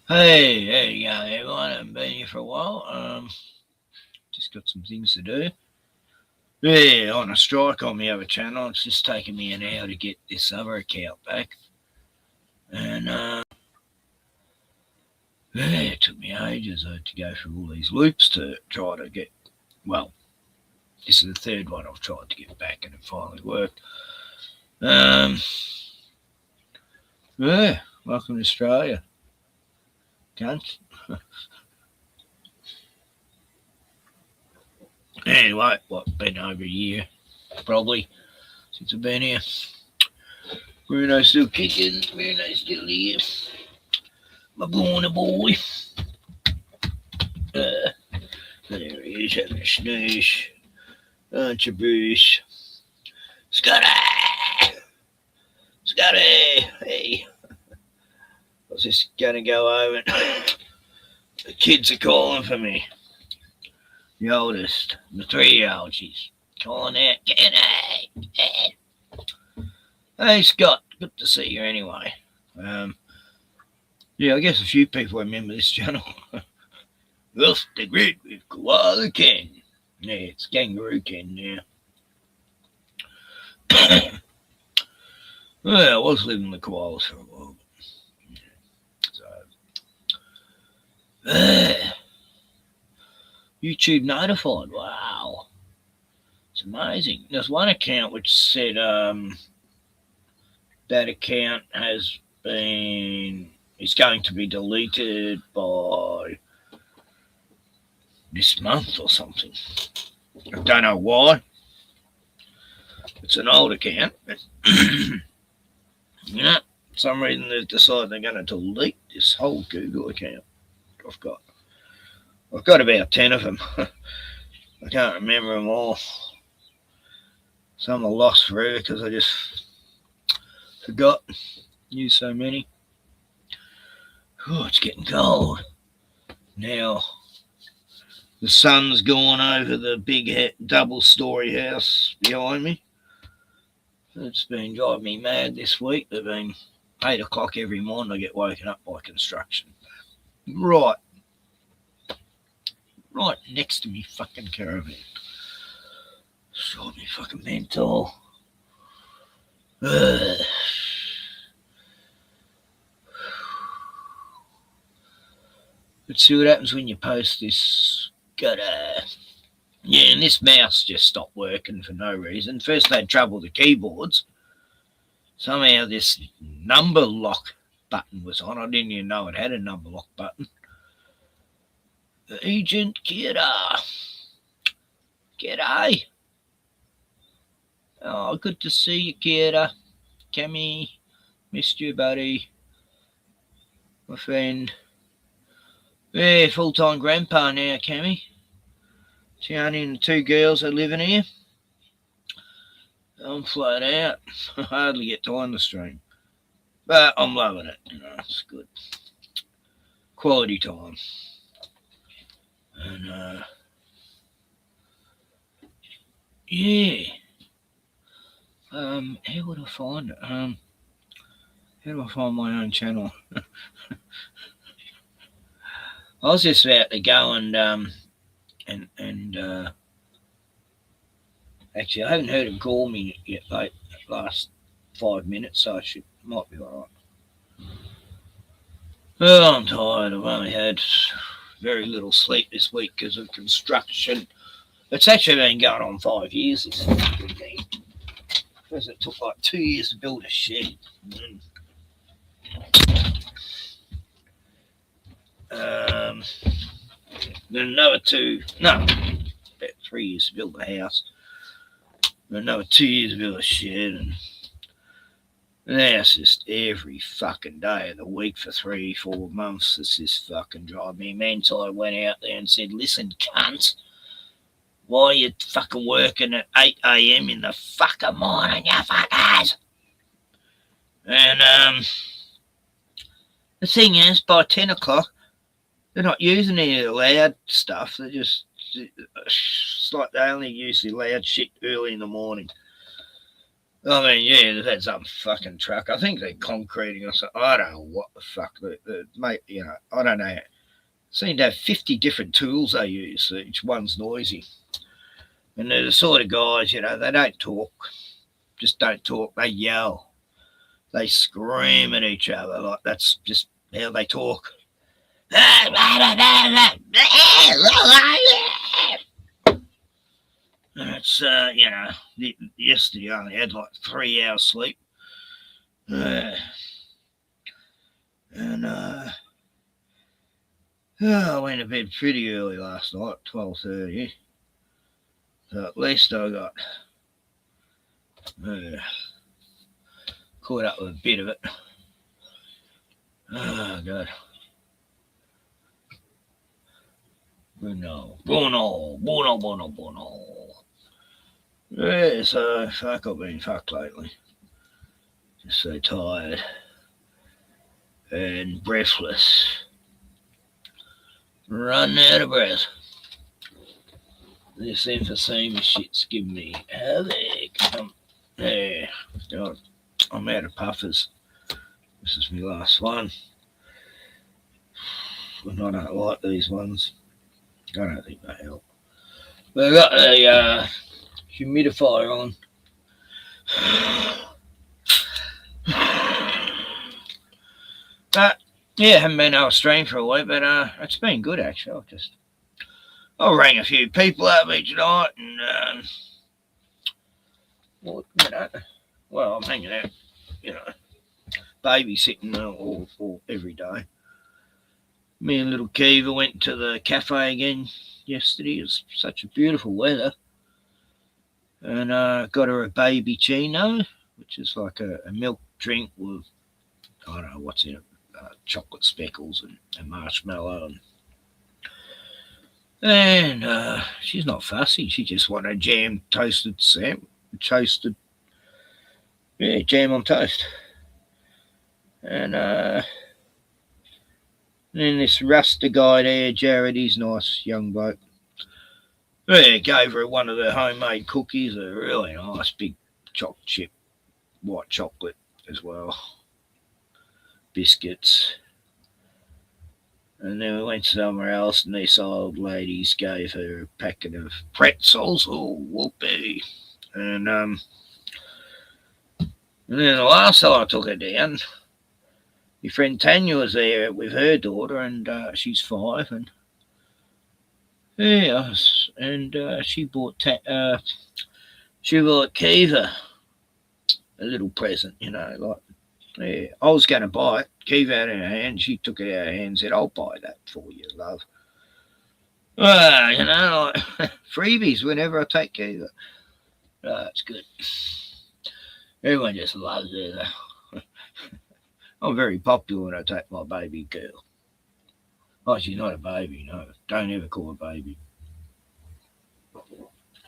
Hey, there you go, everyone. I haven't been here for a while. Just got some things to do. Yeah, on a strike on the other channel. It's just taken me an hour to get this other account back. And, yeah, it took me ages to go through all these loops to try to get, well, this is the third one I've tried to get back and it finally worked. Yeah, welcome to Australia. Cunts. Anyway, been over a year, probably, since I've been here. Bruno's still kicking, Bruno's still here. My Borna boy. There he is, having a snooze. Bunch of Bruce. Scotty! Hey. I was just going to go over and the kids are calling for me. The oldest, the 3-year-old, she's calling out, Kenny! Hey, Scott, good to see you anyway. Yeah, I guess a few people remember this channel. Off the grid with Koala Ken. Yeah, it's Kangaroo Ken now. Well, I was living the koalas for a while. So, YouTube notified. Wow. It's amazing. There's one account which said that account is going to be deleted by this month or something. I don't know why. It's an old account. Yeah, for some reason they've decided they're going to delete this whole Google account I've got. I've got about 10 of them. I can't remember them all. Some I lost forever because I just forgot. Used so many. Oh, it's getting cold. Now, the sun's gone over the big double-story house behind me. It's been driving me mad this week. They've been 8 o'clock every morning. I get woken up by construction. Right next to me fucking caravan. Shot me fucking mental. Let's see what happens when you post this. Yeah, and this mouse just stopped working for no reason. First they had trouble with the keyboards. Somehow this number lock button was on. I didn't even know it had a number lock button. Agent Kira. G'day. Oh, good to see you, Kira. Cammy, missed you, buddy. My friend. Yeah, full-time grandpa now, Cammy. Tiani and the 2 girls are living here. I'm flat out. I hardly get time to stream. But I'm loving it. It's good. Quality time. And, yeah. How would I find it? How do I find my own channel? I was just about to go and actually, I haven't heard him call me yet, late last 5 minutes, so might be all right. Oh, I'm tired. I've only had very little sleep this week because of construction. It's actually been going on 5 years. This thing. Because it took like 2 years to build a shed. Then another about 3 years to build a house. Then another 2 years to build a shed. And that's just every fucking day of the week for 3-4 months. It's just fucking driving me mental. I went out there and said, listen, cunt, why are you fucking working at 8 a.m. in the fucking morning, you fuckers? And the thing is, by 10 o'clock, they're not using any of the loud stuff. They're just, it's like they only use the loud shit early in the morning. I mean, yeah, they've had some fucking truck. I think they're concreting or something. I don't know what the fuck. Mate, I don't know. Seem to have 50 different tools they use. Each one's noisy. And they're the sort of guys, they don't talk. Just don't talk. They yell. They scream at each other. Like, that's just how they talk. And it's, yesterday I only had like 3 hours sleep. I went to bed pretty early last night, 12:30. So at least I got caught up with a bit of it. Oh, God. Bueno. Yeah, so fuck, I've been fucked lately. Just so tired and breathless. Running out of breath. This emphysema shit's giving me headache. I'm out of puffers. This is my last one. And I don't like these ones. I don't think they help. But I got a humidifier on. But yeah, haven't been able to stream for a week, but it's been good actually. I rang a few people up each night and I'm hanging out, babysitting all every day. Me and little Kiva went to the cafe again yesterday. It was such a beautiful weather. And got her a baby chino, which is like a milk drink with, I don't know what's in it, chocolate speckles and marshmallow. And she's not fussy. She just wanted a jam toasted toasted, jam on toast. And then this Rasta guy there, Jared, he's nice, young bloke. Yeah, gave her one of the homemade cookies, a really nice big chocolate chip, white chocolate as well, biscuits. And then we went somewhere else, and these old ladies gave her a packet of pretzels. Oh, whoopee! And then the last time I took her down, my friend Tanya was there with her daughter, and she's 5, and she bought Kiva a little present, like, I was going to buy it. Kiva had it in her hand. She took it out of her hand and said, "I'll buy that for you, love." Like, freebies whenever I take Kiva. It's good. Everyone just loves it. I'm very popular when I take my baby girl. Oh, she's not a baby, no. Don't ever call her baby.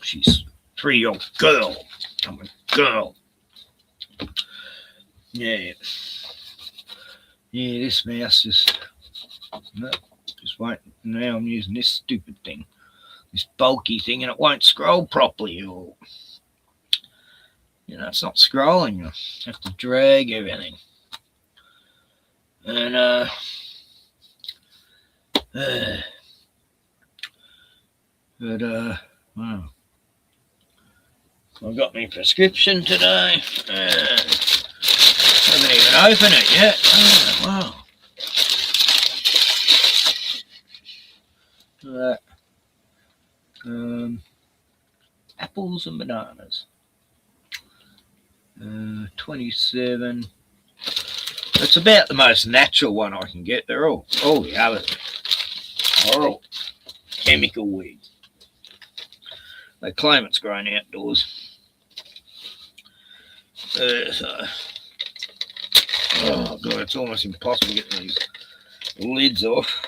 She's a 3-year-old girl. I'm a girl. Yeah. Yeah, this mouse just won't. Now I'm using this stupid thing. This bulky thing, and it won't scroll properly. Or, it's not scrolling. You have to drag everything. And, wow. I got my prescription today. Haven't even opened it yet. Wow. Apples and bananas. 27. It's about the most natural one I can get. They're all the others are all chemical weeds. They claim it's grown outdoors. Oh god, it's almost impossible getting these lids off.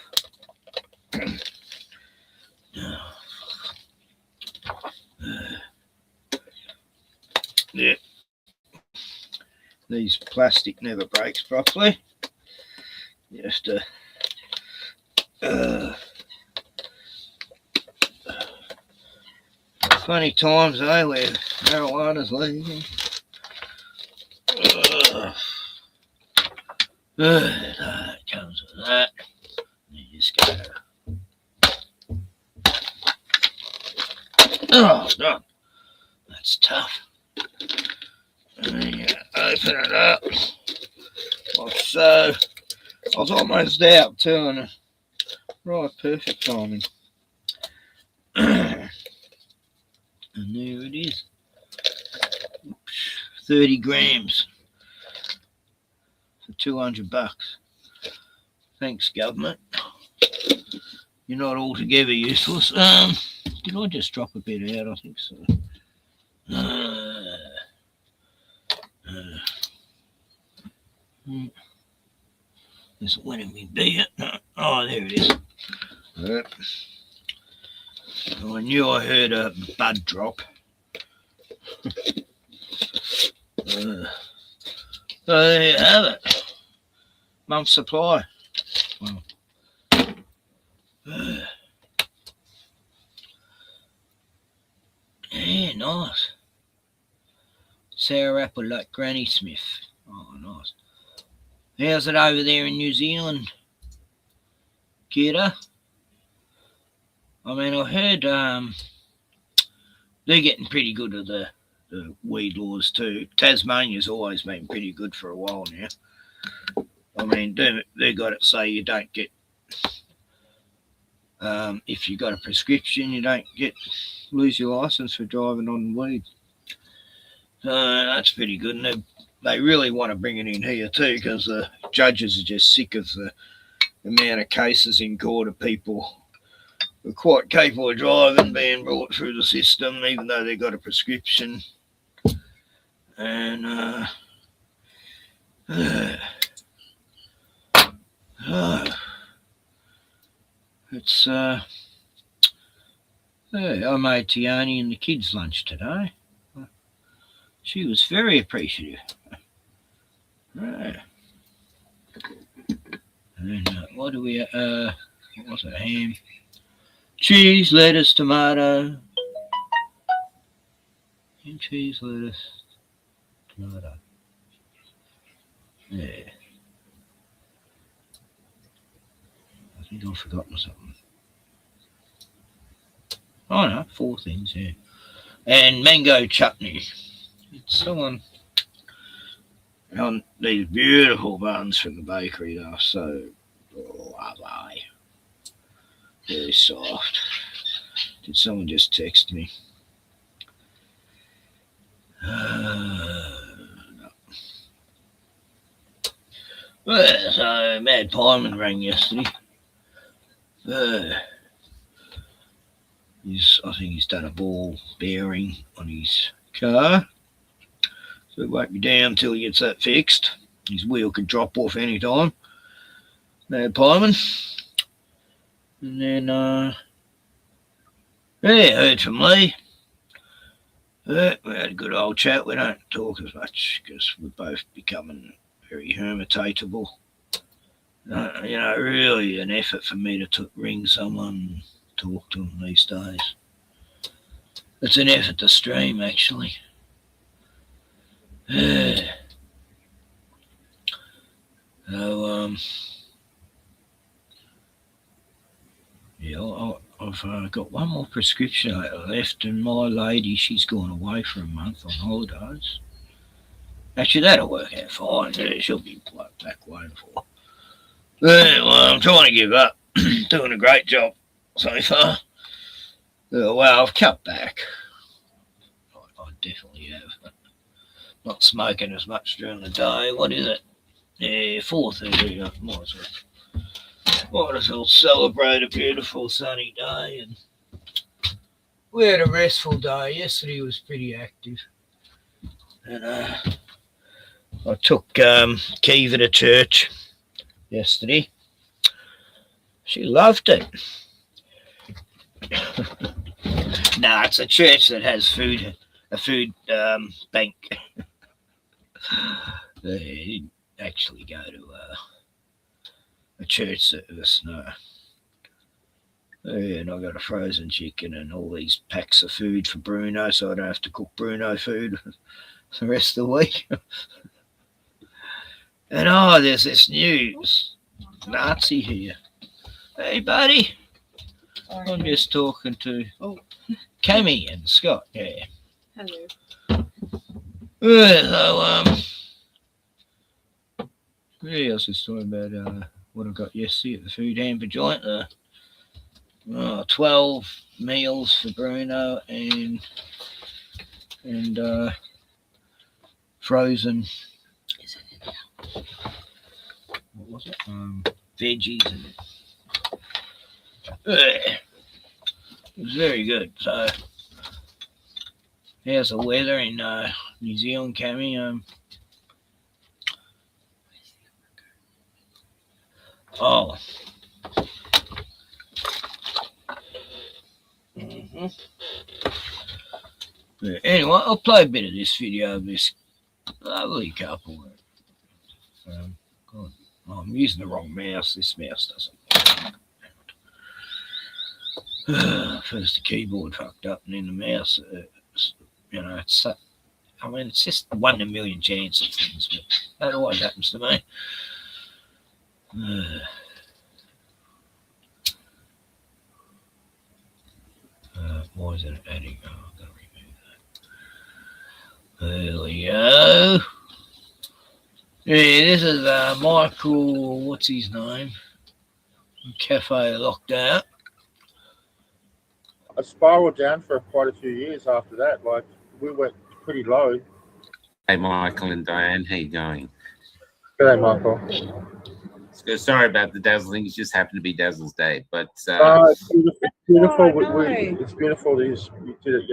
Yeah. These plastic never breaks properly. Just funny times, where marijuana's legal. It comes with that. You just go. Oh god, that's tough. And then you open it up like so. I was almost out too, and right, perfect timing. And there it is. 30 grams for $200. Thanks, government. You're not altogether useless. Did I just drop a bit out? I think so. This winning me beer. Oh, there it is. Yep. I knew I heard a bud drop. So there you have it. Month's supply. Well, yeah, nice. Sour apple like Granny Smith. Oh, nice. How's it over there in New Zealand, kiddo? I mean, I heard they're getting pretty good at the weed laws too. Tasmania's always been pretty good for a while now. I mean, they got it say you don't get, if you got a prescription, you don't lose your license for driving on weed. That's pretty good, and they really want to bring it in here too, because the judges are just sick of the amount of cases in court of people who are quite capable of driving being brought through the system, even though they've got a prescription. And it's I made Tiani and the kids lunch today. She was very appreciative. Right. And what do we? What was it? Ham, cheese, lettuce, tomato. Ham, cheese, lettuce, tomato. Yeah. I think I've forgotten something. Oh no, 4 things, yeah. And mango chutney. It's someone on these beautiful buns from the bakery. They're so lovely. Very soft. Did someone just text me? No. Well, so Mad Pieman rang yesterday. I think he's done a ball bearing on his car. So it won't be down until he gets that fixed. His wheel could drop off any time. Mad Pieman. And then, heard from Lee. We had a good old chat. We don't talk as much because we're both becoming very hermitatable. Really an effort for me to ring someone, talk to them these days. It's an effort to stream, actually. So, I've got one more prescription left, and my lady, she's gone away for a month on holidays. Actually, that'll work out fine. Yeah, she'll be back waiting for. Well, I'm trying to give up. Doing a great job so far. Well, I've cut back. I definitely have. Not smoking as much during the day. What is it? Yeah, 4:30. Might as well celebrate a beautiful sunny day. And we had a restful day. Yesterday was pretty active. And I took Kiva to church yesterday. She loved it. No, it's a church that has a food bank. They didn't actually go to a church service, no. And I got a frozen chicken and all these packs of food for Bruno, so I don't have to cook Bruno food the rest of the week. And there's this new Nazi here. Hey, buddy. I'm just talking to Cammy and Scott. Yeah. Hello. So, I was just talking about what I got yesterday at the food hamper joint. 12 meals for Bruno and frozen. What was it? Veggies and it was very good. So, how's the weather in New Zealand, Cammy? Anyway, I'll play a bit of this video of this lovely couple. I'm using the wrong mouse. This mouse doesn't work. First the keyboard fucked up, and then the mouse. It's just 1 in a million chance of things, but that always happens to me. Why is it adding? Oh, I've got to remove that. There we go. Yeah, this is Michael, what's his name? Cafe Locked Out. I spiraled down for quite a few years after that. Like, we went pretty low. Hey, Michael and Diane, how you going? G'day, Michael. Sorry about the dazzling. It just happened to be Dazzle's day, but it's beautiful. Oh, It's beautiful that you did it.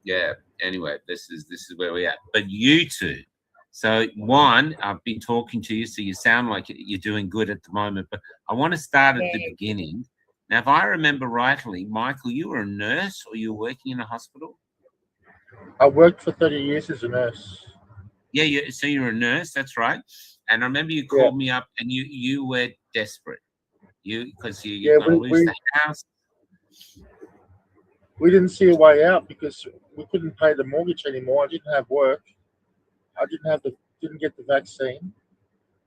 Yeah. Anyway, this is where we're at. But you two. So one, I've been talking to you, so you sound like you're doing good at the moment. But I want to start at the beginning. Now, if I remember rightly, Michael, you were a nurse or you were working in a hospital? I worked for 30 years as a nurse. Yeah, so you're a nurse, that's right. And I remember you Yeah. called me up and you were desperate. Because you're Yeah, going to lose the house. we didn't see a way out because we couldn't pay the mortgage anymore. I didn't have work. I didn't get the vaccine.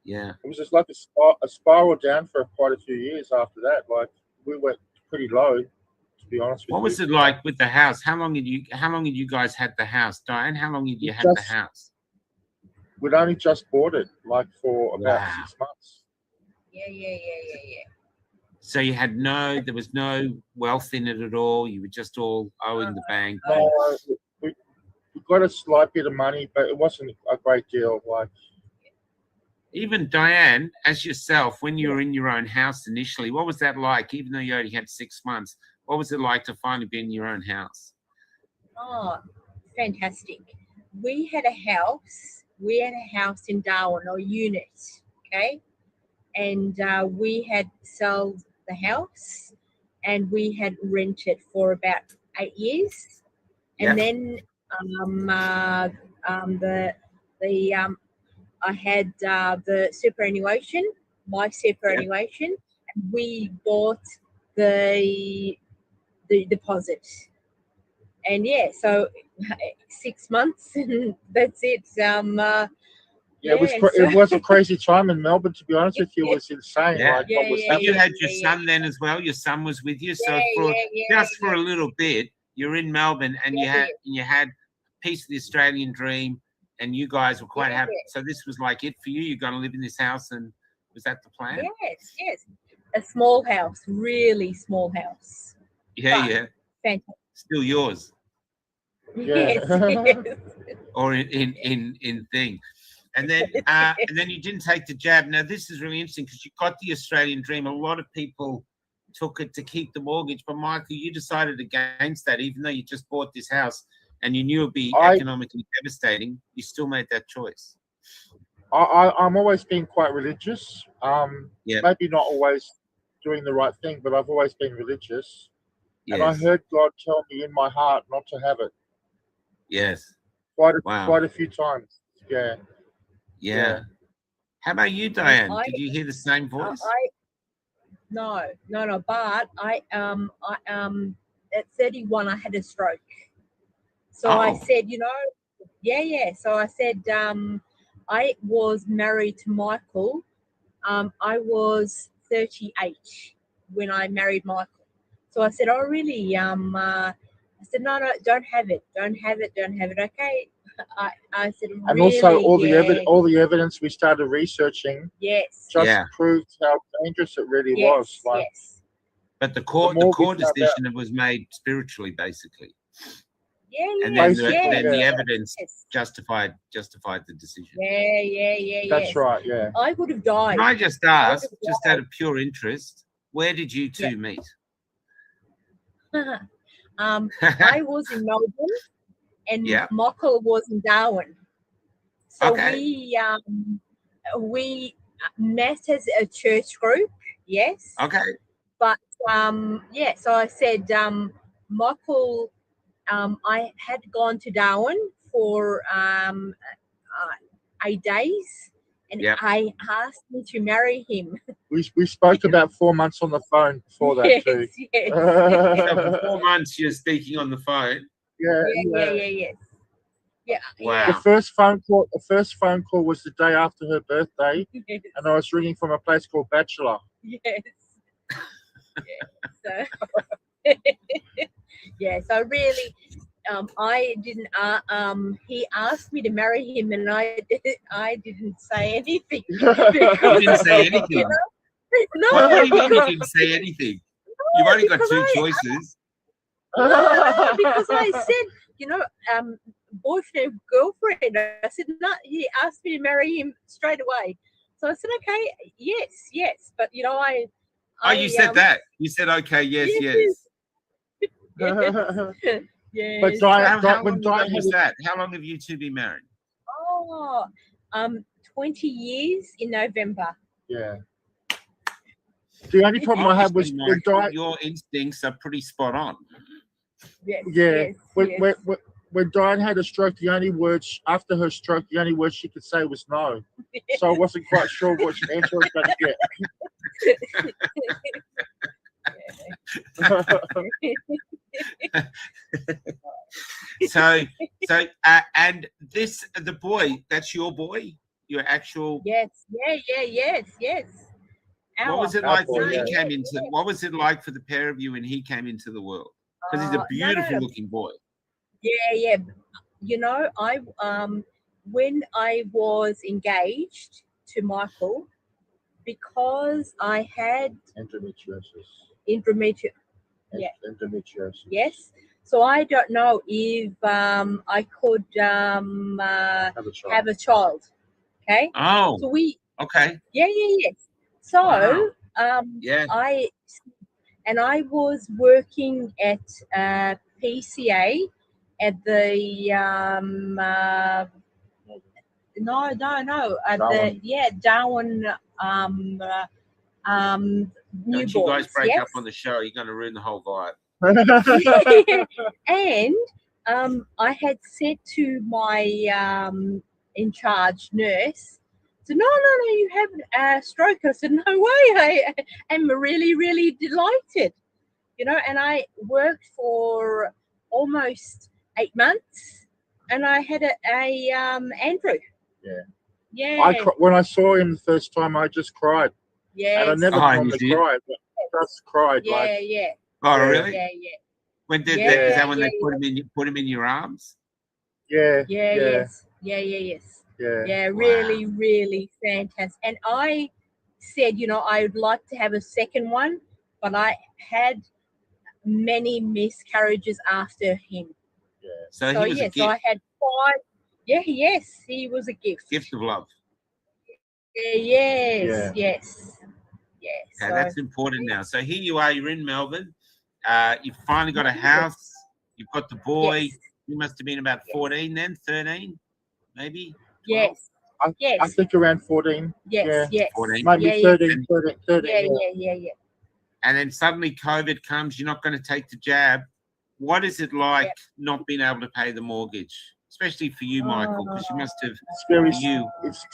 Yeah. It was just like a spiral down for quite a few years after that. Like we went pretty low, to be honest with What you. was it like with the house? How long had you guys had the house, Diane? How long had you had the house? We'd only just bought it, like for about Wow. 6 months. Yeah. So there was no wealth in it at all. You were just all owing the bank. No, we got a slight bit of money, but it wasn't a great deal. Like Even Diane, as yourself, when you were in your own house initially, what was that like? Even though you only had 6 months, what was it like to finally be in your own house? Oh, fantastic. We had a house. We had a house in Darwin, or unit, okay? And we had sold the house, and we had rented for about 8 years. And then I had the superannuation, my superannuation, and we bought the deposit. And so 6 months, and that's it. it was a crazy time in Melbourne. To be honest with you, it was insane. Yeah. Like what was But you happening. had your son then as well. Your son was with you. So for a little bit, you're in Melbourne, and you had a piece of the Australian dream, and you guys were quite happy. So this was like it for you. You're going to live in this house, and was that the plan? Yes. A small house, really small house. Yeah. Fantastic. Still yours. Yes. Or in thing. And then you didn't take the jab. Now this is really interesting because you got the Australian dream. A lot of people took it to keep the mortgage, but Michael, you decided against that, even though you just bought this house and you knew it'd be economically devastating. You still made that choice. I'm always been quite religious. Maybe not always doing the right thing, but I've always been religious. Yes. And I heard God tell me in my heart not to have it. Yes. Quite a few times. Yeah. How about you, Diane? Did you hear the same voice? No. But I at 31 I had a stroke. So I said, So I said, I was married to Michael. I was 38 when I married Michael. So I said, oh really? I said, no, don't have it. Okay. I said, really, and also all the evidence we started researching proved how dangerous it really was. Yes. But the core decision was made spiritually, basically. Yeah. And then the evidence justified the decision. Yeah. That's right. Yeah. I would have died. Can I just ask, just out of pure interest, where did you two meet? I was in Melbourne, and Michael was in Darwin. So we met as a church group. Yes. Okay. But so I said, Michael, I had gone to Darwin for 8 days, and I asked him to marry him. We spoke about 4 months on the phone before that too. Yes. So for 4 months you're speaking on the phone. Yeah. Wow. The first phone call was the day after her birthday, and I was ringing from a place called Bachelor. Yes. So really, I didn't. He asked me to marry him, and I didn't say anything. You didn't say anything. No. What do you mean you didn't say anything? You've only got two choices. No, because I said, boyfriend, girlfriend. I said no. He asked me to marry him straight away, so I said okay, yes. But you said that. You said okay, yes. Yes. But how long was that? How long have you two been married? 20 years in November. Yeah. The only problem I had was your instincts are pretty spot on. Yes. Yeah. Yes. when Diane had a stroke, the only words after her stroke, the only words she could say was no. So I wasn't quite sure what answer I was going to get. So and this the boy, that's your boy, your actual. Yes. What was it Our like boy, when he yeah. came into? What was it like for the pair of you when he came into the world? Because he's a beautiful looking boy. Yeah. You know, I when I was engaged to Michael, because I had Endometriosis. Yeah. Endometriosis. Yes. So I don't know if I could Have a child. have a child. Okay. Oh, So we okay. yes. So Wow. Yeah. I was working at PCA at the no at Darwin. the Darwin Don't you guys newborns. break Yes. up on the show? You're going to ruin the whole vibe. And I had said to my in charge nurse, so no, you haven't a stroke. I said, no way, I am really, really delighted, you know. And I worked for almost 8 months, and I had a Andrew. Yeah. When I saw him the first time, I just cried. Yes. And I never normally cry, but I just cried. Yeah. Oh, really? Yeah. When did Yeah, that? Is that when they yeah. put him in your arms? Yeah. Yes. Yeah, really, Wow. really fantastic. And I said, you know, I would like to have a second one, but I had many miscarriages after him. Yeah. So he was a So gift. I had 5. Yeah, yes, he was a gift. Gift of love. Yes. Okay, So that's important now. So here you are. You're in Melbourne. You've finally got a house. You've got the boy. yes. You must have been about 14 then, 13, maybe. 12? Yes. I think around 14. Yes. 14. Maybe Yeah, 13. Yeah. And then suddenly COVID comes. You're not going to take the jab. What is it like not being able to pay the mortgage, especially for you, Michael? Because you must have. It's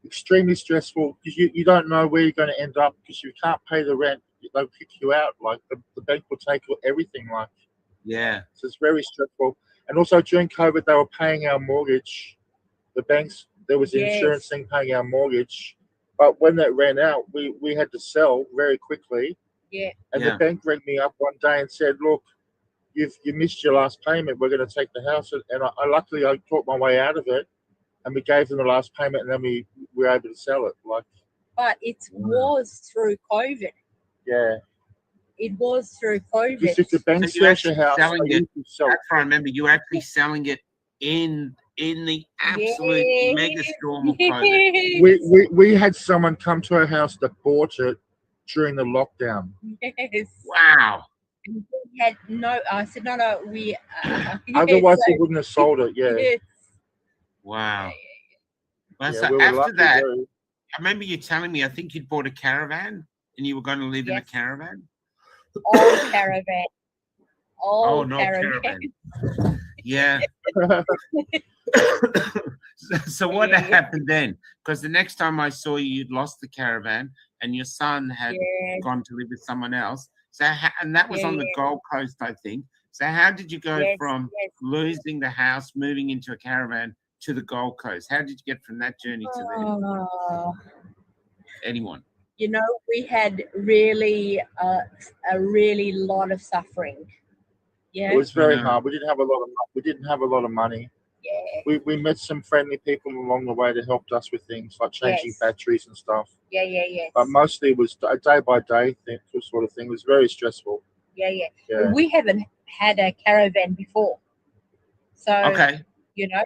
extremely stressful because you don't know where you're going to end up because you can't pay the rent. They'll kick you out. Like the bank will take everything. Like so it's very stressful. And also during COVID, they were paying our mortgage. The banks, there was the insurance thing paying our mortgage, but when that ran out, we had to sell very quickly. Yeah. And the bank rang me up one day and said, "Look, you missed your last payment. We're going to take the house." And I luckily I talked my way out of it, and we gave them the last payment, and then we were able to sell it. But it was through COVID. Yeah. It was through COVID. Because if the bank sells your house, selling it. That's what I remember. You actually selling it in the absolute mega storm of COVID. We had someone come to our house that bought it during the lockdown. Yes. Wow. We had I said no. We otherwise we wouldn't have sold it. Yeah. Yes. Wow. Well, Yeah, so after that, I remember you telling me I think you'd bought a caravan and you were going to live in a caravan. Old caravan. Old caravan. Yeah. So what happened then? Because the next time I saw you, you'd lost the caravan and your son had gone to live with someone else. So and that was on the Gold Coast, I think. So how did you go from losing the house, moving into a caravan to the Gold Coast? How did you get from that journey to there? Anyone? You know, we had really a really lot of suffering. Yeah. It was very hard. We didn't have a lot of money. Yeah. We met some friendly people along the way that helped us with things like changing batteries and stuff. Yeah. But mostly it was a day by day sort of thing. It was very stressful. Yeah. We haven't had a caravan before, so you know.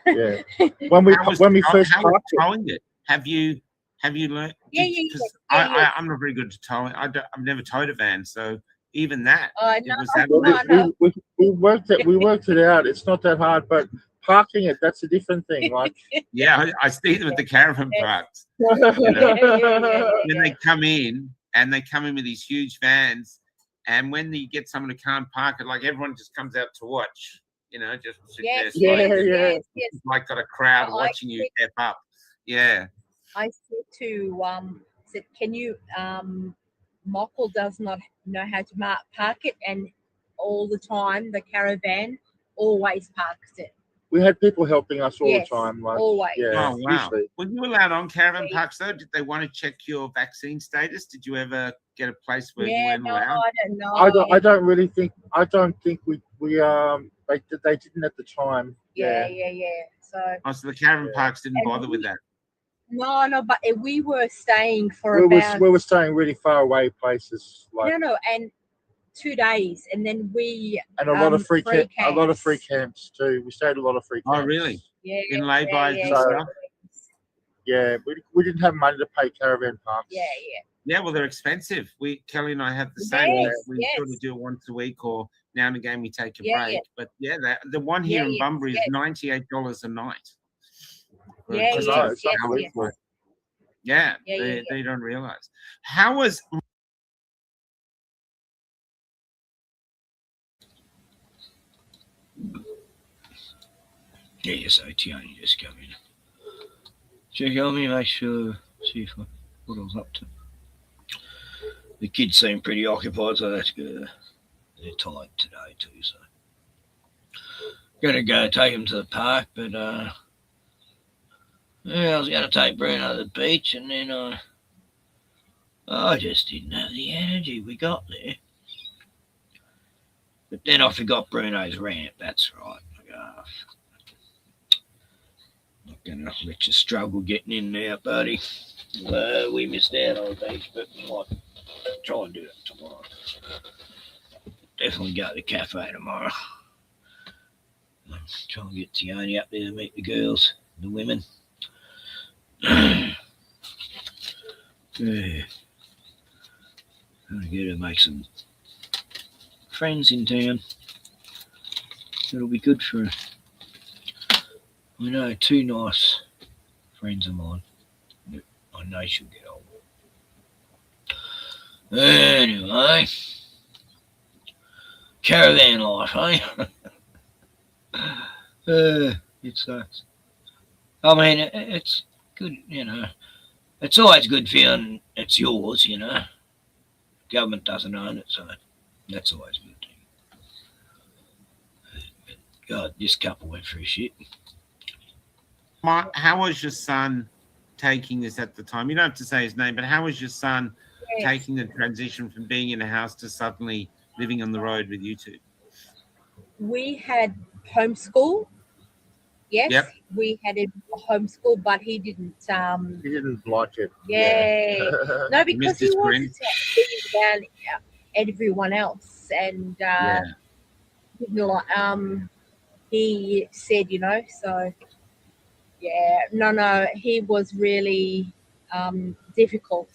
Yeah. When we first parked it, have you learned? I'm not very good at towing. I've never towed a van, so even that. No. We worked it out. It's not that hard, but parking it—that's a different thing. Like I see them at the caravan parks. You know? When they come in with these huge vans, and when you get someone who can't park it, like everyone just comes out to watch. You know, just sit Yes, there, yes. like got a crowd I watching you said- step up. Yeah. I said to said, can you Michael does not know how to park it, and all the time the caravan always parks it. We had people helping us all Yes, the time. Like, always. Yeah, Oh, wow. usually. Were you allowed on caravan Yeah. parks though? Did they want to check your vaccine status? Did you ever get a place where you Yeah, weren't no, allowed? I don't know. I don't really think. I don't think we they didn't at the time. Yeah. So Oh, so the caravan Yeah. parks didn't And bother with we- that. no, but we were staying for We about were staying really far away places, like, no, and 2 days, and then we and a lot of free free a lot of camps. free camps too. We stayed at a lot of free camps. Oh, really? Yeah, In lay-bys and So- stuff? Yeah, we didn't have money to pay caravan parks. yeah. Yeah, well, they're expensive. Kelly and I have the same. Yes, We yes. sort of do it once a week, or now and again we take a Yeah, break. yeah. But yeah, the one here Yeah, in yes, Bunbury yes. is $98 a night. Yeah, It's yes, unbelievable. Yeah, Yeah, they don't realize. How was Yeah, so Tiani just come in. Check on me, make sure, see if what I was up to. The kids seem pretty occupied, so that's good. They're tired today too, so gonna go take them to the park, but yeah, I was gonna take Bruno to the beach, and then I just didn't have the energy we got there. But then I forgot Bruno's ramp. That's right. Not gonna let you struggle getting in there, buddy. We missed out on the beach, but we might try and do it tomorrow. Definitely go to the cafe tomorrow. Try and get Tioni up there to meet the girls, the women. Yeah. Gonna get her to make some friends in town. It'll be good for her. I know 2 nice friends of mine. I know she'll get old. Anyway, caravan life, eh? It sucks. I mean, it's good, you know. It's always good feeling it's yours, you know. Government doesn't own it, so that's always a good thing. But God, this couple went through shit. how was your son taking this at the time? You don't have to say his name, but how was your son taking the transition from being in a house to suddenly living on the road with you two? We had homeschool. Yes, Yep. we had a homeschool, but he didn't. He didn't like it. Yeah. No, because he his was friends. being around everyone else, and didn't like. He said, you know, so yeah, no, he was really difficult,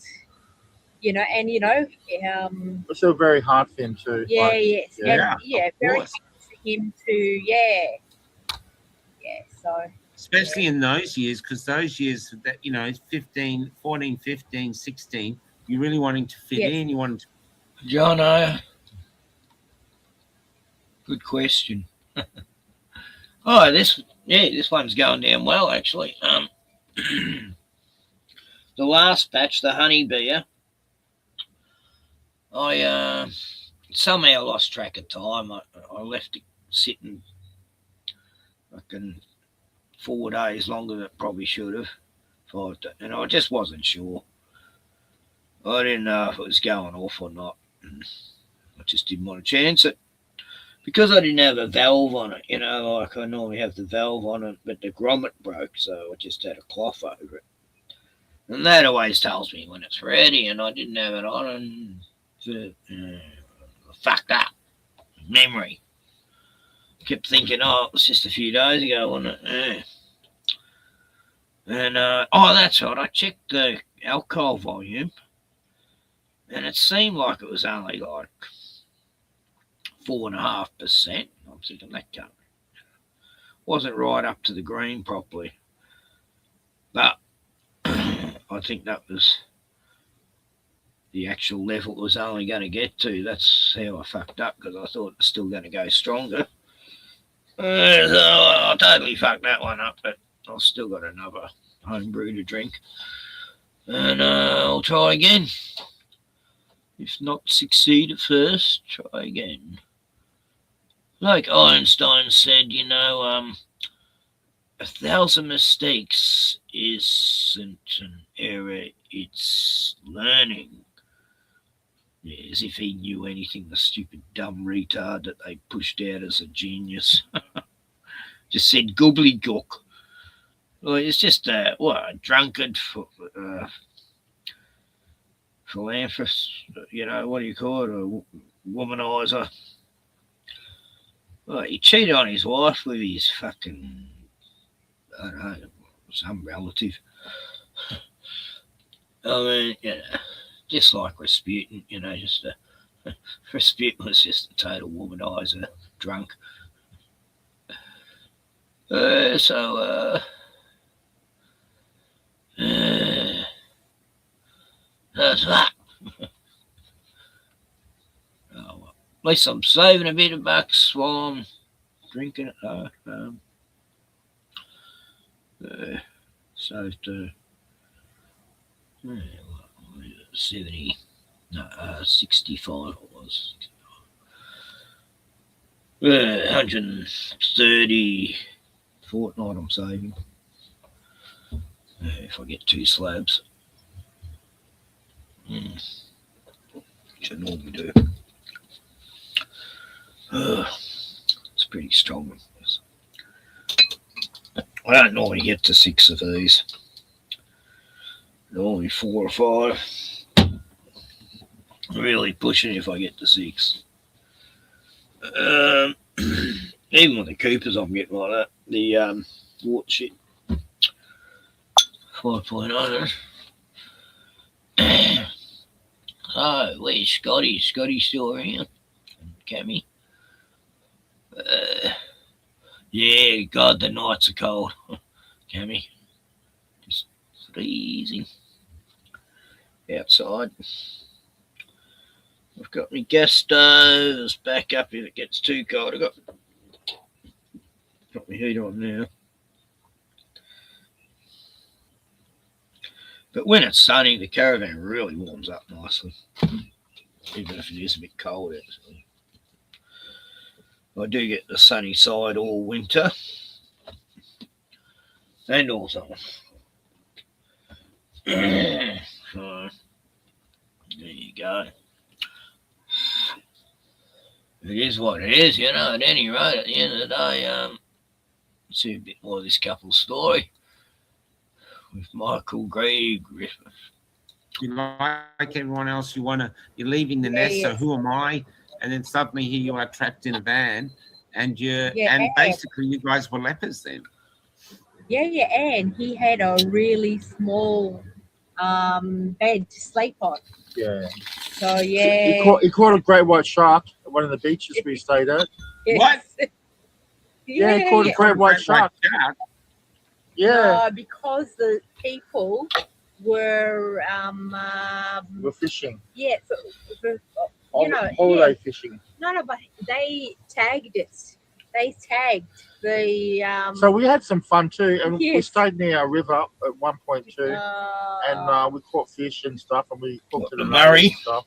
you know, and you know, It's still very hard for him too. yeah, like, yes, Yeah, and yeah, of very course. hard for him to, yeah, so. Especially in those years, because those years that, 15, 14, 15, 16, you're really wanting to fit Yes. in. You want to. Jono, good question. Oh, this one's going down well actually. The last batch, the honey beer, I somehow lost track of time. I left it sitting fucking 4 days longer than it probably should have. And I just wasn't sure. I didn't know if it was going off or not. I just didn't want to chance it. Because I didn't have a valve on it, you know, like I normally have the valve on it, but the grommet broke, so I just had a cloth over it. And that always tells me when it's ready, and I didn't have it on, and fucked up. Memory. Kept thinking, it was just a few days ago, wasn't it? And, that's right, I checked the alcohol volume, and it seemed like it was only like 4.5%. I'm thinking that wasn't right up to the green properly. But I think that was the actual level it was only going to get to. That's how I fucked up, because I thought it was still going to go stronger. So I totally fucked that one up, but I've still got another homebrew to drink. And I'll try again. If not succeed at first, try again. Like Einstein said, 1,000 mistakes isn't an error, it's learning. Yeah, as if he knew anything, the stupid dumb retard that they pushed out as a genius. Just said gobbledygook. Well, it's just a drunkard philanthropist, what do you call it, a womanizer. Well, he cheated on his wife with his fucking, I don't know, some relative. I mean, just like Rasputin, Rasputin was just a total womanizer, drunk. That's that. Oh, well, at least I'm saving a bit of bucks while I'm drinking it though. Saved 65 it was. 130 fortnight I'm saving. If I get 2 slabs. Which I normally do. It's pretty strong. I don't normally get to 6 of these. Normally 4 or 5. Really pushing if I get to 6. Even with the Coopers I'm getting like that. The water shit. 5.0. So, where's Scotty? Scotty still around? Cammy? Yeah, God, the nights are cold. Cammy. Just freezing. Outside. I've got my gas stoves back up if it gets too cold. I've got my heater on now. But when it's sunny, the caravan really warms up nicely. Even if it is a bit cold outside. I do get the sunny side all winter. And all summer. So, there you go. It is what it is, at any rate, at the end of the day, let's see a bit more of this couple's story with Michael Grady Griffith. You like everyone else, you're leaving the nest, so who am I? And then suddenly here you are trapped in a van, and basically you guys were lepers then. Yeah, and he had a really small bed to sleep on. Yeah. So yeah. He caught a great white shark at one of the beaches we stayed at. Yes. What? Yeah, he caught a great white shark. Yeah. No, because the people were fishing. Yeah, Holiday fishing. No, but they tagged it. They tagged the. So we had some fun too, and we stayed near a river at one point too, and we caught fish and stuff, and we cooked it. The Murray. Stuff,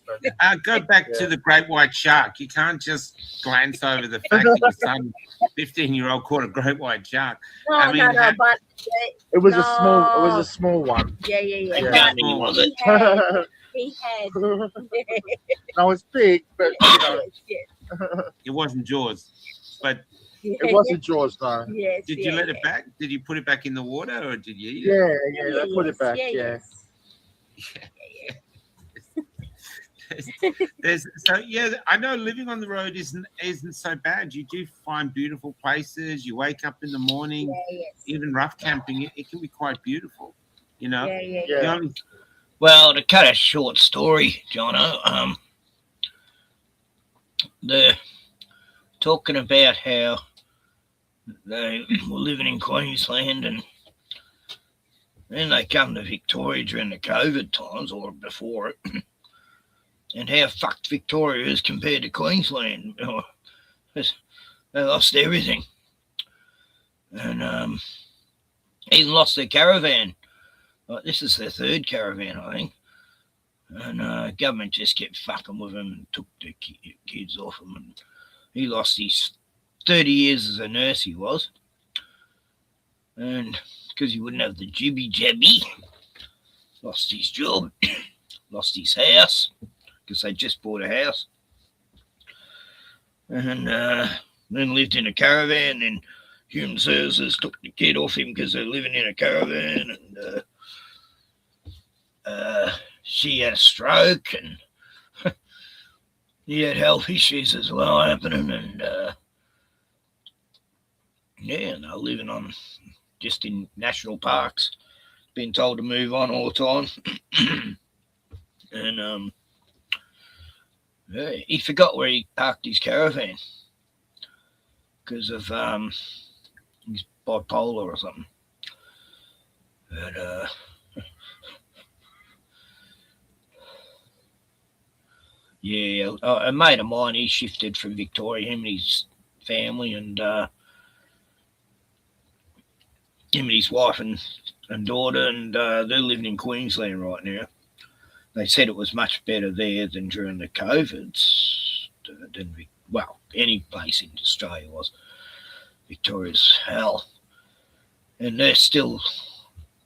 go back to the great white shark. You can't just glance over the fact that your son, 15-year-old, caught a great white shark. No, but it was a small one. Yeah. Was it? He had. No, it's big, but It wasn't Jaws, but it wasn't Jaws, no. Yes. Did you let it back? Did you put it back in the water, or did you eat it? Yeah, I put it back. I know living on the road isn't so bad. You do find beautiful places. You wake up in the morning, even rough camping, it can be quite beautiful. Well, to cut a short story, Jono, they're talking about how they were living in Queensland and then they come to Victoria during the COVID times or before it, and how fucked Victoria is compared to Queensland. They lost everything. And he's lost their caravan. Like, this is their third caravan, I think. And government just kept fucking with him and took the kids off him. And he lost his 30 years as a nurse, he was. And because he wouldn't have the jibby, lost his job, lost his house, because they just bought a house. And then lived in a caravan, and Human Services took the kid off him because they're living in a caravan. And she had a stroke, and he had health issues as well happening. And yeah, and they're living on just in national parks, being told to move on all the time. And yeah, he forgot where he parked his caravan because of he's bipolar or something. But yeah, a mate of mine, he shifted from Victoria, him and his family, and him and his wife and daughter, and they're living in Queensland right now. They said it was much better there than during the COVIDs. Well, any place in Australia was. Victoria's hell. And they're still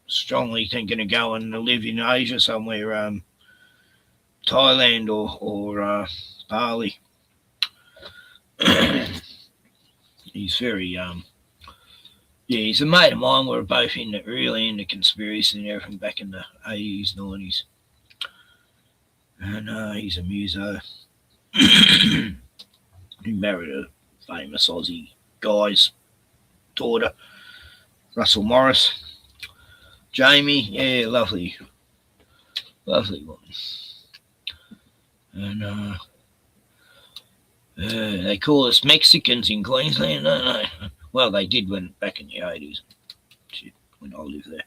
strongly thinking of going to live in Asia somewhere, Thailand or Bali. He's very yeah, he's a mate of mine. We were both really into conspiracy and everything back in the 80s, 90s. And he's a muso. He married a famous Aussie guy's daughter, Russell Morris. Jamie, yeah, lovely woman. And they call us Mexicans in Queensland, don't they? Well, they did back in the 80s. Shit, when I lived there.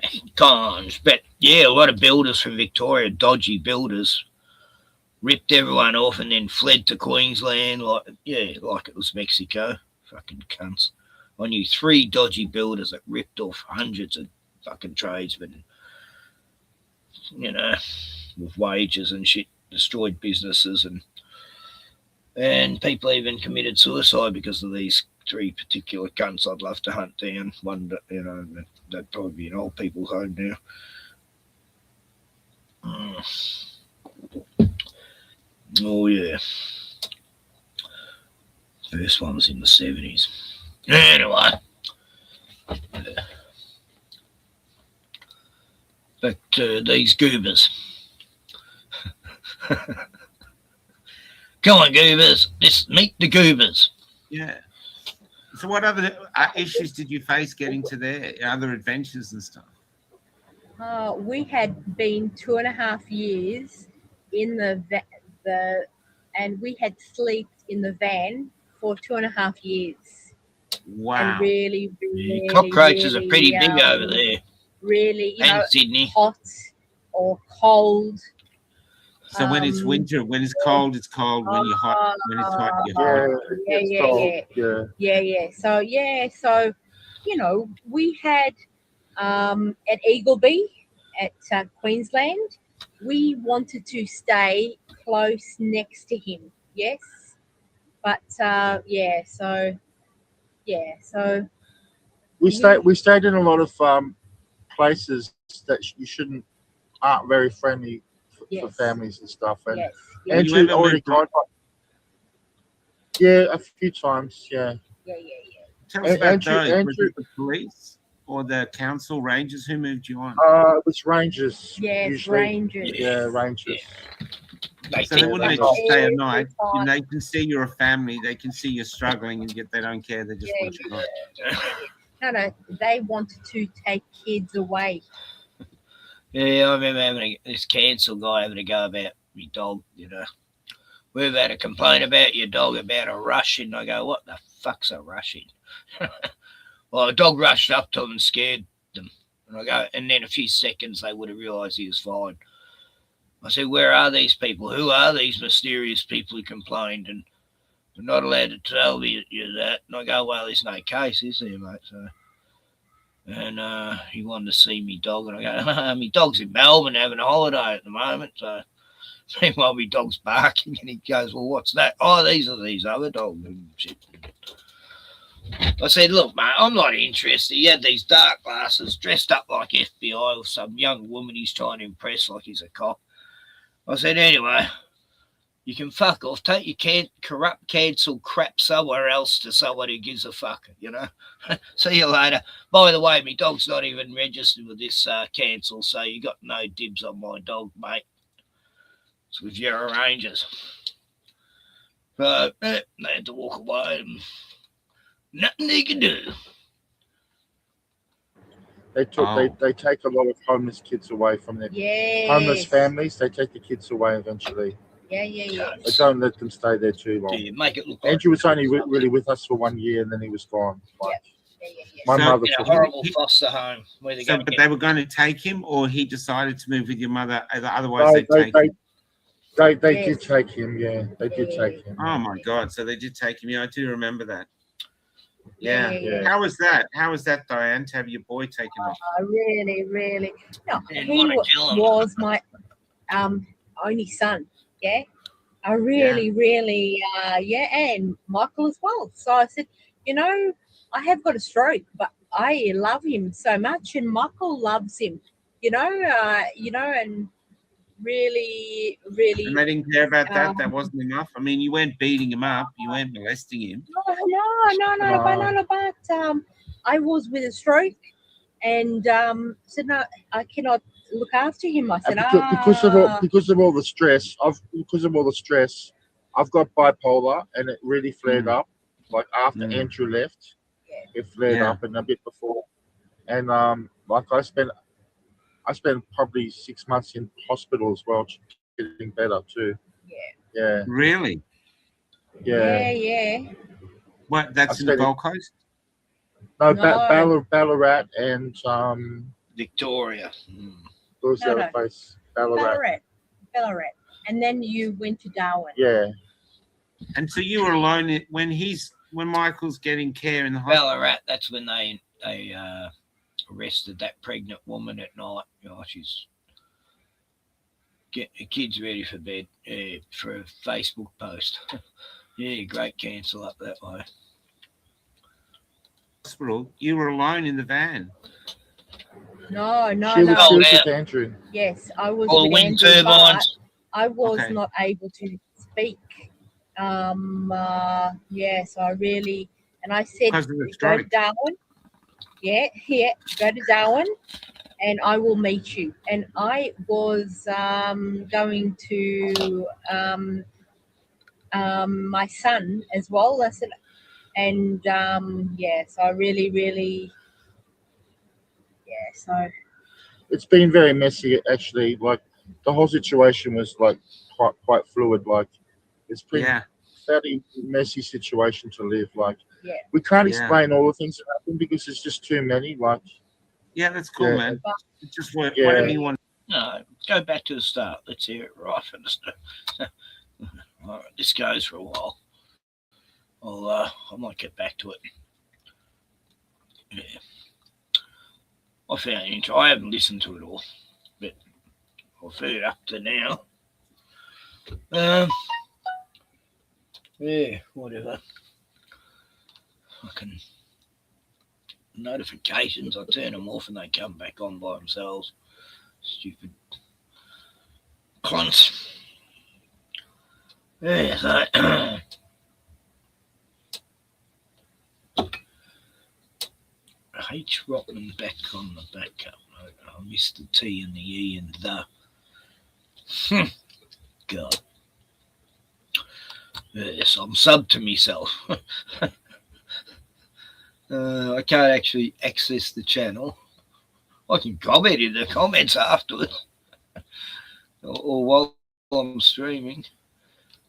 Back in times. But yeah, a lot of builders from Victoria, dodgy builders, ripped everyone off and then fled to Queensland like it was Mexico. Fucking cunts. I knew 3 dodgy builders that ripped off hundreds of fucking tradesmen, with wages and shit, destroyed businesses, and people even committed suicide because of these 3 particular cunts I'd love to hunt down. One, they'd probably be an old people's home now. Oh yeah. First one was in the 70s. Anyway. But these goobers. Come on, goobers. Let's meet the goobers. Yeah. So what other issues did you face getting to there? Other adventures and stuff? We had been 2.5 years in and we had slept in the van for 2.5 years. Wow. And really, cockroaches are pretty big over there. Really, and Sydney. Hot or cold. So when it's winter, when it's cold, it's cold. When you're hot, when it's hot, you're hot. Yeah. So, we had at Eagleby at Queensland, we wanted to stay close next to him. Yes, but so we stayed in a lot of places that aren't very friendly for families and stuff. And Andrew already got a few times. Yeah. Tell us about those. Was it the police or the council rangers who moved you on? It was rangers. Yes, usually. Rangers. Yeah, rangers. Yeah. So they wouldn't let you stay a night, and they can see you're a family. They can see you're struggling, and yet they don't care. They just want you gone. No, they wanted to take kids away. Yeah, I remember having this council guy having a go about my dog, We've had a complaint about your dog about a Russian. I go, what the fuck's a Russian? Well, a dog rushed up to them and scared them. And I go, and then a few seconds they would have realised he was fine. I said, where are these people? Who are these mysterious people who complained? And They're not allowed to tell you that. And I go, well, there's no case, is there, mate? So, and he wanted to see me dog, and I go, my dog's in Melbourne having a holiday at the moment. So, meanwhile, my dog's barking, and he goes, well, what's that? Oh, these are these other dogs and shit. I said, look, mate, I'm not interested. He had these dark glasses, dressed up like FBI or some young woman he's trying to impress like he's a cop. I said, anyway, you can fuck off. Take your corrupt, cancel crap somewhere else to someone who gives a fuck, you know. See you later. By the way, my dog's not even registered with this cancel, so you got no dibs on my dog, mate. It's with your arrangers. So they had to walk away and nothing they can do. They take a lot of homeless kids away from their homeless families. They take the kids away eventually. Yeah. They don't let them stay there too long. Yeah, make it look Andrew was only really with us for 1 year, and then he was gone. Like, my mother. In a horrible foster home. Where But they were going to take him, or he decided to move with your mother. Otherwise, they'd take him. They did take him. Yeah, they did take him. Oh my God! So they did take him. Yeah, I do remember that. Yeah. How was that? How was that, Diane, to have your boy taken off? Really. No, he was my only son. Yeah. I really, and Michael as well. So I said, I have got a stroke, but I love him so much, and Michael loves him. And really. And they didn't care about that. That wasn't enough. I mean, you weren't beating him up. You weren't molesting him. No. But I was with a stroke, and said no, I cannot look after him. I said, because of all the stress. I've got bipolar, and it really flared up. Like after Andrew left, it flared up, and a bit before. And like I spent probably 6 months in hospital as well, getting better too. Yeah. Really? Yeah. What? That's in the Gold Coast? No. Ballarat and Victoria. What was the other place? Ballarat. And then you went to Darwin. Yeah. And so you were alone when Michael's getting care in the hospital. Ballarat. That's when they arrested that pregnant woman at night. She's getting the kids ready for bed for a Facebook post. Great cancel up that way. Hospital. You were alone in the van. No. She was with Andrew. Yes, I was All with wind Andrew, but turbines. I was not able to speak. So I really, and I said, go to Darwin. Go to Darwin, and I will meet you. And I was going to my son as well. I said, and so I really, so it's been very messy actually. Like the whole situation was like quite fluid. Like it's been fairly messy situation to live. Like we can't explain all the things that happen because it's just too many. Like that's cool, man. Just whatever you want. No, go back to the start. Let's hear it right from the start. All right, this goes for a while. I might get back to it. Yeah. I found it interesting. I haven't listened to it all, but I've heard up to now. Whatever. Fucking notifications, I turn them off and they come back on by themselves. Stupid cunts. So H. Rottman back on the backup. I missed the T and the E and the. God. Yes, I'm sub to myself. I can't actually access the channel. I can comment in the comments afterwards. or while I'm streaming.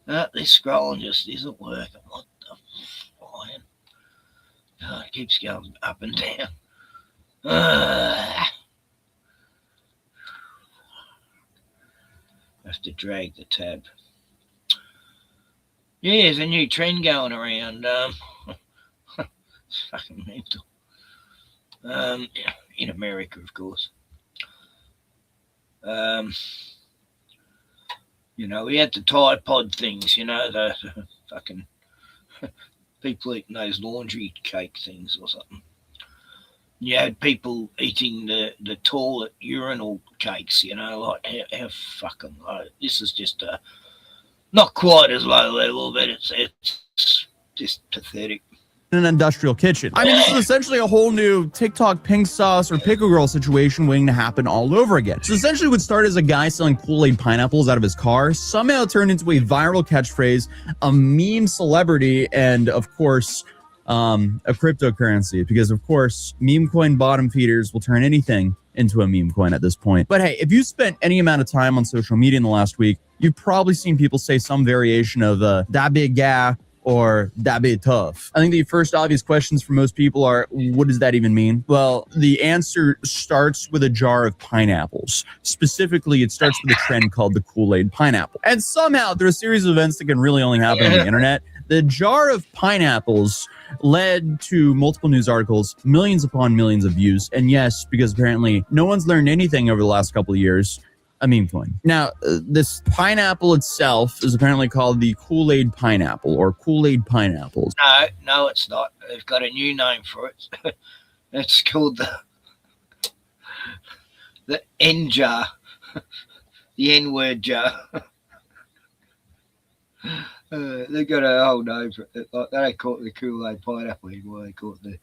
This scrolling just isn't working. What the flying? It keeps going up and down. I have to drag the tab. Yeah, there's a new trend going around. It's fucking mental. In America, of course. We had the Tide Pod things, the fucking people eating those laundry cake things or something. You had people eating the toilet urinal cakes, like how fucking low. This is just not quite as low level, but it's just pathetic. An industrial kitchen. I mean, this is essentially a whole new TikTok pink sauce or pickle girl situation waiting to happen all over again. So essentially what started as a guy selling Kool-Aid pineapples out of his car somehow turned into a viral catchphrase, a meme celebrity, and of course, a cryptocurrency, because of course, meme coin bottom feeders will turn anything into a meme coin at this point. But hey, if you spent any amount of time on social media in the last week, you've probably seen people say some variation of that big guy or that be tough. I think the first obvious questions for most people are, what does that even mean? Well, the answer starts with a jar of pineapples. Specifically, it starts with a trend called the Kool-Aid pineapple. And somehow, through a series of events that can really only happen on the internet, the jar of pineapples led to multiple news articles, millions upon millions of views. And yes, because apparently no one's learned anything over the last couple of years, a meme coin. Now, this pineapple itself is apparently called the Kool-Aid pineapple or Kool-Aid pineapples. No, it's not. They've got a new name for it. It's called the N jar, the N-word jar. They've got a whole name for it. Like, they don't call it the Kool-Aid pineapple anymore. They call it the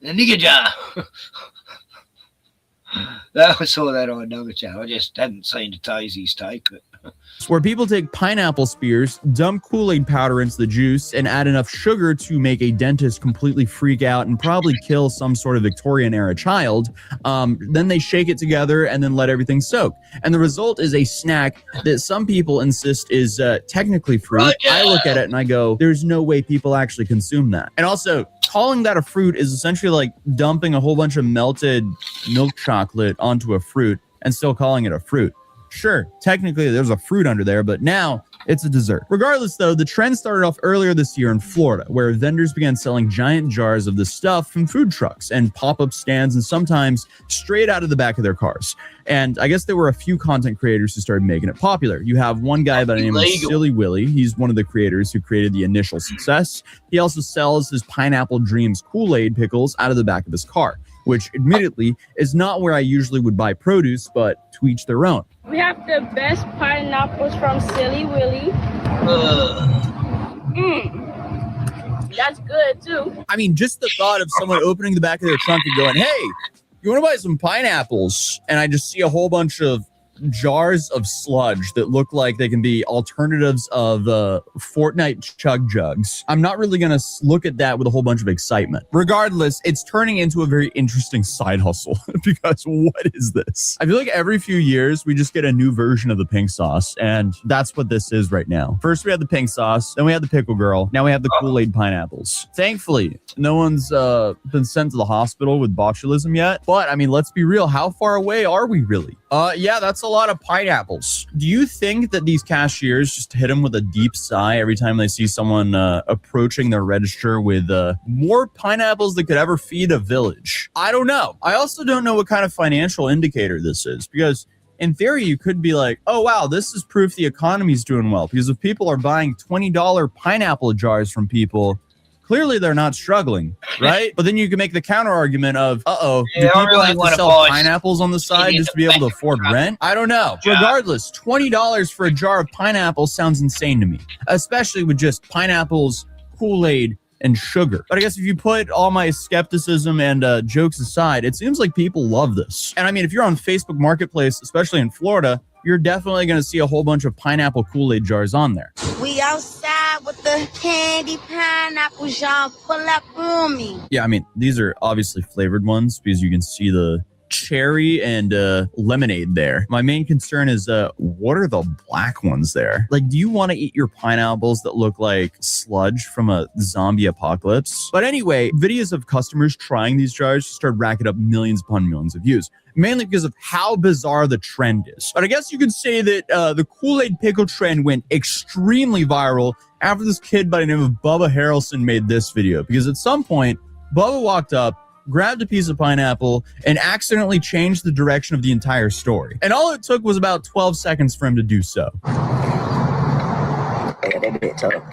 nigger jar. I saw that on another channel. I just hadn't seen the Tazy's take, but where people take pineapple spears, dump Kool-Aid powder into the juice, and add enough sugar to make a dentist completely freak out and probably kill some sort of Victorian-era child. Then they shake it together and then let everything soak. And the result is a snack that some people insist is technically fruit. Right, yeah. I look at it and I go, there's no way people actually consume that. And also, calling that a fruit is essentially like dumping a whole bunch of melted milk chocolate onto a fruit and still calling it a fruit. Sure, technically there's a fruit under there, but now it's a dessert. Regardless, though, the trend started off earlier this year in Florida, where vendors began selling giant jars of this stuff from food trucks and pop-up stands and sometimes straight out of the back of their cars. And I guess there were a few content creators who started making it popular. You have one guy by the name of Silly Willy. He's one of the creators who created the initial success. He also sells his Pineapple Dreams Kool-Aid pickles out of the back of his car, which admittedly is not where I usually would buy produce, but to each their own. We have the best pineapples from Silly Willy. That's good too. I mean, just the thought of someone opening the back of their trunk and going, hey, you want to buy some pineapples? And I just see a whole bunch of jars of sludge that look like they can be alternatives of Fortnite chug jugs. I'm not really going to look at that with a whole bunch of excitement. Regardless, it's turning into a very interesting side hustle because what is this? I feel like every few years we just get a new version of the pink sauce, and that's what this is right now. First we had the pink sauce, then we had the pickle girl, now we have the Kool-Aid pineapples. Thankfully, no one's been sent to the hospital with botulism yet, but I mean, let's be real, how far away are we really? Yeah, that's a lot of pineapples. Do you think that these cashiers just hit them with a deep sigh every time they see someone approaching their register with more pineapples than could ever feed a village? I don't know. I also don't know what kind of financial indicator this is, because in theory, you could be like, oh, wow, this is proof the economy's doing well, because if people are buying $20 pineapple jars from people, clearly they're not struggling, right? But then you can make the counter argument of, do people really have to sell pineapples on the side just to be able to afford rent? I don't know. Regardless, $20 for a jar of pineapples sounds insane to me, especially with just pineapples, Kool-Aid, and sugar. But I guess if you put all my skepticism and jokes aside, it seems like people love this. And I mean, if you're on Facebook Marketplace, especially in Florida, you're definitely going to see a whole bunch of pineapple Kool-Aid jars on there. We outside with the candy pineapples, y'all pull up on me. Yeah, I mean, these are obviously flavored ones because you can see the cherry and lemonade there. My main concern is what are the black ones there? Like, do you want to eat your pineapples that look like sludge from a zombie apocalypse? But anyway, videos of customers trying these jars started racking up millions upon millions of views, mainly because of how bizarre the trend is. But I guess you could say that the Kool-Aid pickle trend went extremely viral after this kid by the name of Bubba Harrelson made this video, because at some point, Bubba walked up, grabbed a piece of pineapple, and accidentally changed the direction of the entire story. And all it took was about 12 seconds for him to do so. Yeah, that bit tough.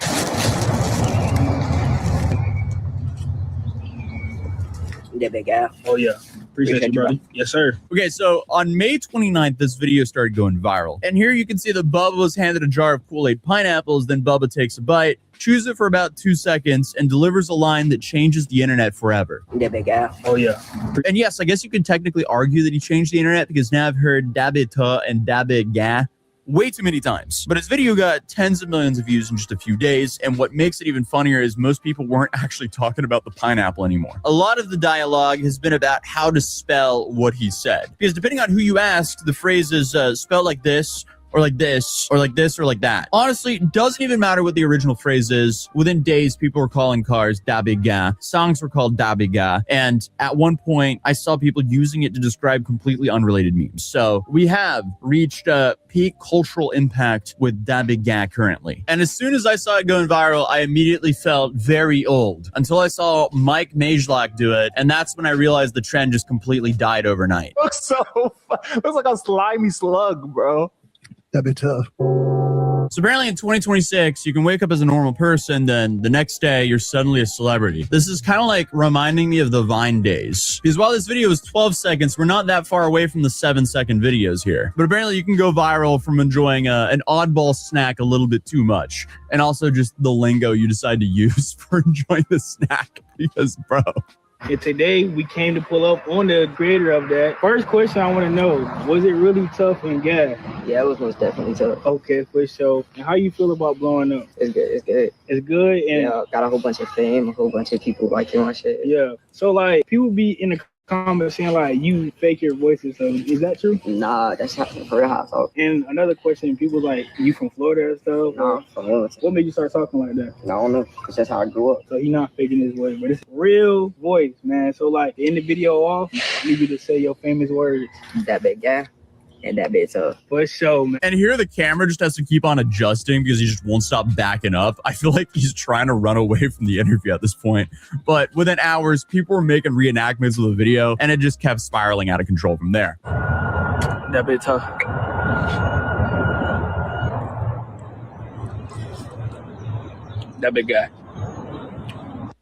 That big guy. Oh, yeah. Appreciate you, buddy. Yes, sir. Okay, so on May 29th, this video started going viral. And here you can see that Bubba was handed a jar of Kool-Aid pineapples, then Bubba takes a bite, chews it for about 2 seconds, and delivers a line that changes the internet forever. That big guy. Oh, yeah. And yes, I guess you could technically argue that he changed the internet, because now I've heard dabe ta and dabe ga way too many times. But his video got tens of millions of views in just a few days, and what makes it even funnier is most people weren't actually talking about the pineapple anymore. A lot of the dialogue has been about how to spell what he said, because depending on who you ask, the phrase is spelled like this, or like this, or like this, or like that. Honestly, it doesn't even matter what the original phrase is. Within days, people were calling cars dabiga, songs were called dabiga, and at one point, I saw people using it to describe completely unrelated memes. So we have reached a peak cultural impact with dabiga currently. And as soon as I saw it going viral, I immediately felt very old, until I saw Mike Majlak do it, and that's when I realized the trend just completely died overnight. Looks so looks like a slimy slug, bro. That'd be tough. So apparently in 2026, you can wake up as a normal person, then the next day you're suddenly a celebrity. This is kind of like reminding me of the Vine days. Because while this video is 12 seconds, we're not that far away from the 7-second videos here. But apparently you can go viral from enjoying an oddball snack a little bit too much. And also just the lingo you decide to use for enjoying the snack. Because, bro. And today we came to pull up on the creator of that. First question I want to know, was it really tough and gas? Yeah, it was most definitely tough. Okay, for sure. And how you feel about blowing up? It's good. It's good. It's good. And yeah, got a whole bunch of fame, a whole bunch of people liking my shit. Yeah. So like people be in the comments saying like you fake your voices. So is that true? Nah, that's not for real how I talk. And another question, people like, you from Florida and stuff? Nah, from Wilmington. What made you start talking like that? I don't know. It's just how I grew up. So he not faking his voice, but it's real voice, man. So like to end the video off, I need you to say your famous words. That big guy. And that bit's tough. For sure, man. And here the camera just has to keep on adjusting because he just won't stop backing up. I feel like he's trying to run away from the interview at this point. But within hours, people were making reenactments of the video, and it just kept spiraling out of control from there. That bit tough. That big guy.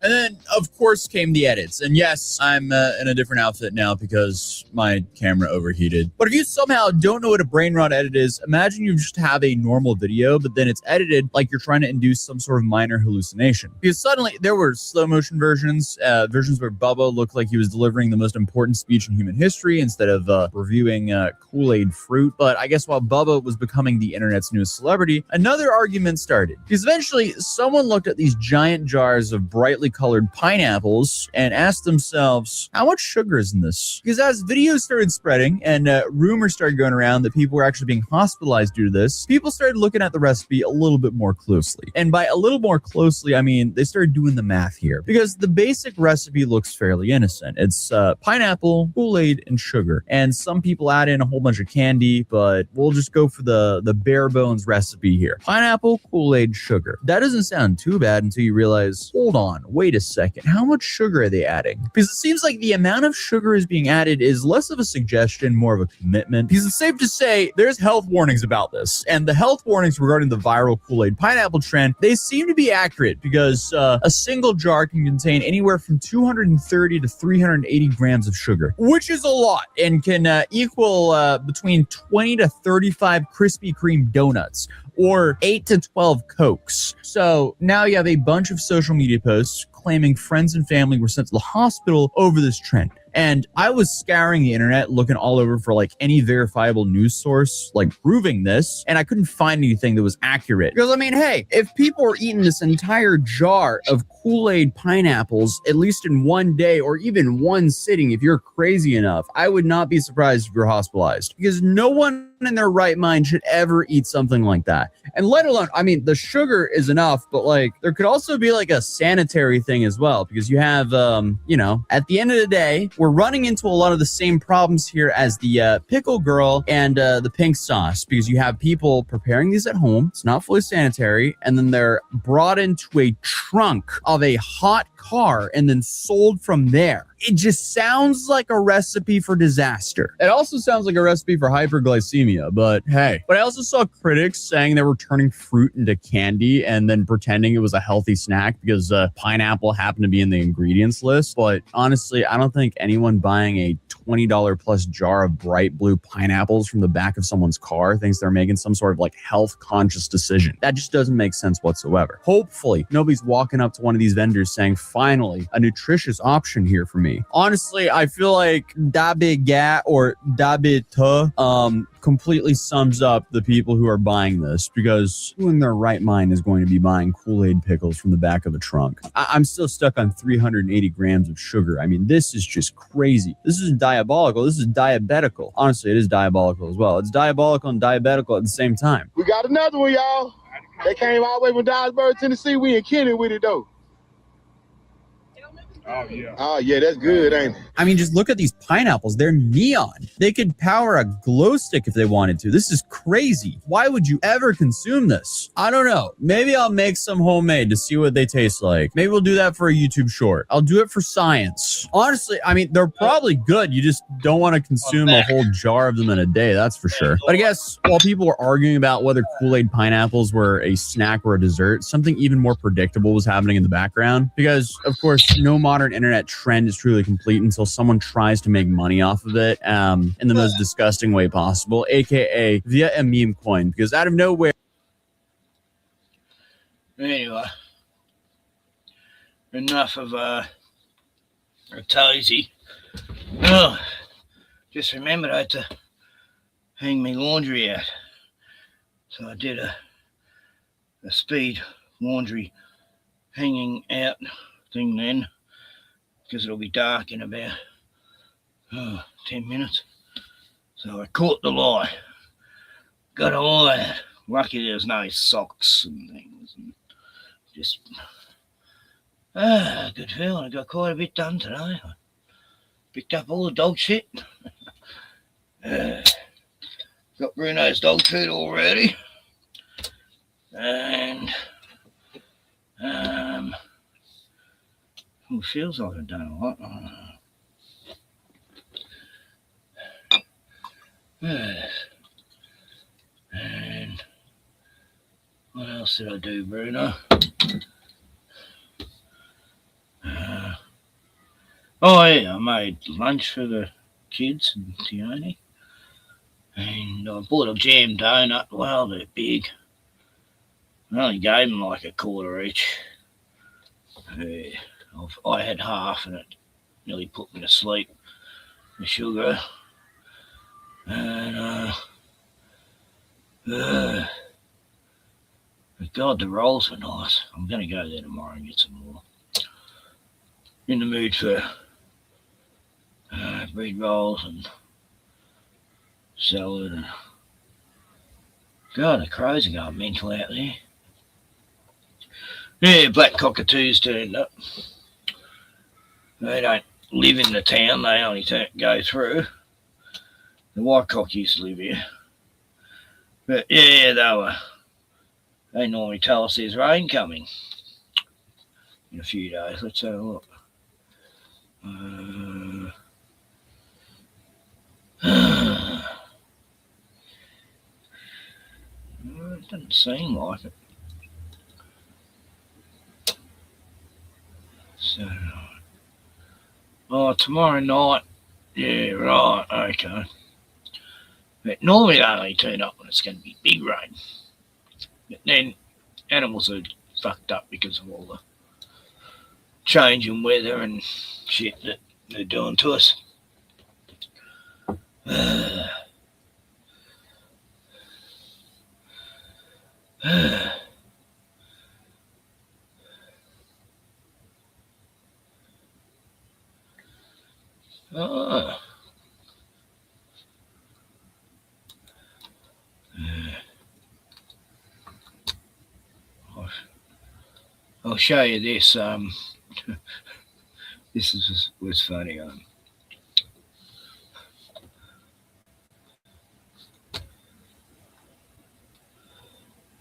And then, of course, came the edits. And yes, I'm in a different outfit now because my camera overheated. But if you somehow don't know what a brain rot edit is, imagine you just have a normal video, but then it's edited like you're trying to induce some sort of minor hallucination. Because suddenly there were slow motion versions, versions where Bubba looked like he was delivering the most important speech in human history instead of reviewing Kool-Aid fruit. But I guess while Bubba was becoming the internet's newest celebrity, another argument started. Because eventually someone looked at these giant jars of brightly colored pineapples and asked themselves, how much sugar is in this? Because as videos started spreading and rumors started going around that people were actually being hospitalized due to this, people started looking at the recipe a little bit more closely. And by a little more closely, I mean they started doing the math here. Because the basic recipe looks fairly innocent. It's pineapple, Kool-Aid, and sugar. And some people add in a whole bunch of candy, but we'll just go for the bare bones recipe here. Pineapple, Kool-Aid, sugar. That doesn't sound too bad until you realize, hold on, wait a second, how much sugar are they adding? Because it seems like the amount of sugar is being added is less of a suggestion, more of a commitment. Because it's safe to say there's health warnings about this. And the health warnings regarding the viral Kool-Aid pineapple trend, they seem to be accurate because a single jar can contain anywhere from 230 to 380 grams of sugar, which is a lot and can equal between 20 to 35 Krispy Kreme donuts or 8 to 12 Cokes. So now you have a bunch of social media posts claiming friends and family were sent to the hospital over this trend. And I was scouring the internet, looking all over for like any verifiable news source, like proving this, and I couldn't find anything that was accurate. Because I mean, hey, if people are eating this entire jar of Kool-Aid pineapples, at least in one day or even one sitting, if you're crazy enough, I would not be surprised if you're hospitalized. Because no one in their right mind should ever eat something like that. And let alone, I mean, the sugar is enough, but like there could also be like a sanitary thing as well, because you have, you know, at the end of the day, we're running into a lot of the same problems here as the pickle girl and the pink sauce, because you have people preparing these at home. It's not fully sanitary. And then they're brought into a trunk of a hot car and then sold from there. It just sounds like a recipe for disaster. It also sounds like a recipe for hyperglycemia, but hey. But I also saw critics saying they were turning fruit into candy and then pretending it was a healthy snack because pineapple happened to be in the ingredients list. But honestly, I don't think anyone buying a $20 plus jar of bright blue pineapples from the back of someone's car thinks they're making some sort of like health conscious decision. That just doesn't make sense whatsoever. Hopefully, nobody's walking up to one of these vendors saying, finally, a nutritious option here for me. Honestly, I feel like da big gat or da big completely sums up the people who are buying this, because who in their right mind is going to be buying Kool-Aid pickles from the back of a trunk? I'm still stuck on 380 grams of sugar. I mean, this is just crazy. This is diabolical. This is diabetical. Honestly, it is diabolical as well. It's diabolical and diabetical at the same time. We got another one, y'all. They came all the way from Dyersburg, Tennessee. We in Kenny with it, though. Oh, yeah, that's good, ain't it? I mean, just look at these pineapples. They're neon. They could power a glow stick if they wanted to. This is crazy. Why would you ever consume this? I don't know. Maybe I'll make some homemade to see what they taste like. Maybe we'll do that for a YouTube short. I'll do it for science. Honestly, I mean, they're probably good. You just don't want to consume a whole jar of them in a day, that's for sure. But I guess while people were arguing about whether Kool-Aid pineapples were a snack or a dessert, something even more predictable was happening in the background. Because, of course, no modern internet trend is truly complete until someone tries to make money off of it in the most disgusting way possible, aka via a meme coin, because out of nowhere. Anyway, enough of a toesy. Oh, just remembered I had to hang my laundry out, so I did a speed laundry hanging out thing then, because it'll be dark in about 10 minutes. So I caught the lie. Got all that. Lucky there's no socks and things. And just, good feeling. I got quite a bit done today. I picked up all the dog shit. Got Bruno's dog food already. And it feels like I've done a lot. And what else did I do, Bruno? Oh yeah, I made lunch for the kids and Tione. And I bought a jam donut. Well, they're big. I only gave them like a quarter each. I had half and it nearly put me to sleep. The sugar. And but God, the rolls were nice. I'm going to go there tomorrow and get some more. In the mood for bread rolls and salad. And God, the crows are going mental out there. Yeah, black cockatoos turned up. They don't live in the town. They only go through. The white cock used to live here. But yeah, they normally tell us there's rain coming in a few days. Let's have a look. It doesn't seem like it. So, tomorrow night. Yeah, right. Okay. But normally they only turn up when it's going to be big rain. But then animals are fucked up because of all the change in weather and shit that they're doing to us. Oh. I'll show you this. This was funny.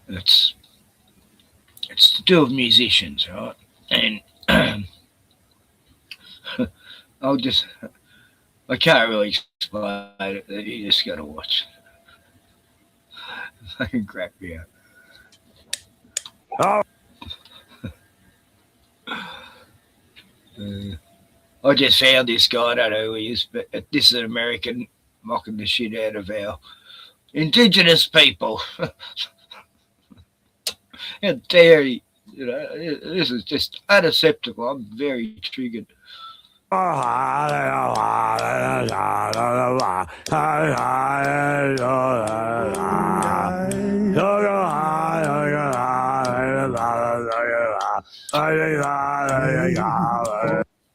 It's to do with musicians, right? And I can't really explain it. You just got to watch. Fucking crack me up. Oh. I just found this guy. I don't know who he is, but this is an American mocking the shit out of our indigenous people. How dare he? You know, this is just unacceptable. I'm very triggered.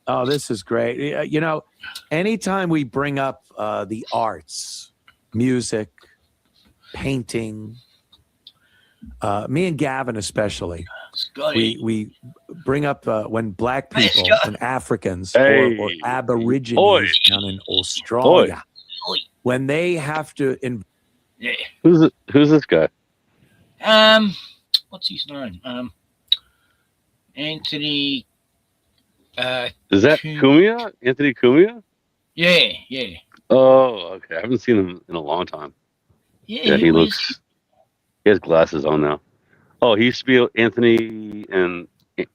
Oh, this is great. You know, anytime we bring up the arts, music, painting, me and Gavin especially, we bring up when black people and Africans or Aborigines down in Australia, when they have to... Yeah. Who's this guy? What's his name? Anthony. Is that Cumia? Anthony Cumia? Yeah. Oh, okay. I haven't seen him in a long time. Yeah, he looks. He has glasses on now. Oh, he used to be Anthony and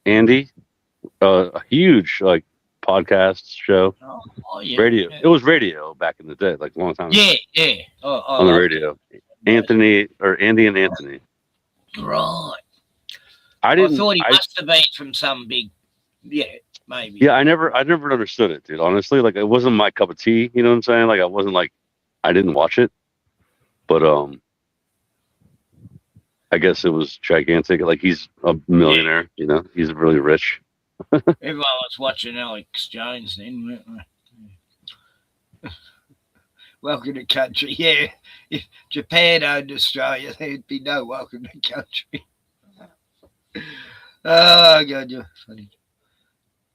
Andy, a huge podcast show. Oh, yeah. Radio. It was radio back in the day, like a long time ago. Yeah. On the radio. Andy and Anthony. Right. I thought he must have been from some big. Yeah, maybe. Yeah, I never understood it, dude. Honestly, like it wasn't my cup of tea. You know what I'm saying? Like I didn't watch it, but I guess it was gigantic. Like he's a millionaire. You know, he's really rich. Everyone was watching Alex Jones then, weren't they? Welcome to country. Yeah, if Japan owned Australia, there'd be no welcome to country. Oh God, you're funny.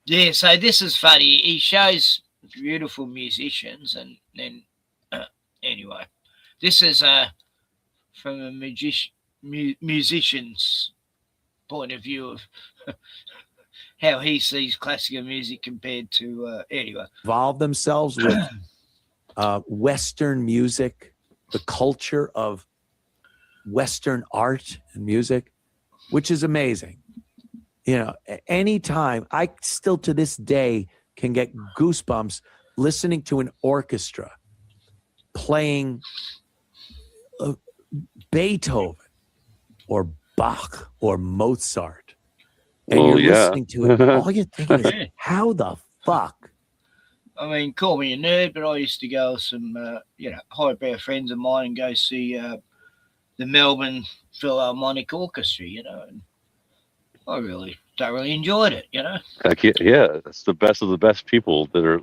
Yeah, so this is funny. He shows beautiful musicians, and then anyway, this is from a musician's point of view of how he sees classical music compared to anyway. Involve themselves with Western music, the culture of Western art and music, which is amazing. You know, anytime, I still to this day can get goosebumps listening to an orchestra playing Beethoven or Bach or Mozart. And you're listening to it, all you're thinking is, how the fuck? I mean, call me a nerd, but I used to go with some, highbrow friends of mine and go see the Melbourne Philharmonic Orchestra, you know, and I really thoroughly enjoyed it, you know. Yeah, that's the best of the best people they're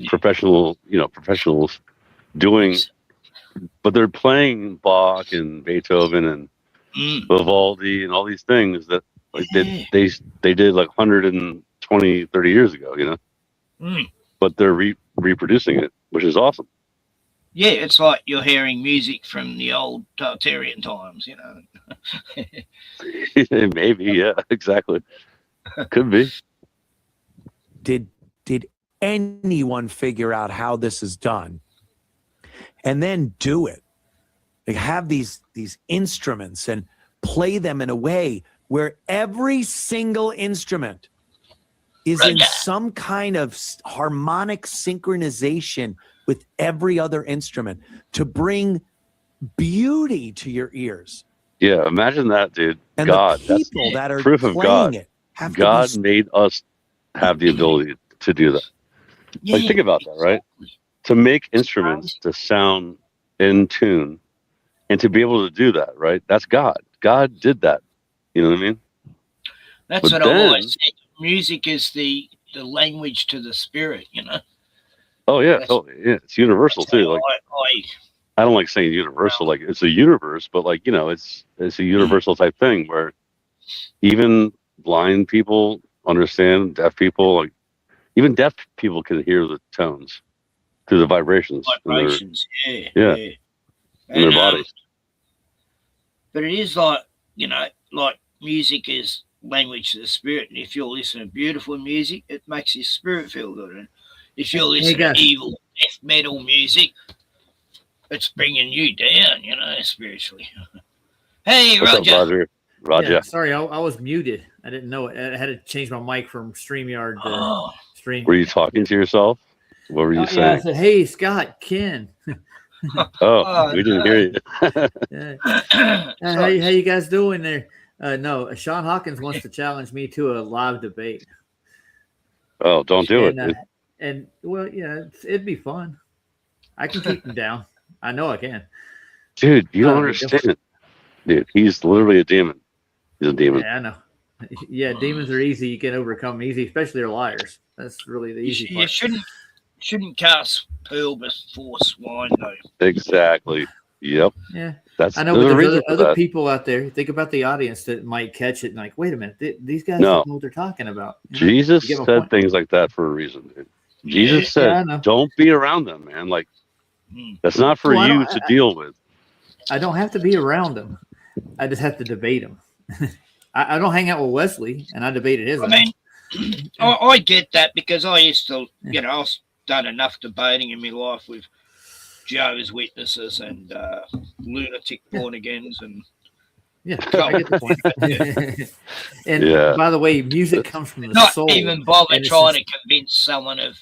professionals doing, but they're playing Bach and Beethoven and Vivaldi and all these things that they did like 120, 30 years ago, you know. But they're reproducing it, which is awesome. Yeah, it's like you're hearing music from the old Tartarian times, you know. Maybe, yeah, exactly. Could be. Did anyone figure out how this is done and then do it? Like have these instruments and play them in a way where every single instrument is in some kind of harmonic synchronization with every other instrument to bring beauty to your ears. Yeah, imagine that, dude. And God, the people that are proof of playing God. it have God to be... made us have the ability to do that. Yeah. Like, think about that, right? to make instruments to sound in tune and to be able to do that, right? That's God. God did that. You know what I mean? That's what I always said. Music is the language to the spirit, you know? Oh, yeah, totally. Yeah, it's universal, too. Like, I don't like saying universal, like it's a universe, but like, you know, it's a universal type thing where even blind people understand, deaf people, like even deaf people can hear the tones through the vibrations. Yeah. In their bodies. But it is like, you know, like music is language to the spirit. And if you're listening to beautiful music, it makes your spirit feel good. And if you're listening to evil death metal music, it's bringing you down, you know, spiritually. Hey, What's Roger. up, Roger? Roger. Yeah, sorry, I was muted. I didn't know it. I had to change my mic from StreamYard to Stream. Were you talking to yourself? What were you saying? Yeah, I said, hey, Scott, Ken. We didn't hear you. How you guys doing there? No, Sean Hawkins wants to challenge me to a live debate. Oh, don't do it. And well, yeah, it'd be fun. I can keep him down. I know I can. Dude, you don't understand. Dude, he's literally a demon. He's a demon. Yeah, I know. Yeah, demons are easy. You can overcome them easy, especially they're liars. That's really the easy part. You shouldn't cast pearl before swine, though. Exactly. Yep. Yeah. I know, but there's other people out there. Think about the audience that might catch it and like, wait a minute, these guys don't know what they're talking about. You know? Jesus said things like that for a reason, dude. Jesus said, don't be around them, man. Like, that's not for you to deal with. I don't have to be around them. I just have to debate them. I don't hang out with Wesley, and I debated his. I mean, I get that because I used to, you know, I've done enough debating in my life with Jehovah's Witnesses and lunatic born-agains and I get the point. And by the way, music comes from the soul. Not even bother trying to convince someone of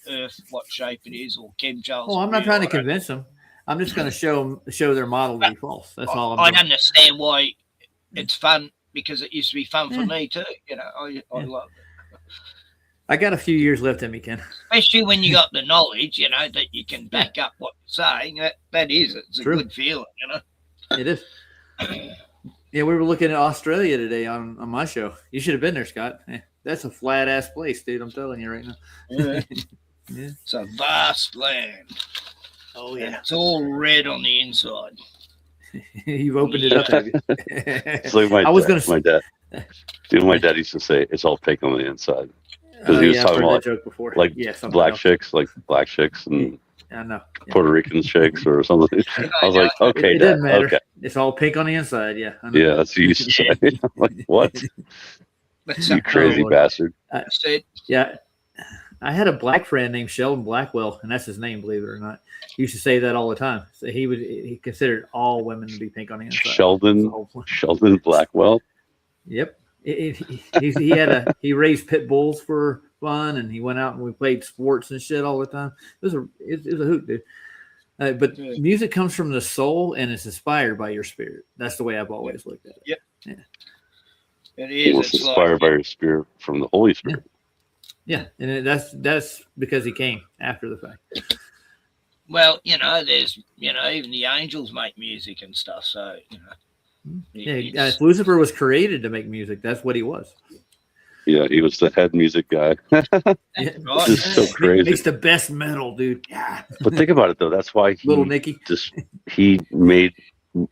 Earth what shape it is or chemtrails. Well, I'm not trying to convince them. I'm just going to show their model to be false. That's all I'm doing. I understand why it's fun because it used to be fun for me too. You know, I love it. I got a few years left in me, Ken. Especially when you got the knowledge, you know, that you can back up what you're saying. It's a good feeling, you know. It is. Yeah, we were looking at Australia today on my show. You should have been there, Scott. That's a flat ass place, dude. I'm telling you right now. Yeah. It's a vast land. Oh yeah, it's all red on the inside. You've opened it up, have you? It's like my dad. Dude, my dad used to say it's all pink on the inside because he was talking about joke before. like black chicks, and I know Puerto Rican chicks or something. I was like, okay, it doesn't matter. Okay. It's all pink on the inside. Yeah. I know. Yeah, that's what you used to say. I'm like, what? You crazy bastard. Yeah. I had a black friend named Sheldon Blackwell, and that's his name, believe it or not. He used to say that all the time. So he considered all women to be pink on the inside. Sheldon Blackwell. Yep. He raised pit bulls for fun, and he went out and we played sports and shit all the time. It was a hoot, dude. But music comes from the soul and it's inspired by your spirit. That's the way I've always looked at it. Yep. Yeah. It is. It's inspired by your spirit from the Holy Spirit. Yeah, and that's because he came after the fact. Well, you know, there's, you know, even the angels make music and stuff. So, you know. Yeah, Lucifer was created to make music. That's what he was. Yeah, he was the head music guy. This is so crazy. He makes the best metal, dude. Yeah. But think about it though. That's why Little Nicky he made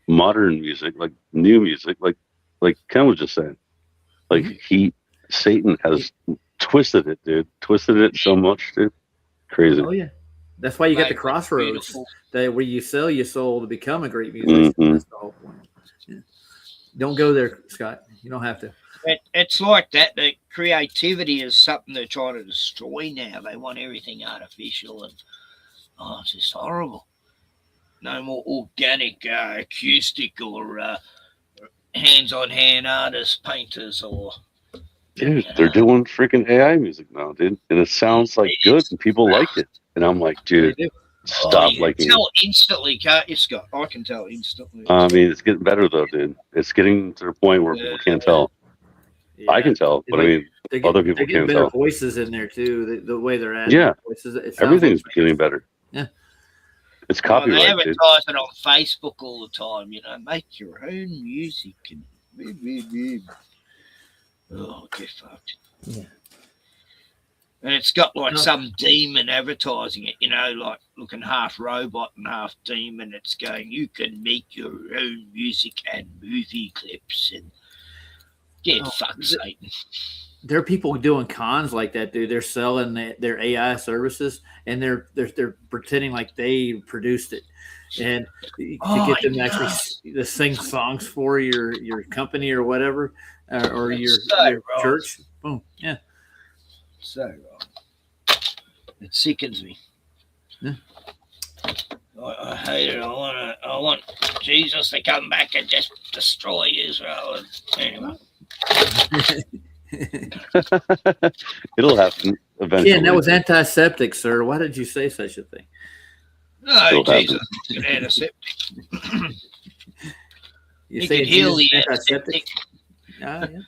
modern music, like new music, like Ken was just saying. Like Satan has twisted it, dude. Twisted it so much, dude. Crazy. Oh yeah. That's why you got the crossroads where you sell your soul to become a great musician. That's the whole point. Yeah. Don't go there, Scott. You don't have to. It's like that. The creativity is something they're trying to destroy now. They want everything artificial, and it's just horrible. No more organic, acoustic, or hands-on-hand artists, painters, or. Dude, they're doing freaking AI music now, dude, and it sounds like good, and people like it. And I'm like, dude, stop liking it. You can tell instantly, can't you, Scott? I can tell instantly. I mean, it's getting better though, dude. It's getting to the point where people can't tell. Yeah. I can tell, but I mean, other people can't tell. Voices in there too. The way they're at. Yeah, voices, everything's getting better. Yeah. It's They copyright, dude. advertise it on Facebook all the time, you know, make your own music and oh, get fucked. Yeah. And it's got like No. some demon advertising it, you know, like looking half robot and half demon. It's going, you can make your own music and movie clips and get fucked, Satan. There are people doing cons like that, dude. They're selling their AI services, and they're pretending like they produced it, and to get them to actually to sing songs for your company or whatever, or your church. Boom, yeah. So wrong. It sickens me. Yeah. I hate it. I want Jesus to come back and just destroy Israel. Anyway. It'll happen eventually. Yeah, that was antiseptic, sir. Why did you say such a thing? No, Jesus is an antiseptic. You He say could heal the antiseptic? antiseptic. Yeah.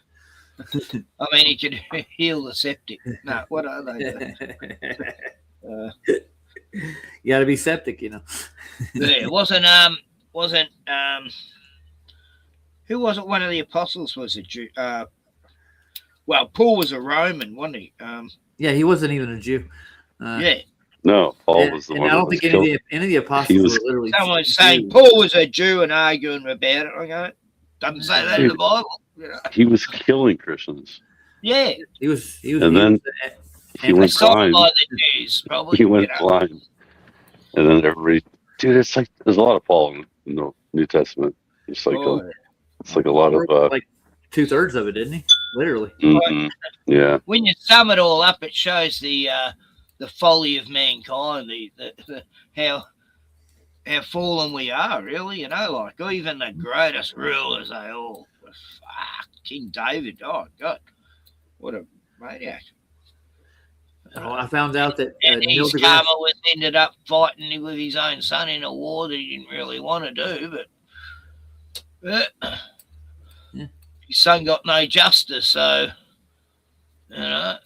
I mean, he could heal the septic. No, what are they? You got to be septic, you know. Yeah, it wasn't who was it? One of the apostles was a Jew. Well, Paul was a Roman, wasn't he? Yeah, he wasn't even a Jew. Yeah. No, Paul was the and one. I don't think any of the apostles were literally. Someone's saying Paul was a Jew and arguing about it. I go, doesn't say that in the Bible. You know? He was killing Christians. Yeah. He was. And then he went blind. By the Jews, probably. He went blind. And then everybody, dude, it's like there's a lot of Paul in the New Testament. It's like it's like a lot of like 2/3 of it, didn't he? Literally. Mm-hmm. Yeah. When you sum it all up, it shows the folly of mankind, the how fallen we are, really. You know, like even the greatest rulers, they all were fucked. King David, oh God, what a maniac. Oh, I found out that And Neil his deGrasse, karma was ended up fighting with his own son in a war that he didn't really want to do, but his son got no justice, so you know.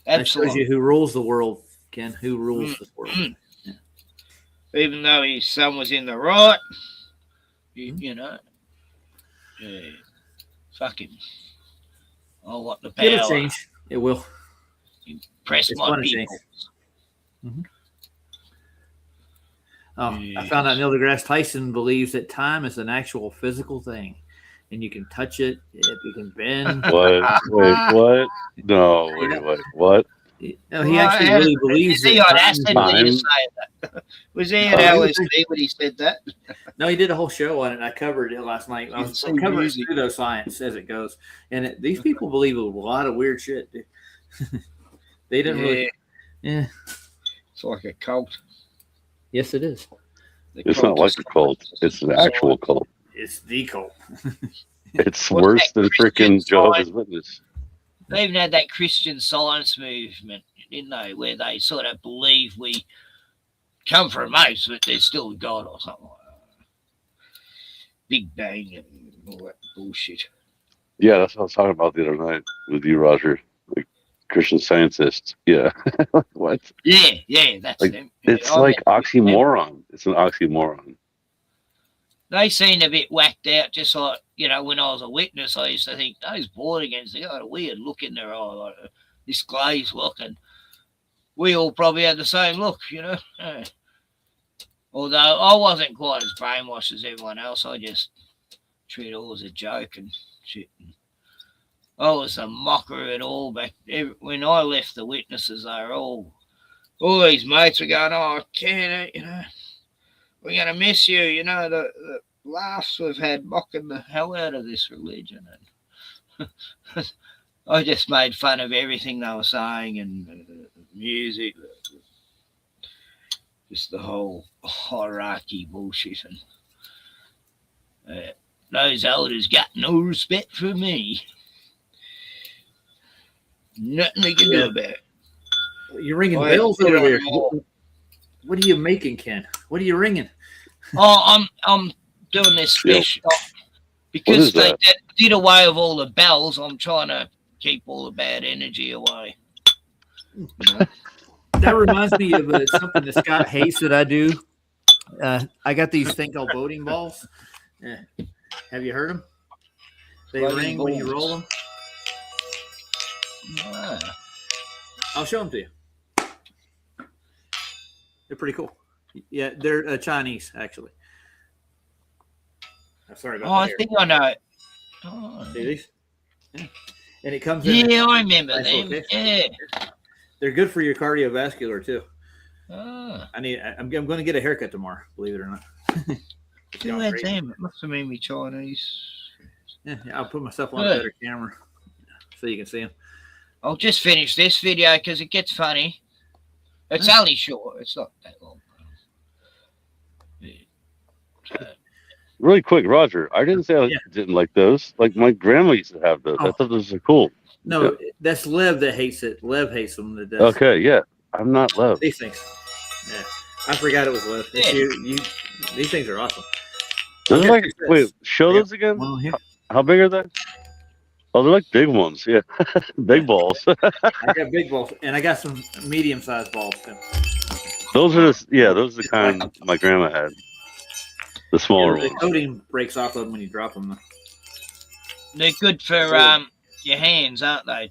that shows you who rules the world, Ken. Who rules the world? Yeah. Even though his son was in the right, you know, fuck him. I want the power. It'll change. It will. Press It's my gonna people. change. I found out Neil deGrasse Tyson believes that time is an actual physical thing, and you can touch it. You can bend. What? Wait, what? No, wait, what? No, he actually really believes he that. on acid when he was saying that? Was he at LSD when he said that? No, he did a whole show on it. And I covered it last night. I was covering pseudoscience as it goes, and these people believe a lot of weird shit. Dude. They didn't really. Yeah, it's like a cult. Yes, it is. It's not like a cult. It's an actual cult. It's the cult. It's worse than freaking Jehovah's Witness. They even had that Christian Science movement, didn't they, where they sort of believe we come from apes, but there's still a God or something like that. Big Bang and all that bullshit. Yeah, that's what I was talking about the other night with you, Roger. Like Christian scientists. Yeah. What? Yeah, that's like, them. It's I like mean, oxymoron. It's an oxymoron. They seem a bit whacked out, just like, you know, when I was a witness, I used to think those born agains, they got a weird look in their eye, like this glazed look, and we all probably had the same look, you know. Although I wasn't quite as brainwashed as everyone else, I just treated it all as a joke and shit. I was a mocker of it all back when I left the witnesses. They were all these mates were going, "Oh, I can't, you know. We're going to miss you, you know, the laughs we've had mocking the hell out of this religion." And I just made fun of everything they were saying and music, just the whole hierarchy bullshit. And those elders got no respect for me. Nothing they can do about it. You're ringing bells over there. What are you making, Ken? What are you ringing? Oh, I'm doing this special because they did away with all the bells. I'm trying to keep all the bad energy away. You know? That reminds me of something that Scott hates that I do. I got these thing called voting balls. Have you heard them? They ring when you roll them. I'll show them to you. They're pretty cool. Yeah, they're Chinese, actually. I'm sorry about that. I think I know it. See these? Yeah. And it comes in. Yeah, I remember them. Yeah. They're good for your cardiovascular, too. I'm going to get a haircut tomorrow, believe it or not. Who had them? It must have been me Chinese. Yeah, I'll put myself on a better camera so you can see them. I'll just finish this video because it gets funny. It's only short. It's not that long. Really quick, Roger. I didn't say I didn't like those. Like my grandma used to have those. I thought those were cool. No, that's Lev that hates it. Lev hates them to death. Okay, yeah. I'm not Lev. These things. Yeah. I forgot it was Lev. These things are awesome. Those are like, wait, show those again? How big are they? Oh, they're like big ones. Yeah. Big balls. I got big balls, and I got some medium-sized balls, too. Those are those are the kind my grandma had. The smaller ones. The coating breaks off of them when you drop them. They're good for your hands, aren't they?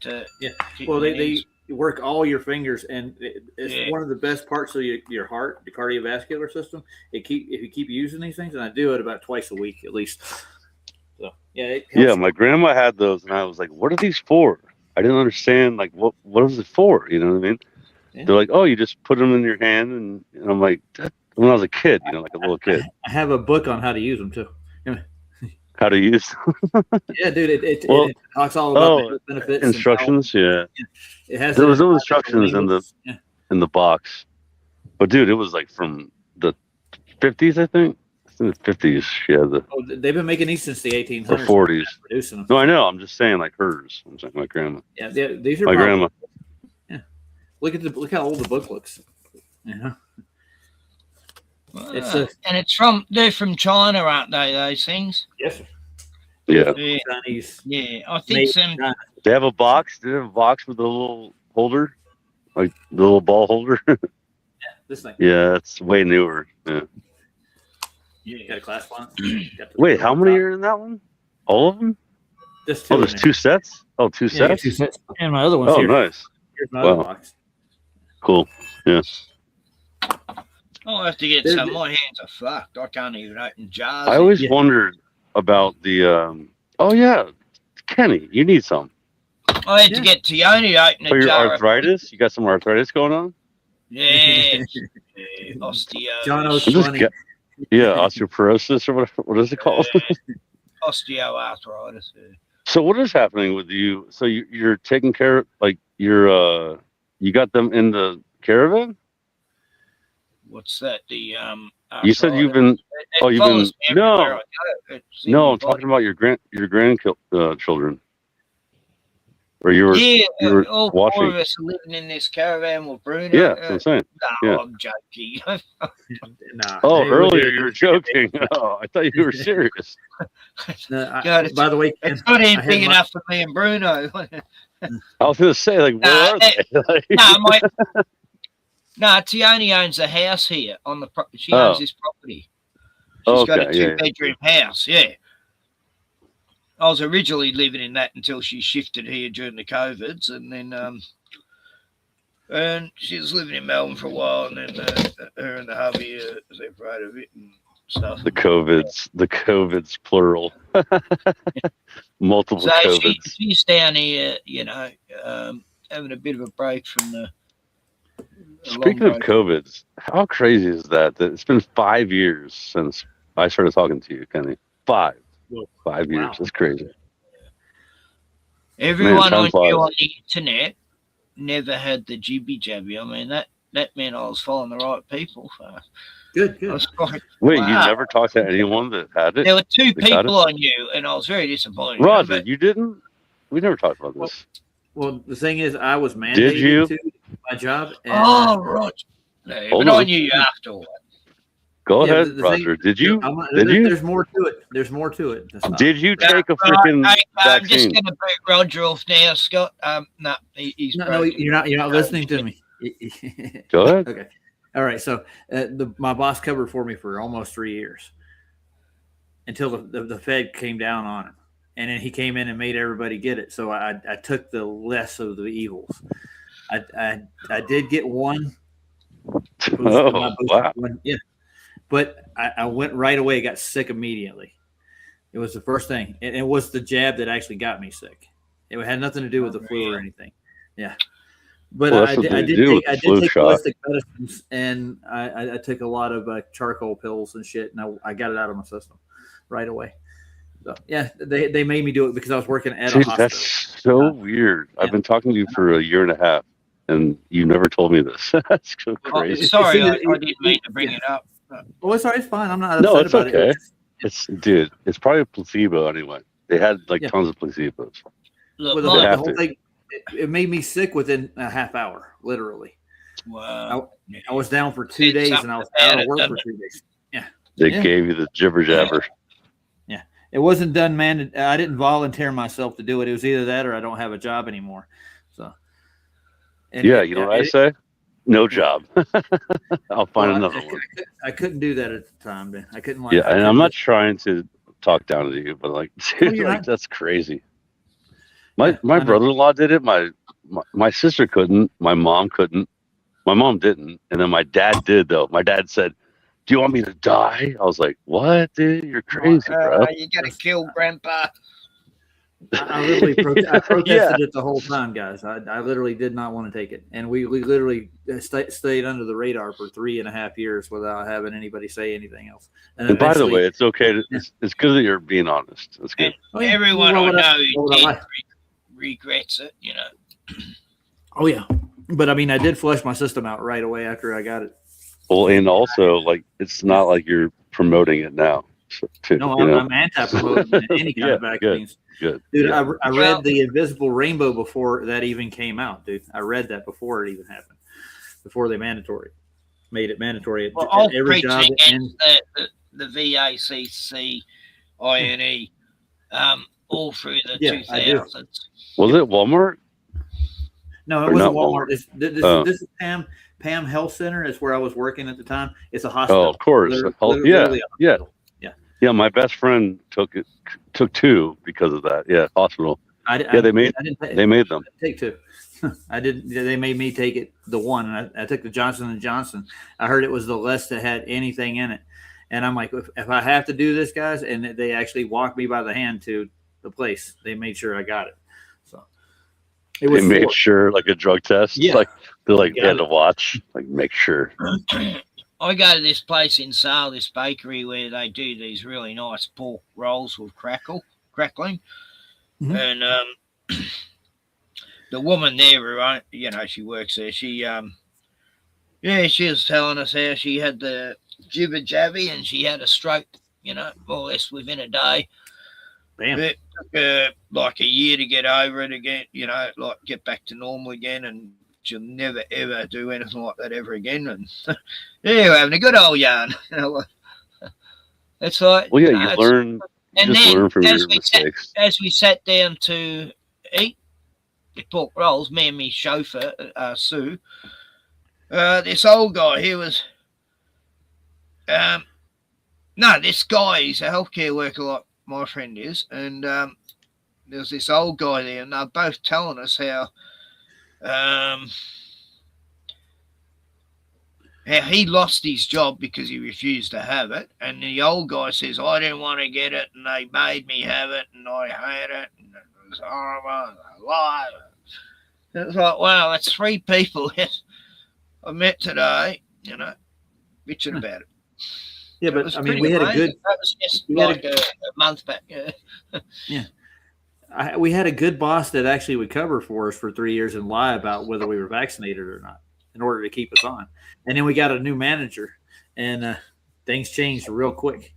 Well, they work all your fingers, and it's one of the best parts of your heart, the cardiovascular system. If you keep using these things, and I do it about twice a week at least. So yeah, my grandma had those, and I was like, "What are these for?" I didn't understand. Like, what is it for? You know what I mean? Yeah. They're like, "Oh, you just put them in your hand," and I'm like, when I was a kid, like a little kid. I have a book on how to use them too. How to use? Yeah, dude. It talks all about the benefits. Instructions. There was no instructions in the box, but dude, it was like from the 50s, I think. In the 50s, they've been making these since the 1800s. Or 40s. Producing them. No, I know. I'm just saying, like hers. I'm saying my grandma. Yeah, these are my grandma. Yeah, look how old the book looks. Yeah. And they're from China, aren't they? Those things. Yes, sir. Yeah. Chinese. Yeah, I think some. They have a box. Do they have a box with a little holder, like the little ball holder? This thing. Yeah, it's way newer. Yeah. You got a clasp on it? Wait, how many are in that one? All of them? Just two. Oh, there's 2 sets? Oh, 2 sets? 2 sets. And my other one's here. Oh, nice. Here's my other box. Cool. Yeah. I'll have to get some. My hands are fucked. I can't even open jars. I always wondered about the. Kenny, you need some. I had to get Tioni to open a jar. For your arthritis? You got some arthritis going on? Yeah. Osteo. John O's funny. Osteoporosis or whatever. What is it called? Osteoarthritis. Yeah. So what is happening with you? So you're taking care of, like, you got them in the caravan? What's that? You said you've been. No, I'm talking about your grandchildren. Or you were all watching. 4 of us are living in this caravan with Bruno. Yeah, that's what I'm saying. No, I'm joking. Earlier you were joking. Oh, I thought you were serious. By the way, it's not even big enough for me and Bruno. I was going to say, like, where are they? No, Tioni owns a house here on the property. She owns this property. She's got a 2-bedroom house. Yeah. I was originally living in that until she shifted here during the COVIDs, and then and she was living in Melbourne for a while, and then her and the hubby separated a bit and stuff. The COVIDs plural. Multiple COVIDs. She's down here, having a bit of a break from the. Speaking of COVIDs, how crazy is that it's been 5 years since I started talking to you, Kenny? 5 years. Wow. That's crazy. Everyone I knew on the internet never had the jibby jabby. I mean, that meant I was following the right people. So. Good. Wait, you never talked to anyone that had it? There were 2 people I knew, and I was very disappointed. Roger, you didn't? We never talked about this. Well, the thing is, I was mandated to my job. And, Roger. No, but I knew you afterwards. Go ahead, Roger. Did you? There's more to it. There's more to it. Did you take a freaking vaccine? I'm just going to break Roger off now, Scott. No, he's no, you're not listening to me. Go ahead. Okay. All right. So my boss covered for me for almost 3 years until the Fed came down on him. And then he came in and made everybody get it. So I took the less of the evils. I did get one. Oh, wow. Yeah. But I went right away, got sick immediately. It was the first thing. And it was the jab that actually got me sick. It had nothing to do with the flu or anything. Yeah. But Well, I did take ballistic medicines, and I took a lot of charcoal pills and shit, and I got it out of my system right away. So yeah, they made me do it because I was working at a hospital. That's so weird. Yeah. I've been talking to you for a year and a half, and you never told me this. That's so crazy. Sorry, I didn't mean to bring it up. Oh, it's all right. It's fine. I'm not upset about it. No, it's okay. It's probably a placebo anyway. They had tons of placebos. Look, the whole thing, it made me sick within a half hour, literally. Wow. I was down for 2 days, and I was out of work for 2 days. Yeah. They gave you the jibber jabber. Yeah. It wasn't done, man. I didn't volunteer myself to do it. It was either that or I don't have a job anymore. So. Yeah, you know what I say? No job. I'll find another one. I couldn't do that at the time, man. I couldn't. Yeah, and I'm not trying to talk down to you, but dude, that's crazy. My brother-in-law did it. My sister couldn't. My mom couldn't. My mom didn't. And then my dad did, though. My dad said, "Do you want me to die?" I was like, "What, dude? You're crazy, bro. You gotta kill Grandpa." I literally protested it the whole time, guys. I literally did not want to take it, and we literally stayed under the radar for 3.5 years without having anybody say anything else. And by the way, it's okay. It's good that you're being honest. That's good. Everyone I know regrets it, you know. Oh yeah, but I mean, I did flush my system out right away after I got it. Well, and also, it's not like you're promoting it now. Too, no, I'm anti-promoting any kind of vaccines. Good. Dude, yeah. I read The Invisible Rainbow before that even came out, dude. I read that before it even happened, before they made it mandatory at every job. The VACC, INE, all through the 2000s. Was it Walmart? No, it wasn't Walmart. This is Pam Health Center. Is where I was working at the time. It's a hospital. Oh, of course. Yeah. My best friend took 2 because of that. Yeah, hospital. They made them. Take 2. I didn't. They made me take it the one, and I took the Johnson & Johnson. I heard it was the less that had anything in it, and I'm like, if I have to do this, guys, and they actually walked me by the hand to the place. They made sure I got it. So they made sure, like a drug test. Yeah. They had to watch, make sure. I go to this place in Sale, this bakery, where they do these really nice pork rolls with crackling. Mm-hmm. And the woman there, she works there. She was telling us how she had the jibber jabby and she had a stroke, more or less within a day. Damn. It took like a year to get over it again, get back to normal again, and she'll never ever do anything like that ever again. And we're having a good old yarn. It's like, well, yeah, you learn. You just learn from your mistakes. As we sat down to eat the pork rolls, me and my chauffeur, Sue, this old guy, he was, this guy, he's a healthcare worker like my friend is, and there's this old guy there, and they're both telling us how he lost his job because he refused to have it, and the old guy says, I didn't want to get it, and they made me have it, and I had it, and it was horrible, alive. It was like, wow, that's 3 people I met today, bitching about it. Yeah, but I mean, we had amazing. That was just a month back. Yeah. We had a good boss that actually would cover for us for 3 years and lie about whether we were vaccinated or not in order to keep us on. And then we got a new manager, and things changed real quick.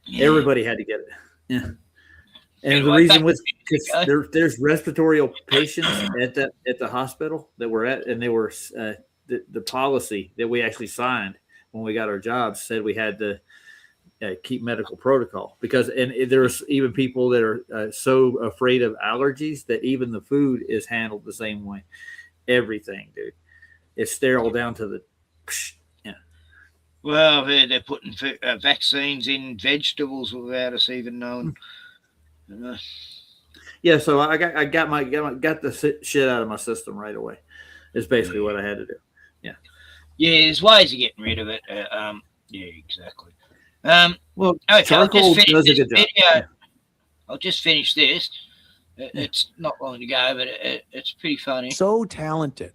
Yeah. Everybody had to get it. Yeah. And the reason was there's respiratory patients at the hospital that we're at, and they were the policy that we actually signed when we got our jobs said we had to keep medical protocol, because there's even people that are so afraid of allergies that even the food is handled the same way. Everything, dude, is sterile down to the. Yeah. Well, they're putting vaccines in vegetables without us even knowing. Yeah, so I got the shit out of my system right away. Is basically what I had to do. Yeah. Yeah, there's ways of getting rid of it. Yeah, exactly. Well, okay, charcoal does a good job. Video. I'll just finish this. It's not long to go, but it's pretty funny. So talented.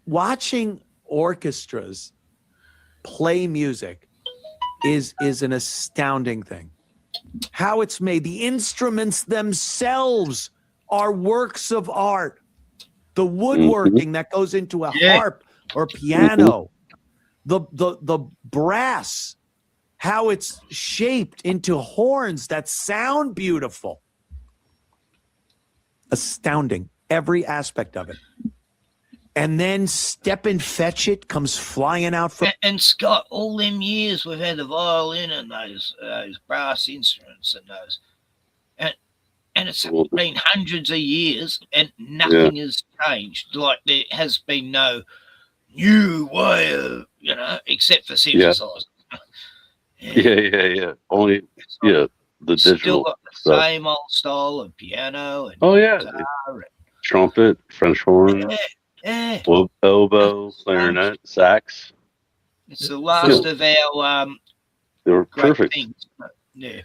Watching orchestras play music is an astounding thing. How it's made. The instruments themselves are works of art. The woodworking that goes into a harp or piano, the brass, how it's shaped into horns that sound beautiful. Astounding, every aspect of it. And then Step and Fetch It comes flying out from. And Scott, all them years we've had the violin and those brass instruments and those, and it's been hundreds of years and nothing has changed. Like there has been no new way of, except for synthesizers. Yeah. Only, the digital still got the stuff. same old style of piano and guitar and Trumpet, French horn, oboe, clarinet, sax. It's the last of our they were great perfect. things. Yeah.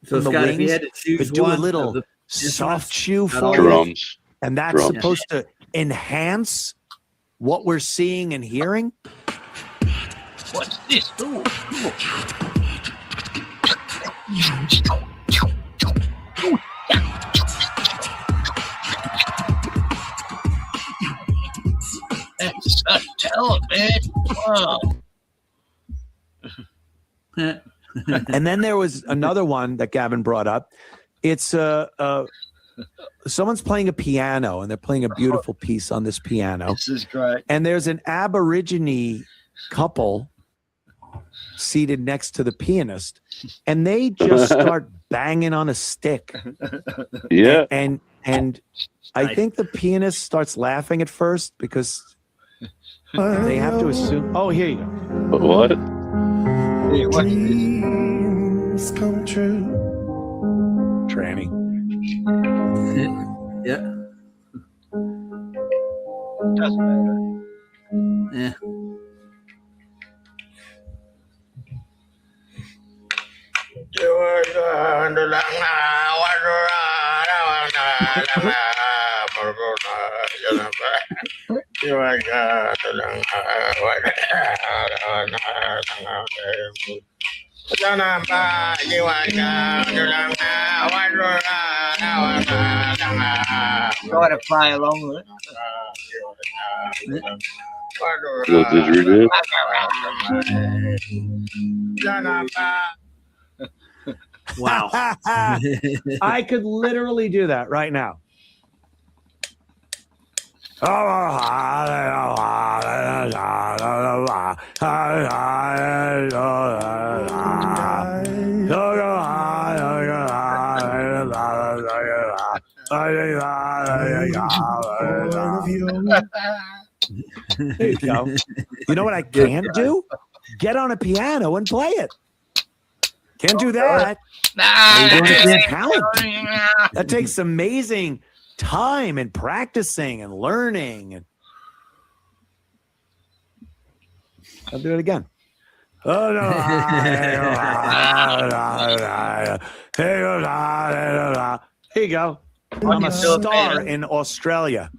So Scott, if you had to choose do a one little of the soft chew for drums, and that's supposed to enhance what we're seeing and hearing. What's this? Ooh. That's a talent, man. Wow. And then there was another one that Gavin brought up. It's someone's playing a piano and they're playing a beautiful piece on this piano. This is great. And there's an Aborigine couple seated next to the pianist, and they just start banging on a stick. Yeah. And I think the pianist starts laughing at first because they have to assume. Oh, here you go. What? Hey, what's this? Dreams come true. Tranny. Yeah. Doesn't matter. Yeah. Try to play along with it. The didgeridoo. Wow. I could literally do that right now. There you go. You know what I can't do? Get on a piano and play it. Can't do that. That takes amazing time and practicing and learning. I'll do it again. Oh no! Here you go. I'm a star in Australia.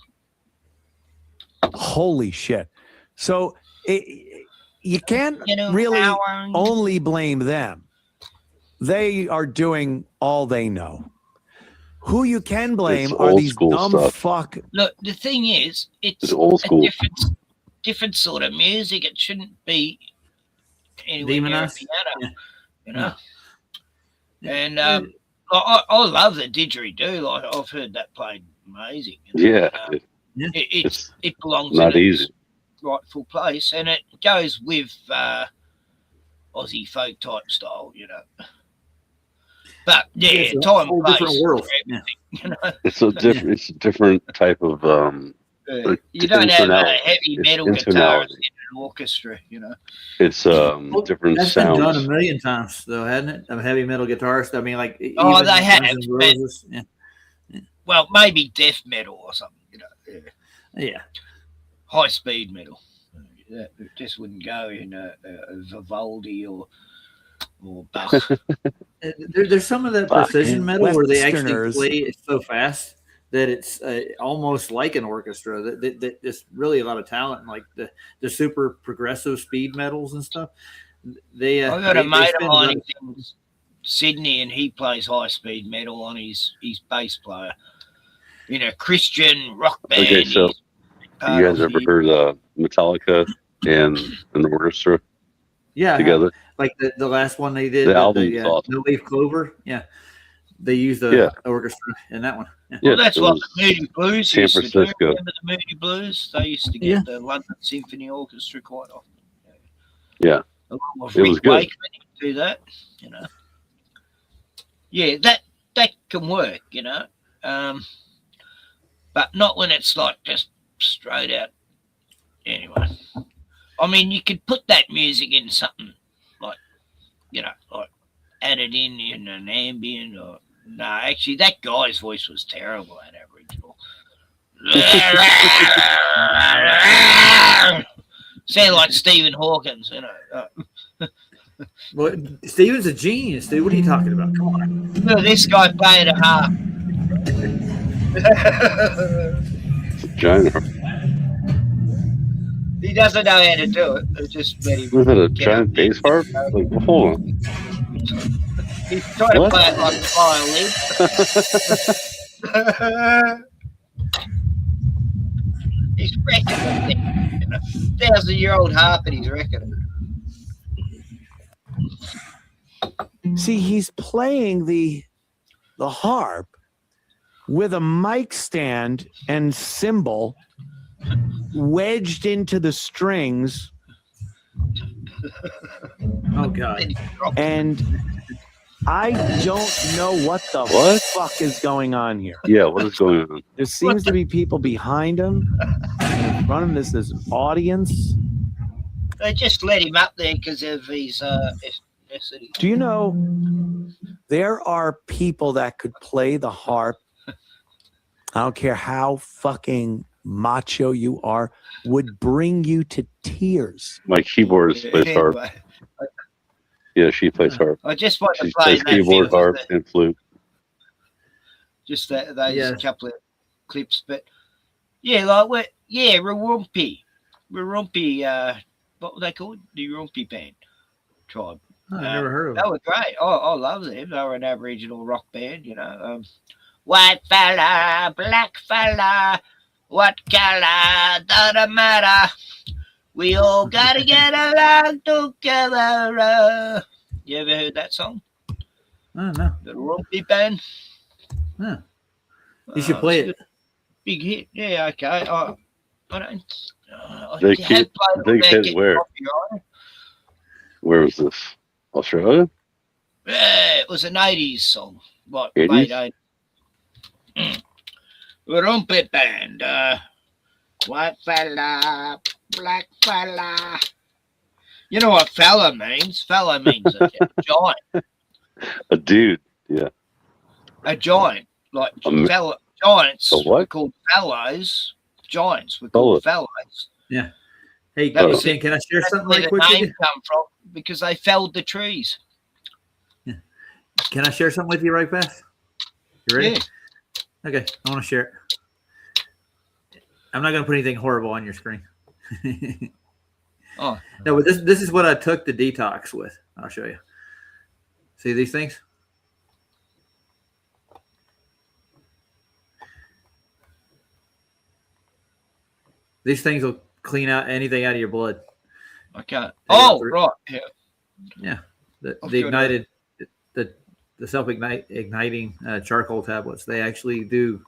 Holy shit! So you can't really only blame them. They are doing all they know. Who you can blame are these dumb fuck. Look, the thing is, it's old school. a different sort of music. It shouldn't be anywhere near a piano, you know. And I love the didgeridoo. Like I've heard that played amazing. Yeah, it belongs. not in easy. rightful place, and it goes with Aussie folk type style, you know. But yeah, it's a time whole and place different world. for everything, you know. It's a different. It's a different type of You don't have a intonality. heavy It's metal guitarist intonality. in an orchestra, you know. It's different That's been done a sounds. million times, though, hasn't it? A heavy metal guitarist. I mean, like Oh, even they have, Guns N' but- Roses. Yeah. Well, maybe death metal or something, you know. Yeah. High speed metal. It just wouldn't go in a Vivaldi or Bach. There's some of that Fucking precision metal where they actually Westerners. play it so fast that it's almost like an orchestra. That there's really a lot of talent in like the super progressive speed metals and stuff. They I got a they mate of spend mine about- in Sydney, and he plays high speed metal on his bass player in a Christian rock band. Okay, so He's you part guys of ever the- heard Metallica and an orchestra yeah, together? like the last one they did, The album was awesome. No Leaf Clover. Yeah, they used the Yeah. orchestra in that one. Yeah. Well, that's it what was the Moody Blues San used to do. Francisco. Remember the Moody Blues? They used to get Yeah. the London Symphony Orchestra quite often. Yeah, Along with it was Rick good. Wakeman, he could do that, you know. Yeah, that can work, you know. But not when it's like just straight out. Anyway, I mean, you could put that music in something like, you know, like add it in an ambient or no. Actually, that guy's voice was terrible. That Aboriginal. Sound like Stephen Hawkins, you know. Well, Steven's a genius, dude. What are you talking about? Come on. Look, this guy playing a harp. Giant. He doesn't know how to do it. It's just let him Was it a get giant up there. bass harp? Like, hold on. He's trying to What? play it like a violin. He's wrecking the thing. You know, 1,000-year-old harp, and he's wrecking it. See, he's playing the harp with a mic stand and cymbal wedged into the strings, Oh God. and I don't know what the What? fuck is going on here. Yeah, what is going on? There seems to be people behind him, and in front of him is this audience. They just let him up there because of his ethnicity. Do you know there are people that could play the harp? I don't care how fucking macho you are, would bring you to tears. My keyboardist plays harp. Anyway, Yeah, she plays harp. I just want to She play plays that keyboard, thing, harp, and flute. just those Yeah. couple of clips. But yeah, like Warumpi, what were they called? The Warumpi band tribe. I never heard of They it. were great. I love them. They were an Aboriginal rock band, you know. White fella, black fella, what color, doesn't matter. We all gotta get along together. You ever heard that song? Oh no. The Warumpi band. Huh. You should play it's it. a big hit. Yeah, okay. I don't. They I kid- have played they all that kid Get where? Copyright. Where was this? Australia? Yeah, it was an 80s song. Like 80s? late 80s. Warumpi band. White fella, black fella. You know what fella means? Fella means a giant. A dude. Yeah. A giant. Like A fella, giants a what? were called fellows. Giants were called fellows. Yeah. Hey, That was can I share That's something where right the quick with name you? come from, because they felled the trees. Can I share something with you right fast? You ready? Yeah. Okay, I want to share it. I'm not going to put anything horrible on your screen. Oh. No, but this is what I took the detox with. I'll show you. See these things? These things will clean out anything out of your blood. Okay. Oh, right. Yeah. Yeah. The Okay, ignited, the self-igniting charcoal tablets. They actually do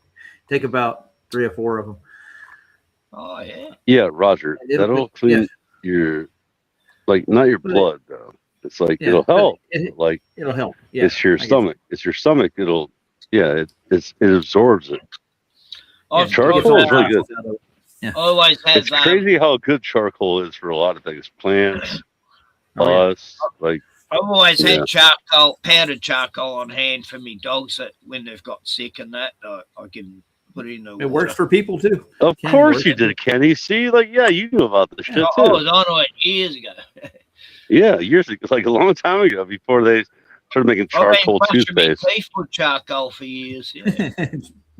take about 3 or 4 of them. Oh yeah. Yeah, Roger. That'll clean your, like, not your blood though. It's like it'll help. Like it'll help. Yeah, it's your stomach. It's your stomach. It'll, yeah. It absorbs it. Charcoal is really good. I always have. It's crazy how good charcoal is for a lot of things. Plants, us, like. I've always had charcoal, powdered charcoal on hand for me dogs that when they've got sick and that, I can put it in the water. It works for people too. Of course you did, Kenny. See, like, yeah, you knew about this shit too. I was on it years ago. Yeah, years ago, like a long time ago, before they started making charcoal toothpaste. I've been teeth with charcoal for years. Yeah.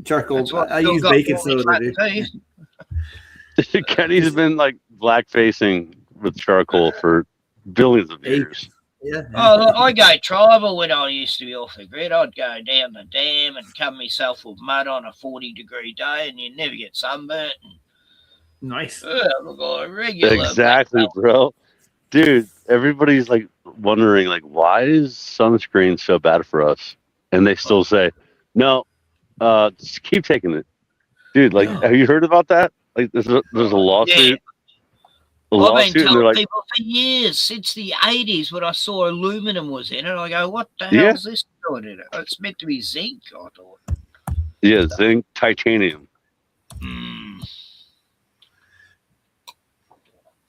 Charcoal. I use baking soda, dude. Kenny's been like blackfacing with charcoal for billions of years. Yeah. Oh, I go tribal when I used to be off the grid. I'd go down the dam and cover myself with mud on a 40-degree day, and you never get sunburnt. Nice. Look like regular. Exactly, bro. Dude, everybody's like wondering, like, why is sunscreen so bad for us? And they still say, no, just keep taking it, dude. Like, have you heard about that? Like, there's a lawsuit. Yeah. A I've lawsuit, been and they're telling like, people for years, since the 80s, when I saw aluminum was in it, I go, what the hell is this doing in it? It's meant to be zinc, I thought. yeah, zinc, titanium.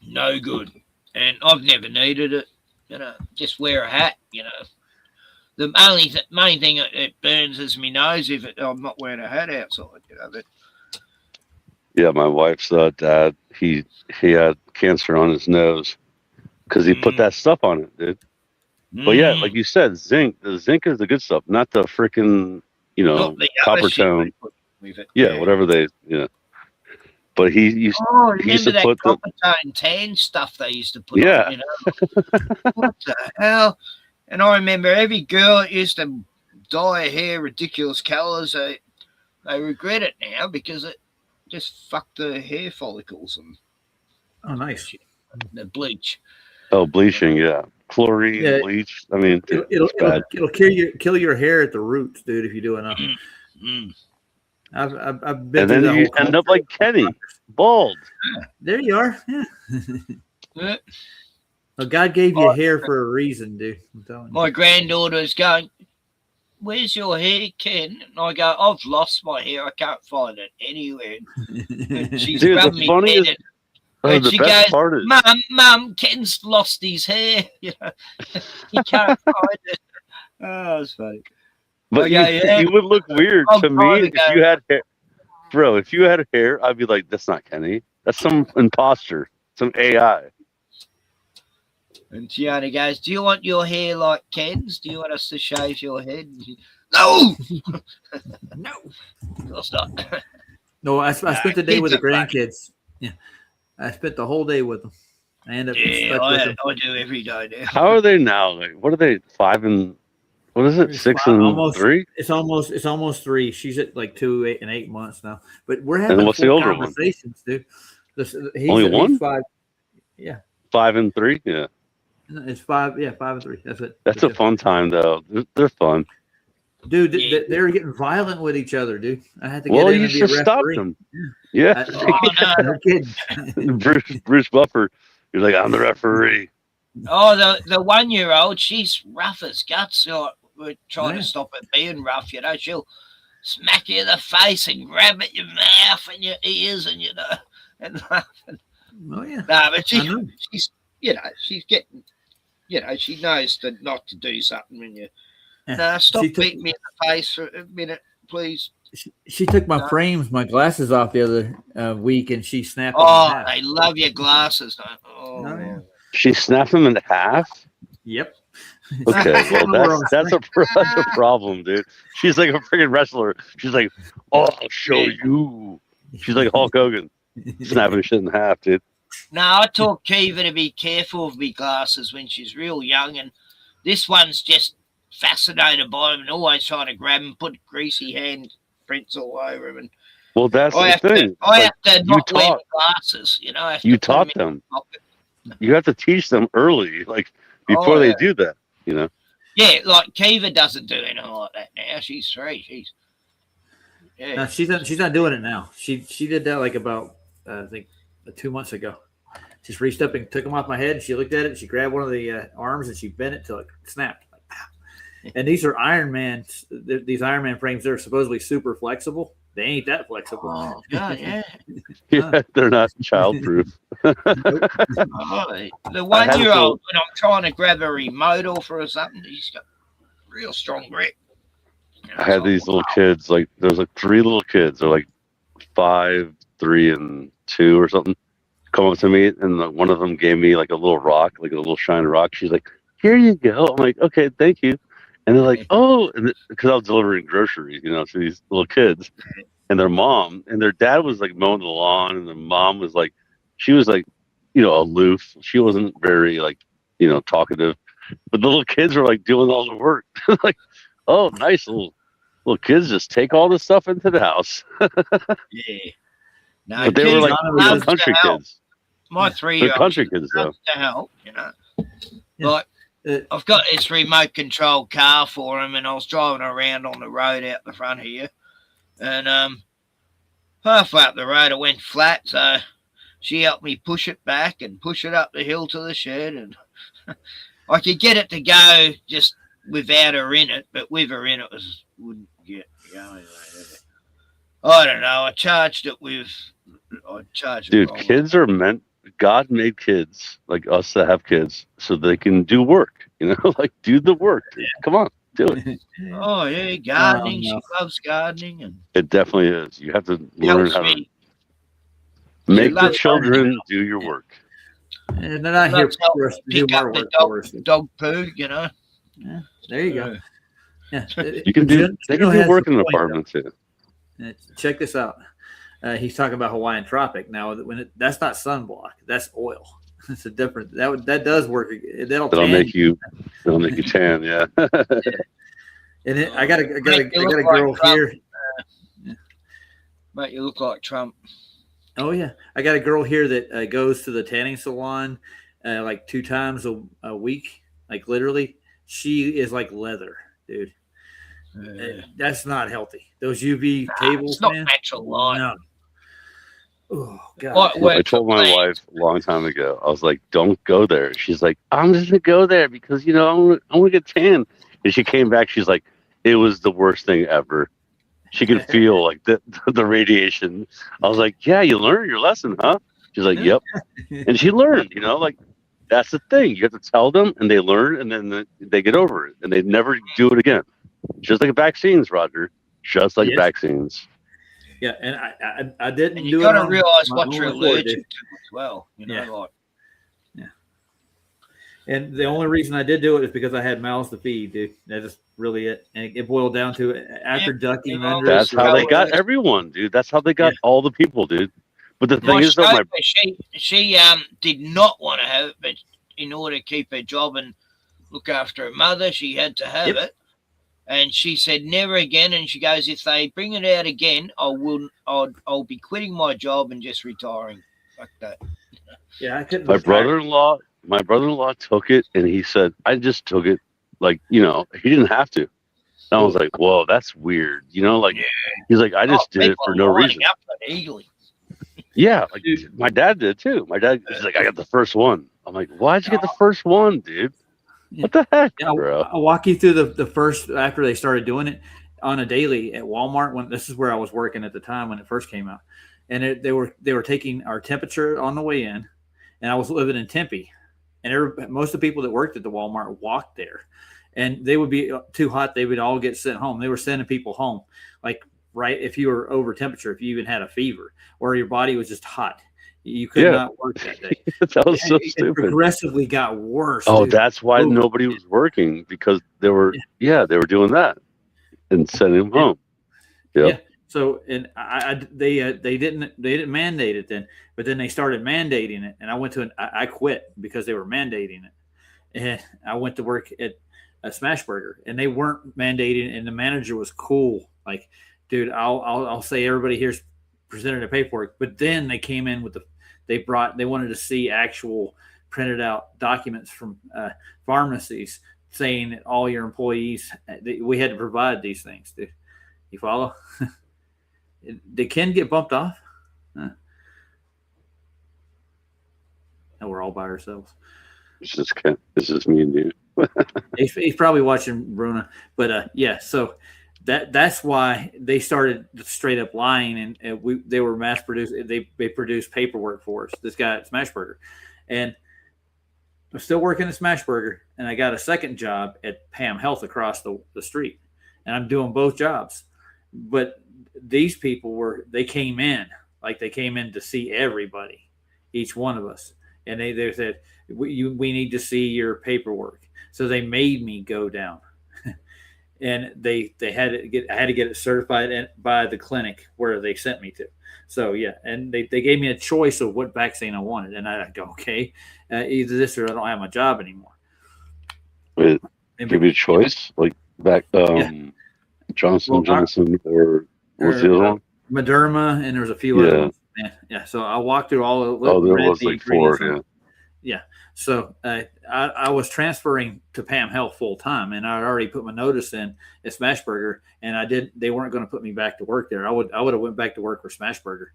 No good. And I've never needed it. You know, just wear a hat, you know. The main thing it burns is my nose if I'm not wearing a hat outside, you know. But Yeah, my wife's dad, he had cancer on his nose because he put that stuff on it, dude. But yeah, like you said, zinc. The zinc is the good stuff, not the freaking, you know, copper tone. Yeah, whatever they, But he used remember to that put copper tone tan stuff they used to put Yeah. on, you know? What the hell? And I remember every girl that used to dye her hair ridiculous colours, they regret it now because it just fucked the hair follicles and Oh, nice. the bleach. Oh, bleaching, yeah. Chlorine, bleach. I mean, it's bad. It'll kill your hair at the roots, dude, if you do enough. I've been And through then that you whole end up like Kenny, bald. There you are. Yeah. Well, God gave you hair for a reason, dude. I'm telling you. My granddaughter's going, where's your hair, Ken? And I go, I've lost my hair. I can't find it anywhere. And she's Dude, rubbed the me funniest- head. Oh, And the she best goes, part is- Mum, Ken's lost his hair. You know, he can't find it. Oh, it's funny. But you would look weird I'm to me trying to if go- you had hair. Bro, if you had hair, I'd be like, that's not Kenny. That's some imposter, some AI. And Tiana goes, do you want your hair like Ken's? Do you want us to shave your head? And she, no! No. Of course not. No, I spent the day kids with the are funny. grandkids. Yeah. I spent the whole day with them. I end up Yeah, stuck with them. I do every day now. How are they now? Like, what are they? 5 and what is it? 6 and 3? It's almost 3. She's at like 2, 8, and 8 months now. But we're having And what's the full older one? conversations, dude. Only one? He's 5. Yeah. 5 and 3? Yeah. No, it's 5. Yeah, 5 and 3. That's it. That's a fun time though. They're fun. Dude, they're getting violent with each other, dude. I had to get Well, in you and be a should stop referee. them. Yeah. No kidding. Bruce Buffer, you're like, I'm the referee. Oh, the 1-year-old, she's rough as guts. So we're trying to stop it being rough, you know. She'll smack you in the face and grab at your mouth and your ears and, you know, and laughing. Oh, yeah. No, but she's, you know, she's getting, you know, she knows not to do something when you, stop beating me in the face for a minute, please. She took my frames, my glasses off the other week, and she snapped them in Oh, half. they love your glasses. Oh, yeah. She snapped them in half. Yep. Okay, well that's a problem, dude. She's like a freaking wrestler. She's like, oh, I'll show you. She's like Hulk Hogan, snapping shit in half, dude. No, I taught Kiva to be careful of me glasses when she's real young, and this one's just fascinated by them and always trying to grab them, put greasy hand prints all over them. And Well, that's I the have thing. to, I Like, have to you not wear taught- glasses, you know. I have You to put taught them in them. my pocket. You have to teach them early, like before they do that. You know. Yeah, like Kiva doesn't do anything like that now. She's 3. No, she's not doing it now. She did that like about I think 2 months ago. Just reached up and took them off my head. And she looked at it. And she grabbed one of the arms and she bent it till it snapped. Like, pow. And these are Iron Man. These Iron Man frames. They're supposedly super flexible. They ain't that flexible. Oh, God, yeah. Yeah, they're not childproof. Oh, the 1-year-old, when I'm trying to grab a remote off or something, he's got real strong grip. I had these little kids, like there's like 3 little kids, they're like 5, 3, and 2 or something, come up to me, and one of them gave me like a little rock, like a little shiny rock. She's like, "Here you go." I'm like, "Okay, thank you." And they're like, "Oh," because I was delivering groceries, to these little kids, and their mom and their dad was like mowing the lawn, and the mom was like, she was like, aloof. She wasn't very like, talkative, but the little kids were like doing all the work. Like, oh, nice little kids just take all this stuff into the house. Yeah. No, but they were like little country kids. My 3-year-old, they're country kids though. To help, Like I've got this remote control car for him, and I was driving around on the road out the front here, and halfway up the road I went flat, so she helped me push it back and push it up the hill to the shed, and I could get it to go just without her in it, but with her in it wouldn't get going. I don't know. I charged it. Dude, kids are meant. God made kids like us to have kids so they can do work. Like do the work. Dude. Come on, do it. Oh yeah, gardening. She loves gardening, and it definitely is. You have to learn how to make the children do your work. And they're not here for us to do more work for us. Dog poo, Yeah, there you go. Yeah, you can do. They can do work in an apartment too. Check this out. He's talking about Hawaiian Tropic. Now, that's not sunblock. That's oil. It's a different. That does work. That'll make you tan. Yeah. And I got a girl here. Make you look like Trump. Oh yeah, I got a girl here that goes to the tanning salon like 2 times a week. Like literally, she is like leather, dude. That's not healthy. Those UV tables, it's not man. natural light. No. Oh God! I told my wife a long time ago. I was like, "Don't go there." She's like, "I'm just gonna go there because I want to get tan." And she came back. She's like, "It was the worst thing ever." She could feel like the radiation. I was like, "Yeah, you learned your lesson, huh?" She's like, "Yep." And she learned. Like that's the thing. You have to tell them, and they learn, and then they get over it, and they never do it again. Just like vaccines, Roger. Just like vaccines. Yeah, and I didn't and do it. You got to realize what you're allergic to as well. Like. Yeah. And the only reason I did do it is because I had mouths to feed, dude. That's really it. And it boiled down to after ducking under. That's how they got everyone, dude. That's how they got all the people, dude. But the thing is, though, she did not want to have it, but in order to keep her job and look after her mother, she had to have it. And she said, "Never again." And she goes, "If they bring it out again, I'll be quitting my job and just retiring." Like that. Yeah, I couldn't. My brother-in-law took it, and he said, "I just took it, like he didn't have to." And I was like, "Whoa, that's weird." He's like, "I just did it for no reason." Yeah, like my dad did too. My dad is like, "I got the first one." I'm like, "Why'd you get the first one, dude?" What the heck, bro? I'll walk you through the first after they started doing it on a daily at Walmart. When this is where I was working at the time when it first came out, and they were taking our temperature on the way in, and I was living in Tempe, and most of the people that worked at the Walmart walked there, and they would be too hot. They would all get sent home. They were sending people home, like right if you were over temperature, if you even had a fever or your body was just hot. You could not work that day. That was so stupid. It progressively got worse. Oh, dude. That's why nobody was working because they were doing that and sending them home. Yep. Yeah. So and they didn't mandate it then, but then they started mandating it, and I quit because they were mandating it, and I went to work at a Smashburger, and they weren't mandating, and the manager was cool. Like, dude, I'll say everybody here's presented a paperwork, but then they came in with they wanted to see actual printed out documents from pharmacies saying that all your employees, we had to provide these things. You follow? Did Ken get bumped off? we're all by ourselves. It's just me and you. He's probably watching Bruna, but yeah. So that's why they started straight up lying, and they were mass produced. They produced paperwork for us. This guy at Smashburger, and I'm still working at Smashburger, and I got a second job at Pam Health across the street, and I'm doing both jobs. But these people they came in to see everybody, each one of us, and they said we need to see your paperwork. So they made me go down, and I had to get it certified by the clinic where they sent me to. So yeah, and they gave me a choice of what vaccine I wanted, and I go, okay, either this or I don't have my job anymore. Wait, give you a choice like back Johnson Johnson or what's the other one? Moderna, and there's a few other ones. Yeah. So I walked through all of there was like 4. Yeah. So I was transferring to Pam Health full time, and I'd already put my notice in at Smashburger, and they weren't going to put me back to work there. I would have went back to work for Smashburger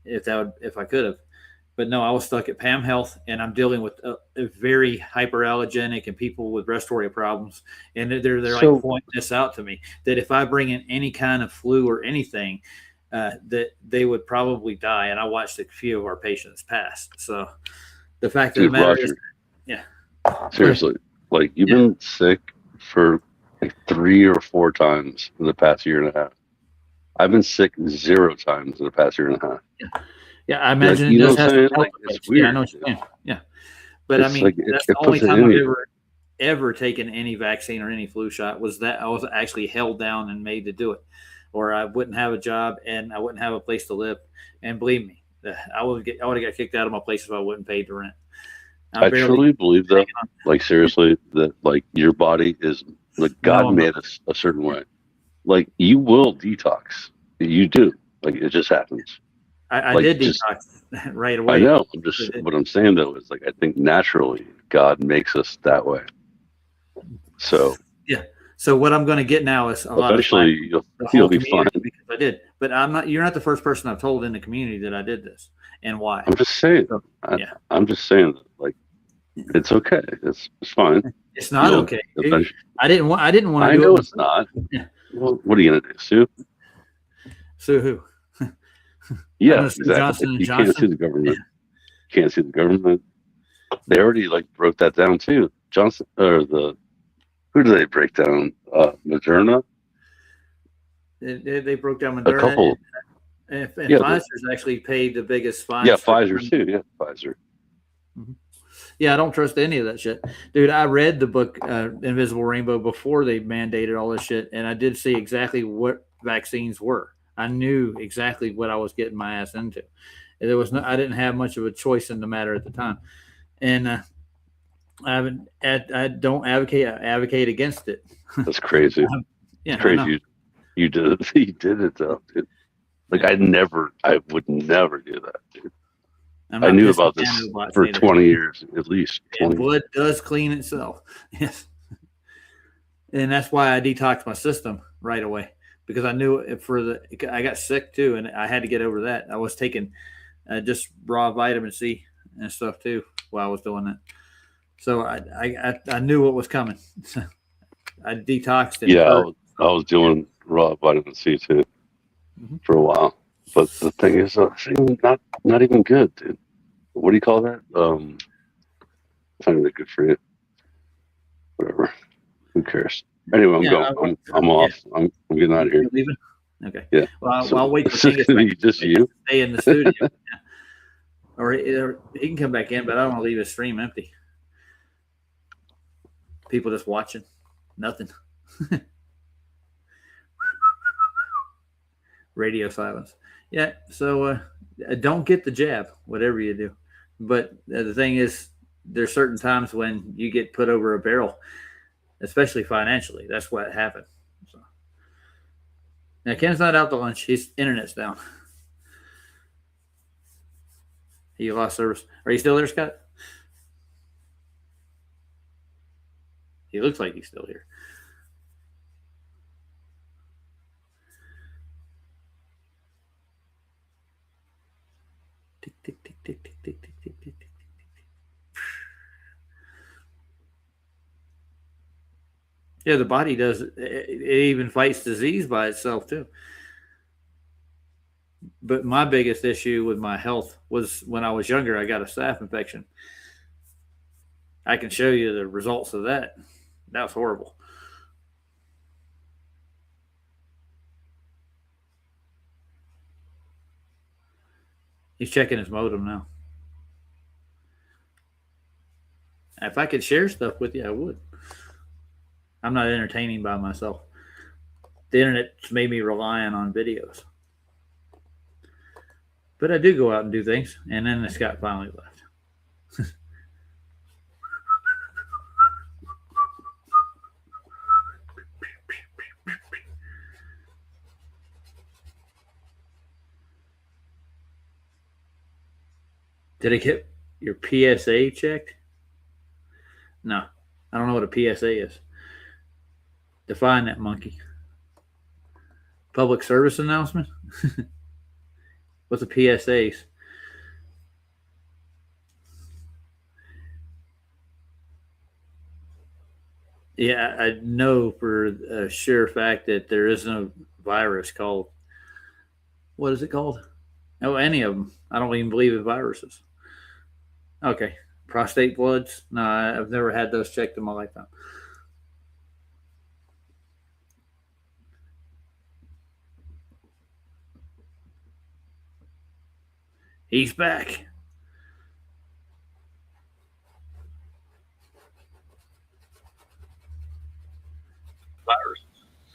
if I could have, but no, I was stuck at Pam Health, and I'm dealing with a very hyperallergenic and people with respiratory problems, and they're like pointing this out to me that if I bring in any kind of flu or anything, that they would probably die. And I watched a few of our patients pass. So. The fact of the matter is, yeah. Seriously, like you've been sick for like 3 or 4 times in the past year and a half. I've been sick 0 times in the past year and a half. Yeah, I imagine like, it does have some like, it's weird. Yeah, I know what you're saying. Yeah, but It's I mean, like, that's the only time I've ever taken any vaccine or any flu shot was that I was actually held down and made to do it, or I wouldn't have a job and I wouldn't have a place to live. And believe me, I would have got kicked out of my place if I wouldn't pay the rent. I truly believe though, like seriously, that like your body is like God made us a certain way. Like you will detox. You do. Like it just happens. I did detox right away. I know. What I'm saying though is like I think naturally God makes us that way. So yeah. So what I'm going to get now is a lot eventually of you'll be fine. Because I did, but you're not the first person I've told in the community that I did this and why. I'm just saying. So, I'm just saying that like it's okay. It's fine. It's not okay. I didn't want to do it. I know it's not. Yeah. Well, what are you gonna do, Sue? Sue who? Yeah, exactly. Johnson you Johnson. Can't sue the government. Can't sue the government. They already like broke that down too. Johnson or who do they break down? Moderna. They broke down Moderna. A couple. And Pfizer's actually paid the biggest fine. Yeah, Pfizer too. Yeah, Pfizer. Mm-hmm. Yeah, I don't trust any of that shit, dude. I read the book Invisible Rainbow before they mandated all this shit, and I did see exactly what vaccines were. I knew exactly what I was getting my ass into. I didn't have much of a choice in the matter at the time, and I don't advocate against it. That's crazy. Yeah, it's crazy. You did it. You did it though, dude. Like I would never do that, dude. I knew about this for 20 years at least. 20 blood does clean itself. Yes. And that's why I detoxed my system right away, because I knew I got sick too, and I had to get over that. I was taking just raw vitamin C and stuff too while I was doing that. So I knew what was coming. I detoxed it. Yeah, I was doing raw vitamin C too for a while. But the thing is, not even good, dude. What do you call that? It's not even good for you. Whatever. Who cares? Anyway, I'm going. I'm off. I'm getting out of here. You're leaving? Okay. Yeah. Well, I'll wait for King to just you stay in the studio. Yeah. Or he can come back in, but I don't want to leave his stream empty. People just watching. Nothing. Radio silence. Yeah, so don't get the jab, whatever you do. But the thing is, there's certain times when you get put over a barrel, especially financially. That's what happened. So. Now, Ken's not out to lunch. His internet's down. He lost service. Are you still there, Scott? He looks like he's still here. Tick, tick, tick, tick, tick, tick, tick, tick, tick, tick, tick. Yeah, the body does. It even fights disease by itself too. But my biggest issue with my health was when I was younger. I got a staph infection. I can show you the results of that. That was horrible. He's checking his modem now. If I could share stuff with you, I would. I'm not entertaining by myself. The internet's made me reliant on videos. But I do go out and do things, and then Scott finally left. Did it get your PSA checked? No, I don't know what a PSA is. Define that, monkey. Public service announcement? What's a PSAs? Yeah, I know for a sure fact that there is no virus called, what is it called? Oh, any of them. I don't even believe in viruses. Okay. Prostate bloods? No, I've never had those checked in my lifetime. He's back. Virus.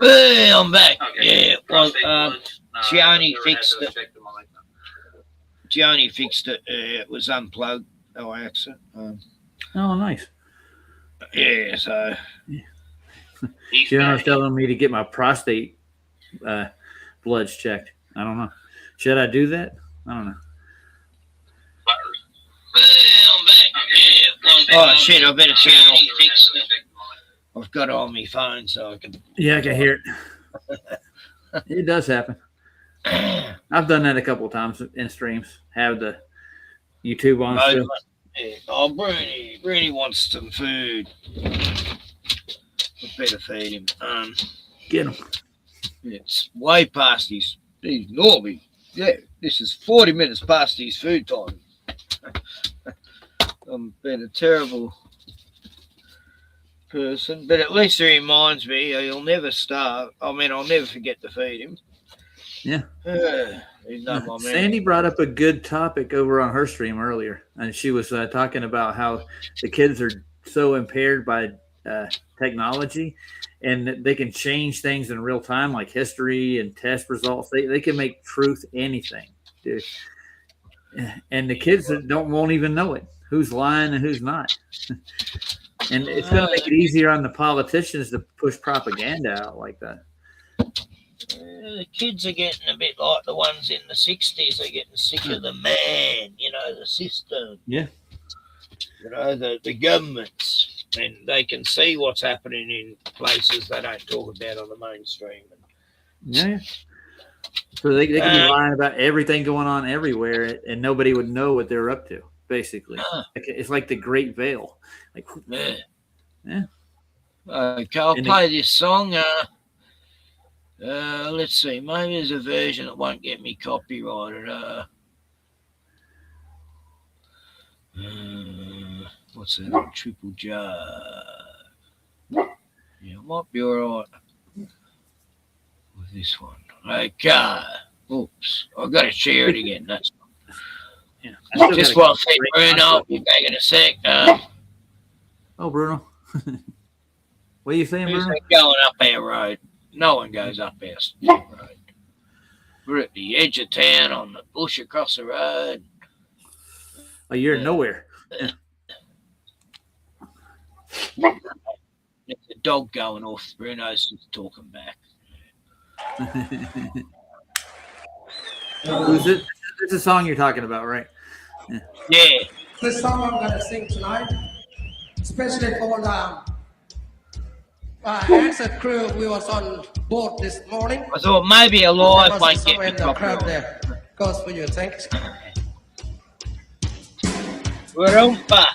Hey, I'm back. Okay. Yeah, well, Gianni fixed it. Gianni fixed it. It was unplugged. No accident. Oh, nice. Yeah, so. Gianni's telling me to get my prostate bloods checked. I don't know. Should I do that? I don't know. Oh shit! I better channel. I've got it on my phone, so I can. Yeah, I can hear it. It does happen. I've done that a couple of times in streams. Have the YouTube on. Oh, Bruni wants some food. I better feed him. Get him. It's way past his normally. Yeah, this is 40 minutes past his food time. I'm been a terrible person, but at least it reminds me he'll never starve. I mean, I'll never forget to feed him. Yeah. He's not my man. Sandy brought up a good topic over on her stream earlier, and she was talking about how the kids are so impaired by technology, and they can change things in real time, like history and test results. They can make truth anything, dude. And the kids won't even know it. Who's lying and who's not. And it's going to make it easier on the politicians to push propaganda out like that. The kids are getting a bit like the ones in the 60s. They're getting sick of the man, the system. Yeah. The governments. And they can see what's happening in places they don't talk about on the mainstream. Yeah. So they can be lying about everything going on everywhere, and nobody would know what they're up to. Basically, it's like the Great Veil. Like, yeah. Okay, I'll play this song. Let's see. Maybe there's a version that won't get me copyrighted. What's that? Triple J. Yeah, it might be all right with this one. Okay. Oops. I've got to share it again. That's just one thing, Bruno. I'll be back in a sec. Oh, Bruno. What are you saying, Bruno? Going up our road. No one goes up our road. We're at the edge of town on the bush across the road. Oh, you're nowhere. There's a dog going off. Bruno's just talking back. Who's it? It's a song you're talking about, right? Yeah. This song I'm going to sing tonight, especially for the answer crew. We was on board this morning. I thought maybe a live won't get me copyright. There goes for you. Thanks. Rumpa.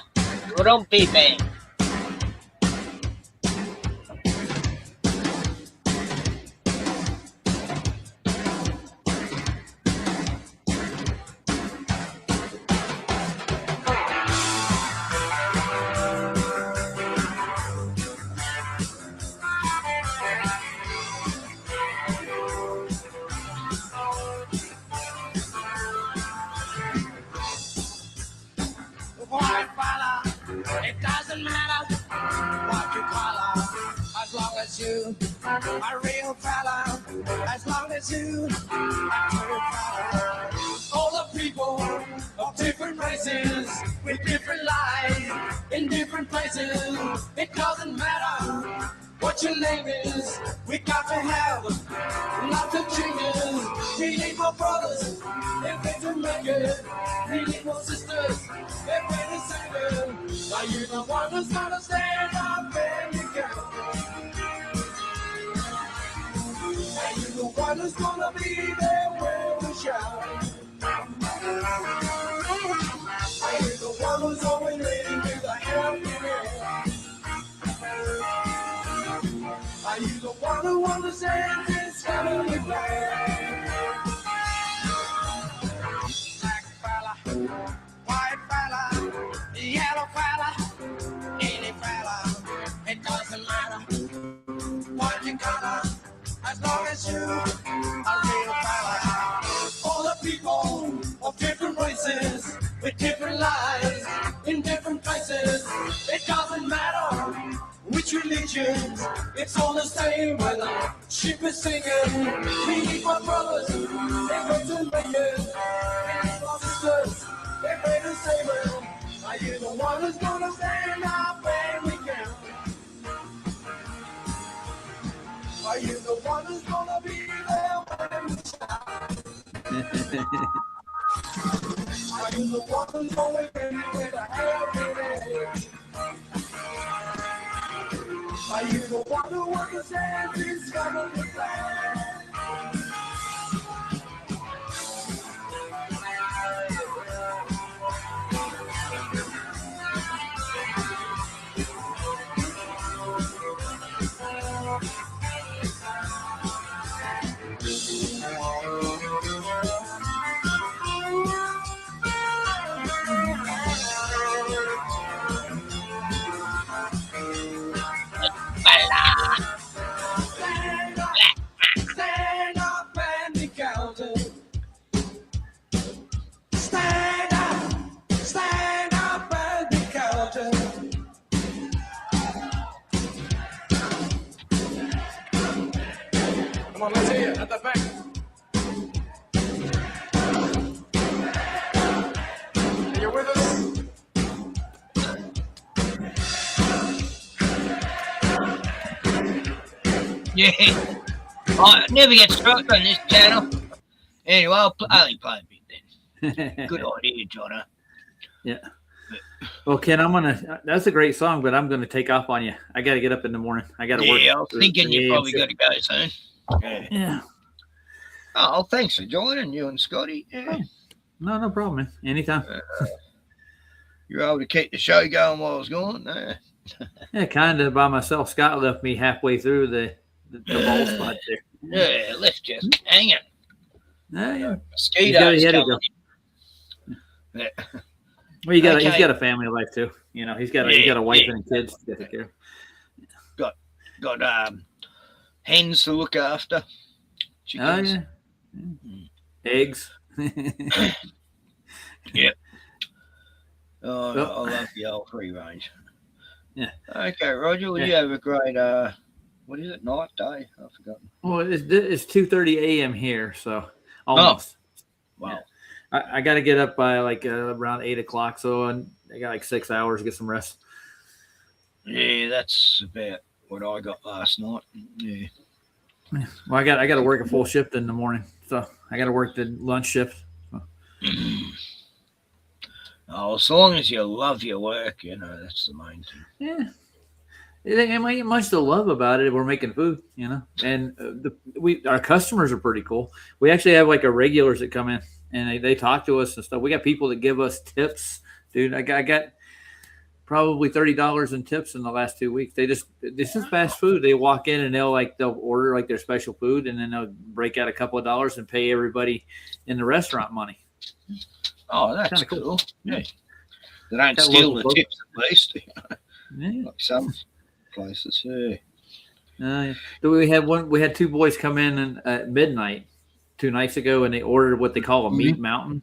Rumpy bang. It doesn't matter what you call her, as long as you are a real fella, as long as you are a real fella. All the people of different races, with different lives, in different places, it doesn't matter what your name is, we got to have lots of changes. We need more brothers, if we to make it. We need more sisters, if we to save it. Are you the one who's gonna stand up and you go? Are you the one who's gonna be there when we shout? Are you the one who's always ready with a helping hand? Are you the one who understands this family plan? Black fella, white fella, yellow fella, any fella, it doesn't matter what you color, as long as you are real fella. All the people of different races, with different lives, in different places, it doesn't matter which religion, it's all the same when the ship is singing. We need my brothers, they go to make it. We need my sisters, they pray to save it. Are you the one who's gonna stand up when we can? Are you the one who's gonna be there when we shout? Are you the one who's always ready with a helping hand? Are you the one who understands this family plan? Stand up and be counted. Stand up and be counted. Come on, let's hear it at the back. Are you with us? Yeah. I never get struck on this channel. Anyway, I'll only play a bit then. Good idea, Jono. Yeah. Well, Ken, that's a great song, but I'm gonna take off on you. I gotta get up in the morning. I gotta work. Yeah, I was thinking you probably got to go soon. Yeah. Oh, thanks for joining you and Scotty. Yeah. No problem, man. Anytime. You're able to keep the show going while I was gone. Yeah, kind of by myself. Scott left me halfway through the ball spot there. Yeah, let's just hang it. Yeah. Mosquitoes. He had to go. Yeah. Well, he's Okay. got a family life too. You know, he's got a wife and kids to take care of. Got hens to look after. Chickens. Oh yeah. Eggs. Yep. Oh, I love the old free range. Yeah. Okay, Roger. Well, you have a great what is it? Night, day? I've forgotten. Well, it's 2:30 a.m. here, so almost. Wow. Yeah. I got to get up by like around 8 o'clock, so I got like 6 hours to get some rest. Yeah, that's about what I got last night. Yeah. Well, I got to work a full shift in the morning, so I got to work the lunch shift. So. Oh, as long as you love your work, you know, that's the main thing. Yeah. It ain't much to love about it. We're making food, you know, and our customers are pretty cool. We actually have like our regulars that come in and they talk to us and stuff. We got people that give us tips, dude. I got probably $30 in tips in the last 2 weeks. This is fast food. They walk in and they'll order like their special food, and then they'll break out a couple of dollars and pay everybody in the restaurant money. Oh, that's Kinda cool. Yeah. They don't Got steal local the tips at least. Yeah. Like some places, yeah. We had two boys come in at midnight 2 nights ago, and they ordered what they call a meat mountain.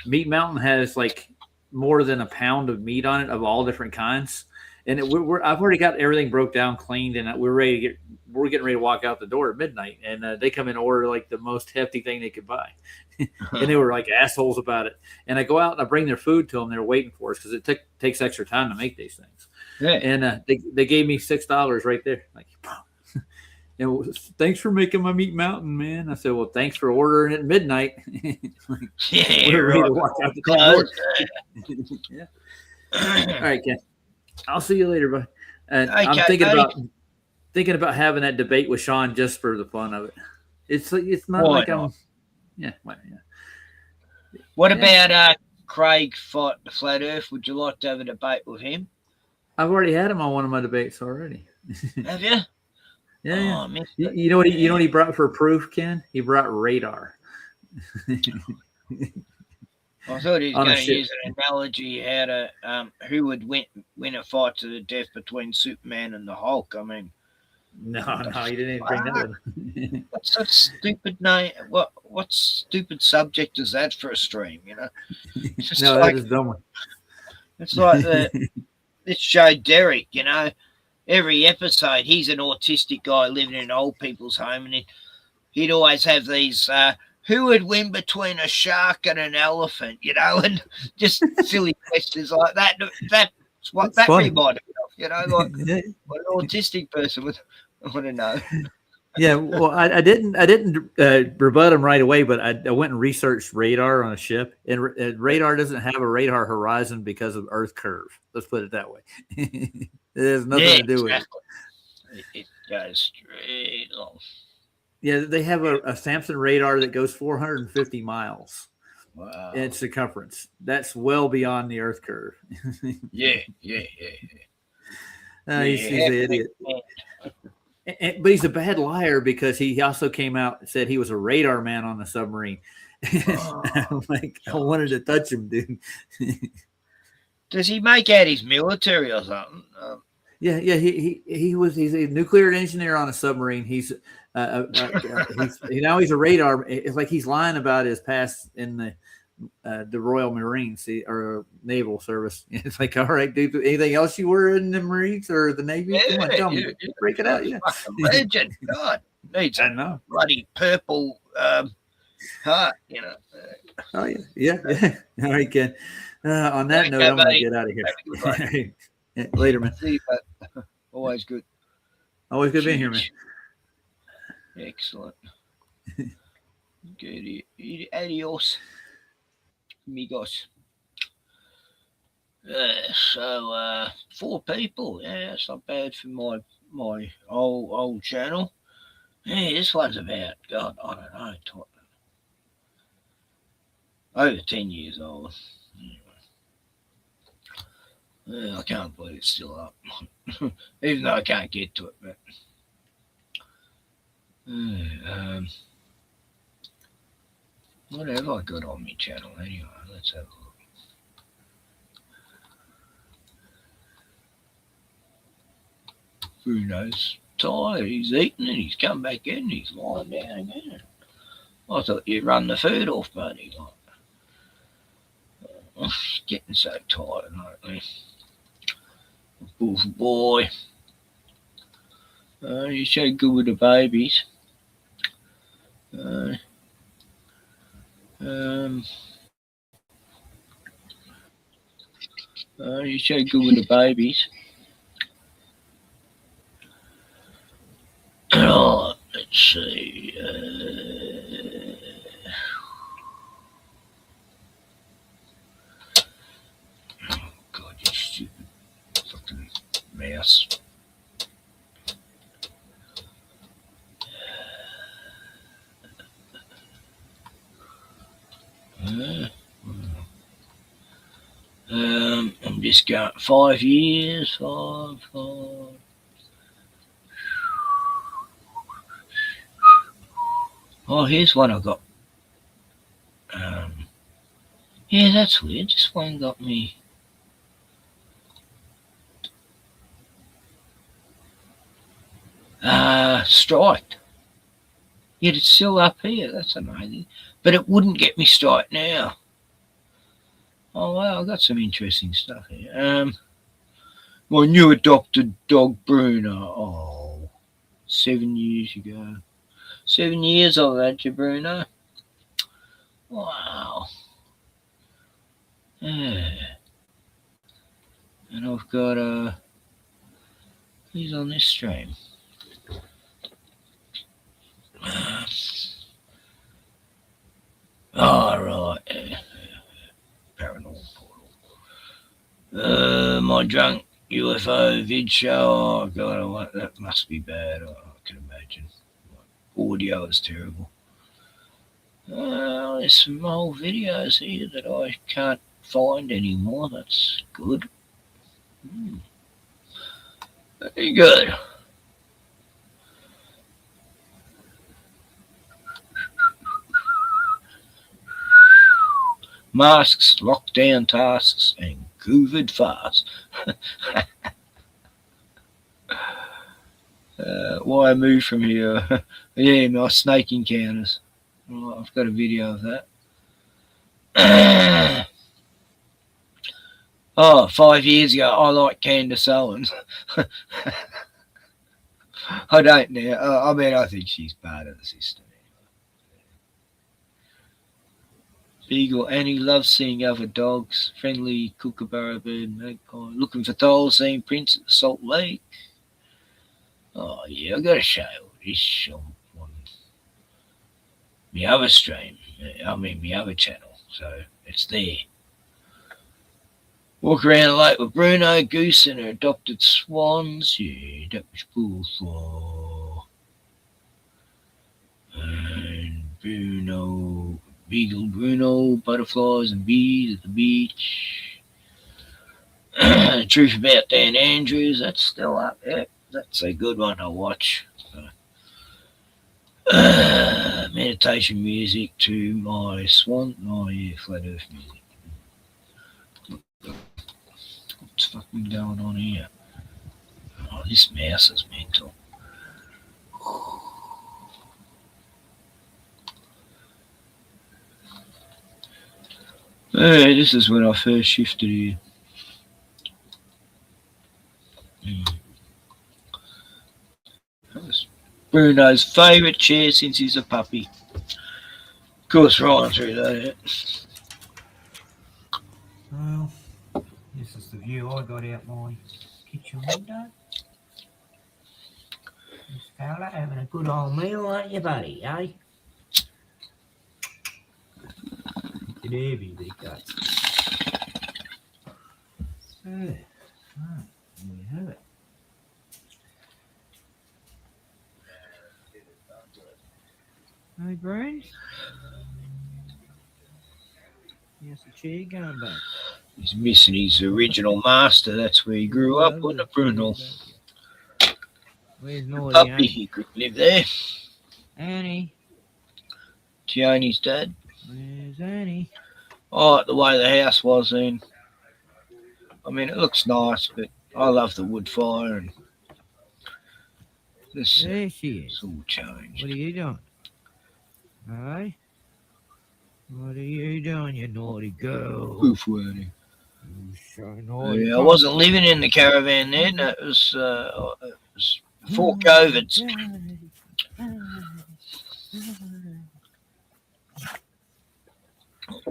Meat Mountain has like more than a pound of meat on it of all different kinds. And I've already got everything broke down, cleaned, and we're getting ready to walk out the door at midnight. And they come in and order like the most hefty thing they could buy. And they were like assholes about it. And I go out and I bring their food to them. They're waiting for us because it takes extra time to make these things. Yeah. And they gave me $6 right there. Like, and thanks for making my meat mountain, man. I said, well, thanks for ordering it at midnight. Like, Yeah, we're ready to right. walk out the door. Yeah. All right, Ken. I'll see you later, bud. And Okay, I'm buddy. thinking about having that debate with Sean just for the fun of it. It's not Why like not? I'm. Yeah. What Yeah. about Craig fight the flat Earth? Would you like to have a debate with him? I've already had him on one of my debates already. Have you? Yeah. Oh, You know what he brought for proof, Ken? He brought radar. I thought he was On a going to ship. use an analogy how to who would win a fight to the death between Superman and the Hulk. I mean, No, you didn't even bring that up. what's that stupid name? What stupid subject is that for a stream? You know, it's just No, like, that is dumb one. it's like this show Derek. You know, every episode he's an autistic guy living in an old people's home, and he'd always have these. Who would win between a shark and an elephant? You know, and just silly questions like that. That's what that funny. reminded me of. You know, like Yeah. what an autistic person would want to know. Yeah, well, I didn't rebut him right away, but I went and researched radar on a ship, and radar doesn't have a radar horizon because of Earth curve. Let's put it that way. It has nothing to do with it. It goes straight on. Yeah, they have a Samson radar that goes 450 miles Wow. in circumference. That's well beyond the Earth curve. Yeah. He's an idiot. But he's a bad liar because he also came out and said he was a radar man on the submarine. I'm like, I wanted to touch him, dude. Does he make out his military or something? Yeah. He's a nuclear engineer on a submarine. He's he's a radar. It's like he's lying about his past in the Royal Marines or Naval Service. It's like, all right, dude. Anything else you were in the Marines or the Navy? Come on, tell me. Break it out. Yeah. Legend. God, needs a bloody purple heart. You know. Oh yeah. All right, Ken. On that note, I'm gonna get out of here. Later, man. See you, bud. Always good. Always good being here, man. Excellent. Good. Adios, amigos. So 4 people. Yeah, that's not bad for my old channel. Yeah, this one's about, God, I don't know, over 10 years old. I can't believe it's still up, even though I can't get to it. But what have I got on my channel anyway? Let's have a look. Who knows? Tired. He's eating and he's come back in and he's lying down again. I thought you'd run the food off, buddy. I'm getting so tired lately. Wolf boy. You're so good with the babies. You're so good with the babies. Oh, let's see. Oh, God, you stupid fucking mouse. I'm just going 5 years. 5. Oh, here's one I got. Yeah, that's weird. This one got me. Striked. Yet it's still up here. That's amazing. But it wouldn't get me striked now. Oh, well, I've got some interesting stuff here. My new adopted dog, Bruno. Oh, 7 years ago. 7 years I've had you, Bruno. Wow. Yeah. And I've got, who's on this stream? Oh, right. Paranormal Portal. My drunk UFO vid show. Oh, God, that must be bad. I can imagine. Audio is terrible. There's some old videos here that I can't find anymore. That's good. Very good. Masks, lockdown tasks, and COVID fast. Why I moved from here? Yeah, my snake encounters. Well, I've got a video of that. 5 years ago, I liked Candace Owens. I don't now. I mean, I think she's part of the system. Beagle Annie loves seeing other dogs. Friendly kookaburra bird magpie. Looking for thylacine prints at the Salt Lake. Oh, yeah, I've got to show this on my other stream. I mean, my other channel. So it's there. Walk around the lake with Bruno, Goose, and her adopted swans. Yeah, that was cool. And Bruno, Beagle Bruno, butterflies and bees at the beach. The Truth About Dan Andrews, that's still up there. That's a good one to watch. Meditation music to my swan. Oh, yeah, flat earth music. What's fucking going on here? Oh, this mouse is mental. Hey, this is when I first shifted here. That's Bruno's favourite chair since he's a puppy. Of course, right through that. Well, this is the view I got out my kitchen window. This fella having a good old meal, aren't you, buddy, eh? Get heavy, big guts. So, there we have it. Hey, Brad? How's the chair going, bud? He's missing his original master. That's where he grew up, wasn't it, Bruno? Where's Naughty, Puppy, Annie? he could live there. Annie? Gioni's dad. Where's Annie? Oh, the way the house was then. I mean, it looks nice, but I love the wood fire and this. There she is. It's all changed. What are you doing? Hey? What are you doing, you naughty girl? Poof, Wernie. You so naughty. Yeah, I wasn't living in the caravan then. It was before COVID.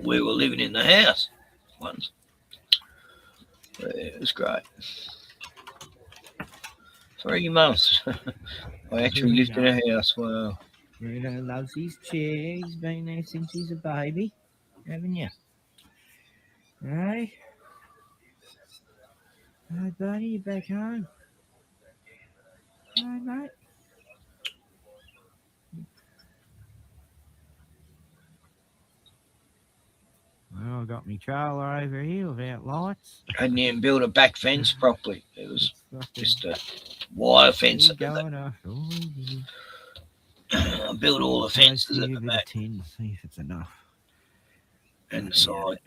We were living in the house once. Yeah, it was great. 3 months. I actually lived in a house. Wow. Bruno loves his chair. He's been there since he's a baby, haven't you? Hey? Hey, buddy, you back home? Hey, mate? Well, I got my trailer over here without lights. I hadn't even built a back fence properly. It was just a wire fence. I built all the fences at the back. See if it's enough. And the side.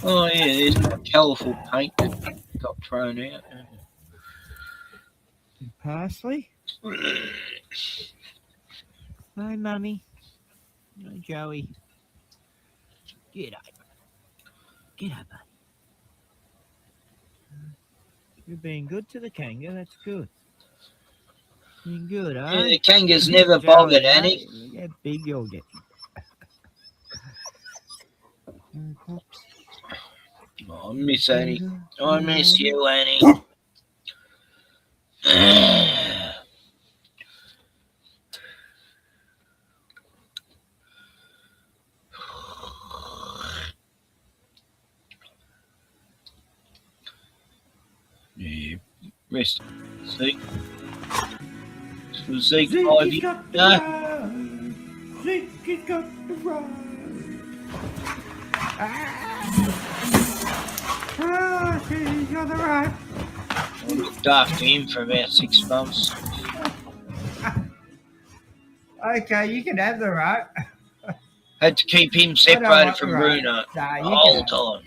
Oh yeah, there's that colourful paint that got thrown out. Parsley. Hi, Mummy. Hi, Joey. G'day. G'day, buddy. You're being good to the kangaroo. That's good. Being good, huh? Yeah, the kangaroo's never bothered, Joey, Annie. Look how big you're getting. Oh, I miss Annie. I miss you, Annie. Yeah, rest. Zeke. Zeke, Ivy. No. Zeke has got the ride. He's got the ride. I looked after him for about 6 months. Okay, you can have the right. Had to keep him separated from Bruno the whole time.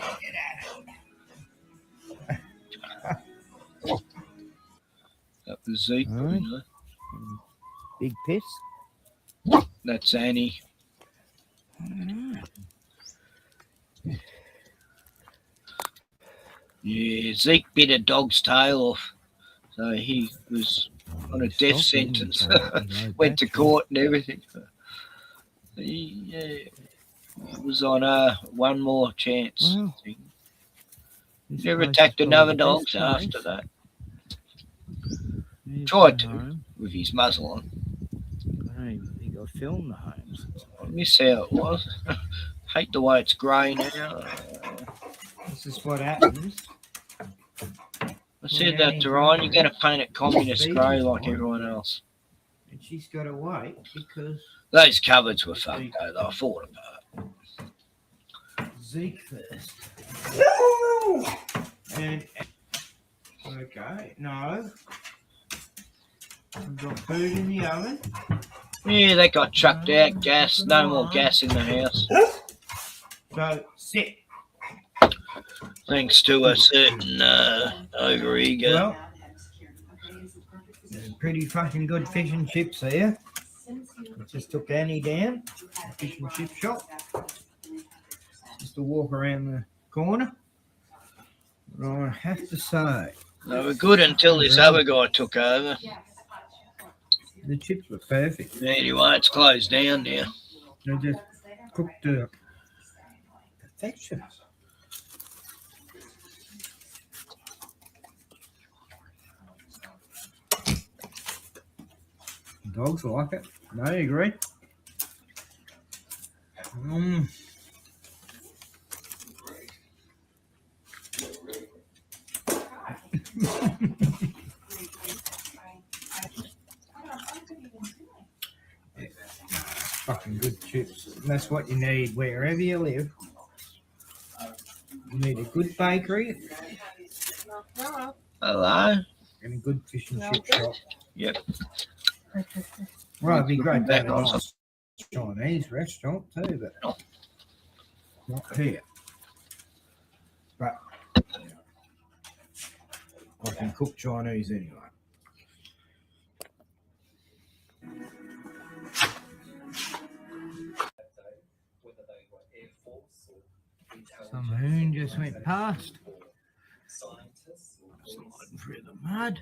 That was Zeke. Right. Big piss. That's Annie. Yeah, Zeke bit a dog's tail off. So he was on a death sentence. Went to court and everything. He was on one more chance. Well, Never attacked another dog after that. Tried to, with his muzzle on. I don't even think I filmed the homes. I miss how it was. Hate the way it's grey now. This is what happens. I said that to Ryan, you're going to paint it communist grey like everyone else. And she's got to wait because... Those cupboards were fucked though, they were falling apart. Zeke first. And... Okay, no. We've got food in the oven. Yeah, they got chucked out, gas, no more gas in the house. So, sit. Thanks to a certain overeager. Well, there's pretty fucking good fish and chips here. I just took Annie down, the fish and chip shop. Just to walk around the corner. But I have to say... They were good until this other guy took over. The chips were perfect. Anyway, it's closed down now. They just cooked to perfection. Dogs like it. They agree. Fucking good chips. And that's what you need wherever you live. You need a good bakery. Hello. And a good fish and chip shop. Yep. Well, it'd be great to have a nice Chinese restaurant too, but not here. But I can cook Chinese anyway. Some moon just went past. Sliding through the mud.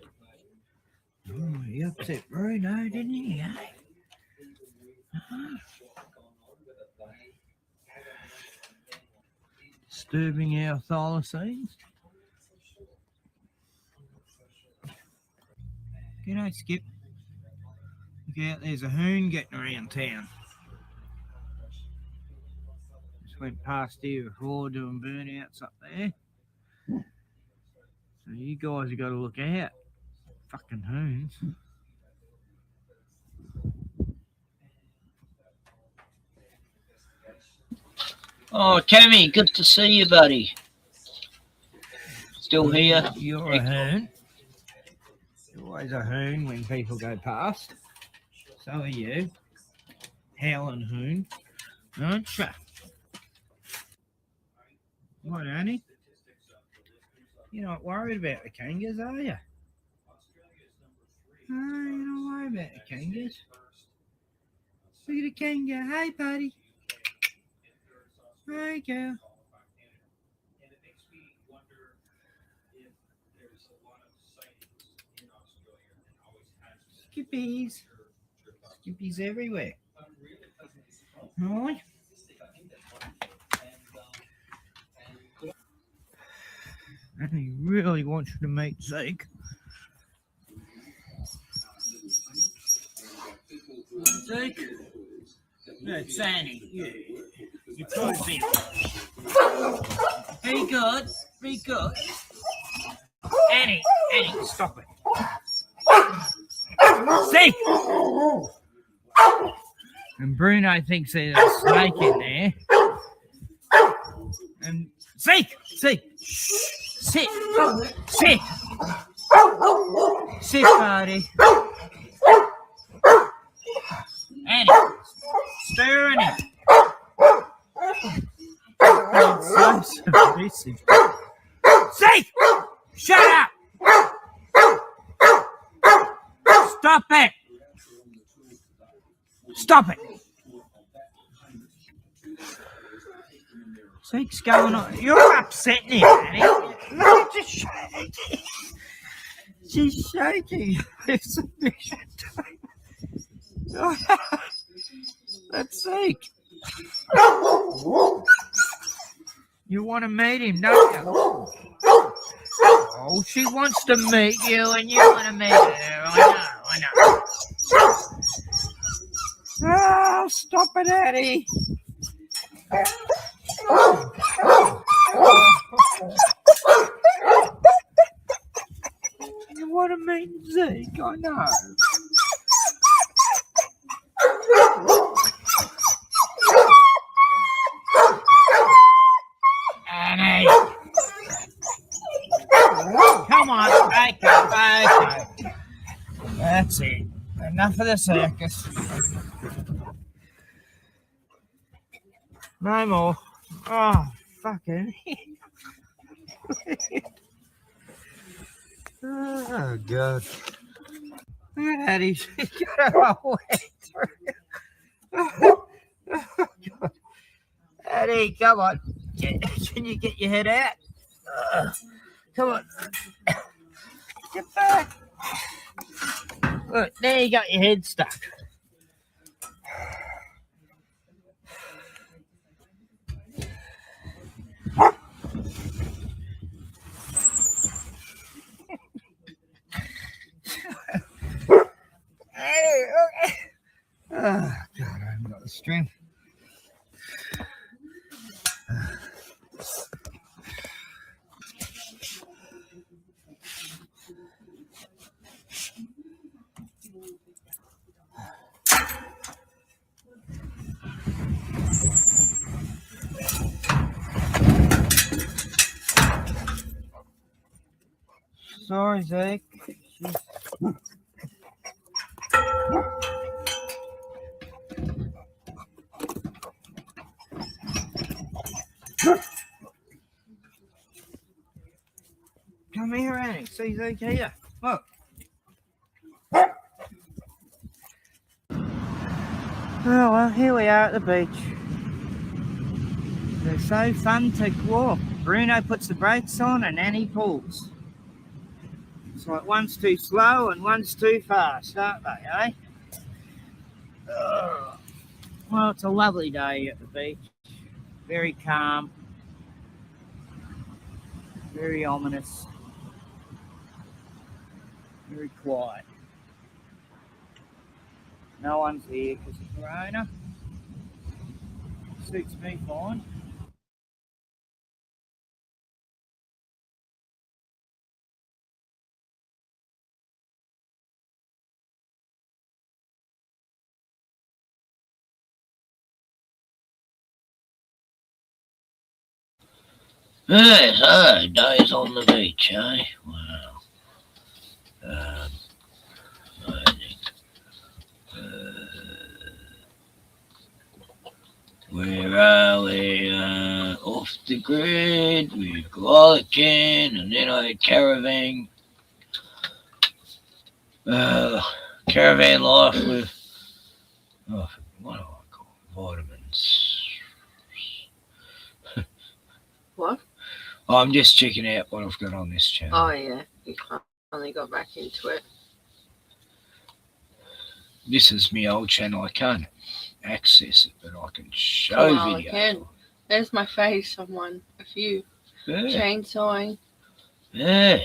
Oh, he upset Bruno, didn't he? Eh? Disturbing our thylacines. G'day, Skip. Look out, there's a hoon getting around town. Just went past here before doing burnouts up there. So you guys have got to look out. Fucking hoons. Oh, Cammy, good to see you, buddy. Still here? You're a hoon. You're always a hoon when people go past. So are you. Howling hoon. Aren't you? What, Annie? You're not worried about the kangas, are you? No, you're not worried about the kangas. Look at the kanga. Hey, buddy. Hey, girl. Skippies. Skippies everywhere. Right. And he really wants you to meet Zeke. Zeke? That's Annie. Yeah. You told me. Be good. Be good. Annie, stop it. Zeke! And Bruno thinks there's a snake in there. And Zeke! Shh. Sit. Sit, buddy. Annie, stirring it. So submissive. Zeke! Shut up! Stop it! Stop it! Zeke's going on. You're upsetting him, Annie. Look, just shaking. She's shaking. It's submission time. That's Zeke. You want to meet him, don't you? Oh, she wants to meet you and you want to meet her. I know. Oh, stop it, Eddie. You want to meet Zeke? I know. Annie. Come on, okay. That's it. Enough of the circus. No more. Oh, fucking. Oh, God. Look at that. He's got a whole way through. Oh, God. Eddie, come on. Can you get your head out? Come on. Get back. Look, there you got your head stuck. Okay. Oh, God, I haven't got the string. Sorry, Zeke. Come here, Annie. See Zeke here. Look. Oh, well, here we are at the beach. They're so fun to walk. Bruno puts the brakes on and Annie pulls. It's like one's too slow and one's too fast, aren't they, eh? Well, it's a lovely day at the beach. Very calm. Very ominous. Very quiet. No one's here because of Corona. Suits me fine. Yes, days on the beach, eh? Wow. Where are we? off the grid with glycan, and then I had caravan life with what do I call it? Vitamins. What? I'm just checking out what I've got on this channel. Oh yeah, you finally got back into it. This is my old channel. I can't access it, but I can show Oh, well, I videos. can. There's my face on one. A few. Yeah. Chainsawing. Yeah,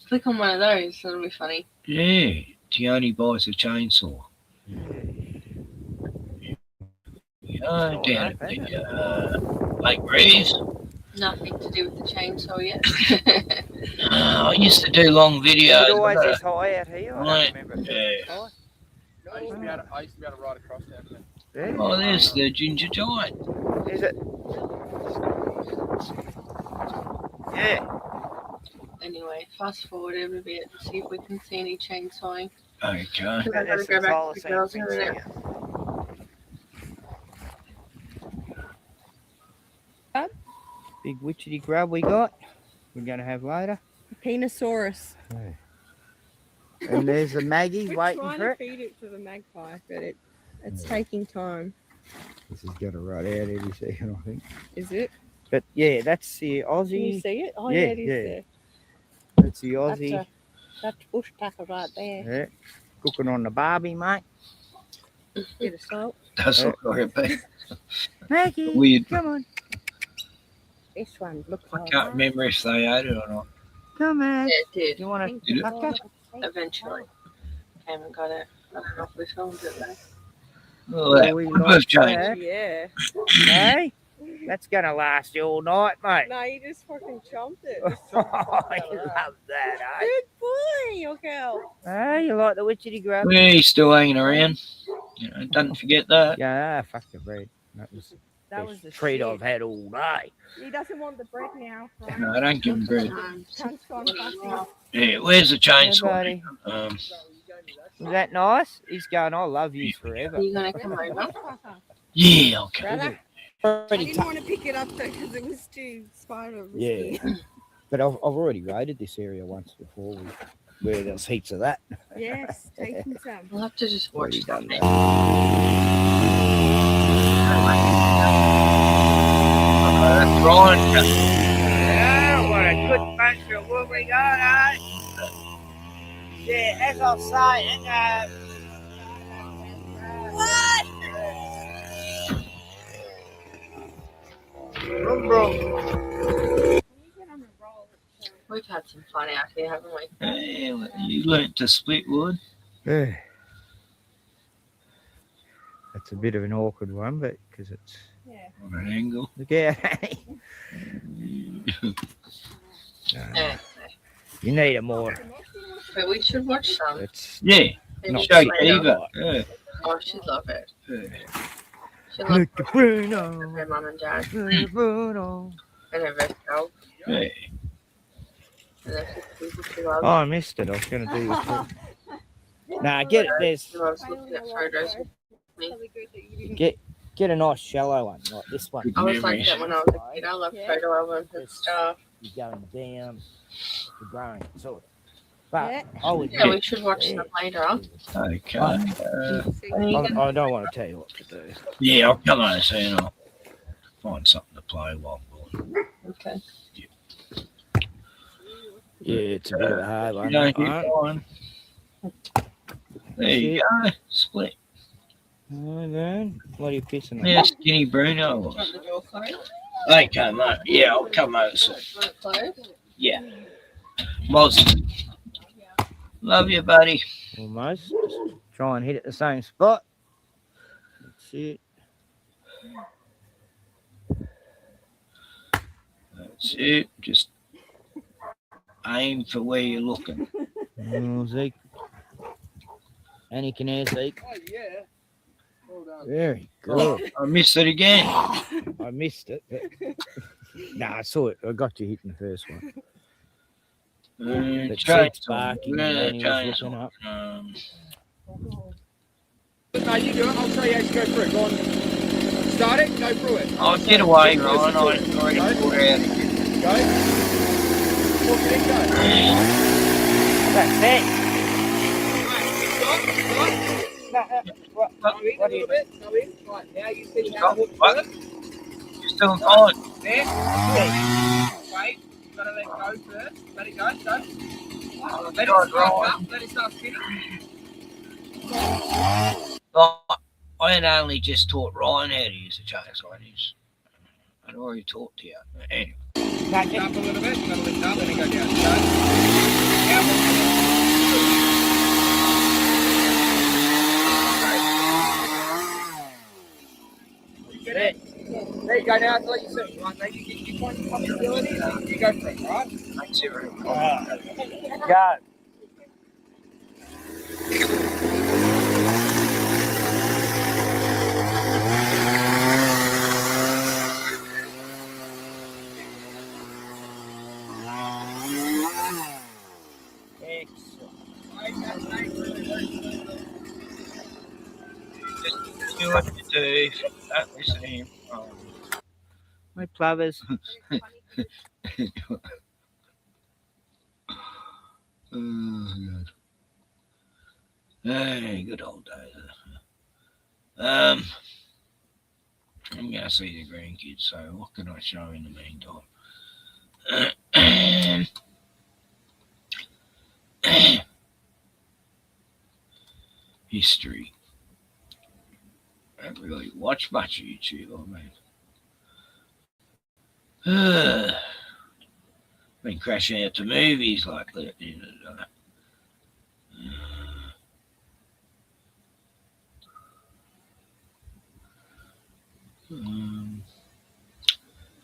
Click on one of those. That'll be funny. yeah. Tioni buys a chainsaw. Down at the Lake Reeves. Nothing to do with the chainsaw yet. I used to do long videos. Is it always this high out here? I don't remember. Yeah. I used to be able to ride across down there. Yeah. Oh, there's the ginger giant. Is it? Yeah. Anyway, fast forward a bit and see if we can see any chainsawing. Okay. I gotta go back to the girls in a minute. Big witchetty grub we got. We're going to have later. Penosaurus. And there's the Maggie We're waiting trying for to it. feed it to the magpie, but it's taking time. This is going to run out any second, I think. Is it? But yeah, that's the Aussie. Can you see it? Oh, yeah, yeah, it is yeah. there. That's the Aussie. That's bush tucker right there. Yeah. Cooking on the barbie, mate. Bit of salt. That's what I repeat. Maggie, Weird. come on. This one looks I can't remember if they ate it or not. Come on. Yeah, it did. You want Did it? to Eventually. Came and got it. I don't know if we filmed it though. Well, that we would like have changed. that. Yeah. Hey, that's going to last you all night, mate. No, you just fucking chomped it. I love that, eh? Good boy, your girl. Hey, you like the witchetty grub? Yeah, he's still hanging around. You know, don't forget that. Yeah, fuck the bread. That was the treat I've had all day. He doesn't want the bread now. Right? No, I don't give him bread. Cunt's gone fussy. Yeah, where's the chainsaw? buddy. Was that nice? He's going, I love you forever. Are you going to come over? Yeah, I'll come. Brother, I Already didn't want to pick it up though because it was too spider risky. Yeah. But I've already raided this area once before where there's heaps of that. Yes, taking some. We'll have to just watch Already done that. That's Brian. Yeah, what a good bunch of wood we got, eh? Yeah, as I was saying, what? We've had some fun out here, haven't we? Hey, you learnt to split wood. Yeah. That's a bit of an awkward one, but because it's on an angle. Look out. Yeah. You need a more. But we should watch some. Yeah. Maybe Show later. Eva. Yeah. Oh, she'd love it. Yeah. She'd love Look at Bruno. her mum and dad. Bruno. And her best girl. Yeah. And that's just people she loves. Oh, I missed it. I was going to do this. Nah, get it. There's She loves looking at photos with me. get a nice shallow one like this one. I was like that when I was a kid. I love photo albums and stuff. You're going down, you're growing, sort of. But I would. Yeah, we should watch them later. Okay. I don't want to tell you what to do. Yeah, I'll come over soon. I'll find something to play while I'm gone. Okay. Yeah, it's a bit of a hard one. You don't get one. There you go. Split. Oh, man. What are you pissing on? Yeah, skinny Bruno was. Want the door closed? Okay, mate. Yeah, I'll come over soon. Want it closed? Yeah. Moz. Love you, buddy. Almost. Just try and hit it the same spot. That's it. That's it. Just aim for where you're looking. Oh, Zeke. And you can hear Zeke. Oh, yeah. Well done. Very Oh, good. I missed it again. I missed it. Nah, I saw it. I got you hitting the first one. But Zeke's barking and he was looking up. No, you do it. I'll tell you how to go through it. Go on. start it, go through it. Oh, get away, Ryan. I already thought out of it. Go. Walk it in, go. That's it. Stop. Go in a little bit. Go in. Right, now you see how the hook What? works. You're still on. There. Wait. You've got to let go first. Let it go. Go. Let it start up. Let it start spinning. I had only just taught Ryan how to use the chainsaw. I'd already taught to you. Anyway. Up a little bit. You've got to lift up and then go down. Go. Get it. There you go. Now it's like you said. Right, maybe you find your possibilities. You go for it, right? Thanks, everyone. Go. Just do what you do. Don't listen to him. My plovers. Oh, God. Hey, good old days. I'm going to see the grandkids, so what can I show in the meantime? History. I don't really watch much YouTube, I mean. Been crashing out to movies like that. You know,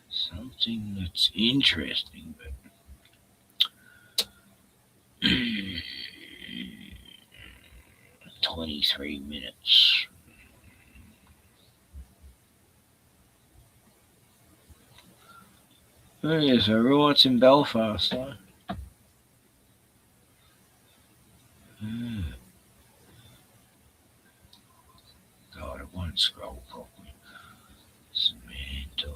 something that's interesting, but 23 minutes. There's a riots in Belfast, though. God, it won't scroll properly. Samantha.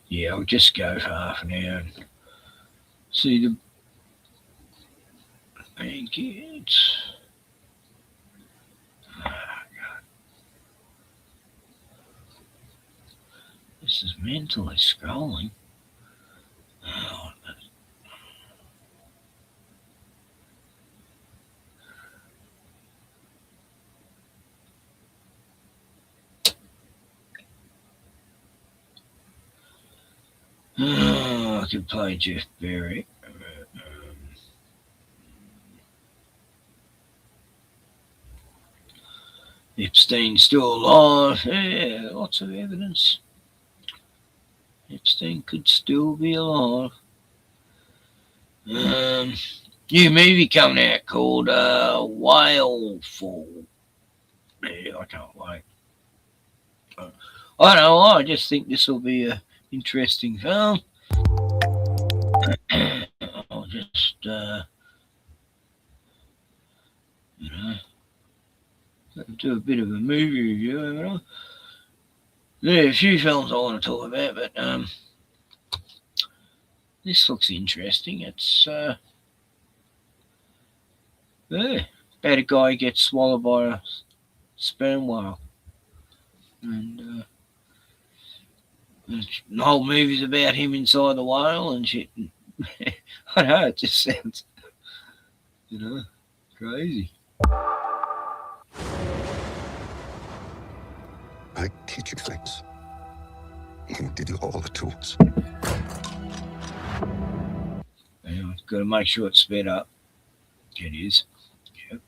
Yeah, I'll just go for half an hour and see the grandkids. Oh, God. This is mentally scrolling. Oh, I could play Jeff Berry. Epstein's still alive. Yeah, lots of evidence. Epstein could still be alive. New movie coming out called Whale Fall. Yeah, I can't wait. I don't know. I just think this will be a interesting film. I'll just, do a bit of a movie review. There are a few films I want to talk about, but this looks interesting. It's about a guy who gets swallowed by a sperm whale, and the whole movie's about him inside the whale and shit. I know, it just sounds, crazy. I teach you things. I'm going to give you all the tools. Got to make sure it's sped up. It is. Yep.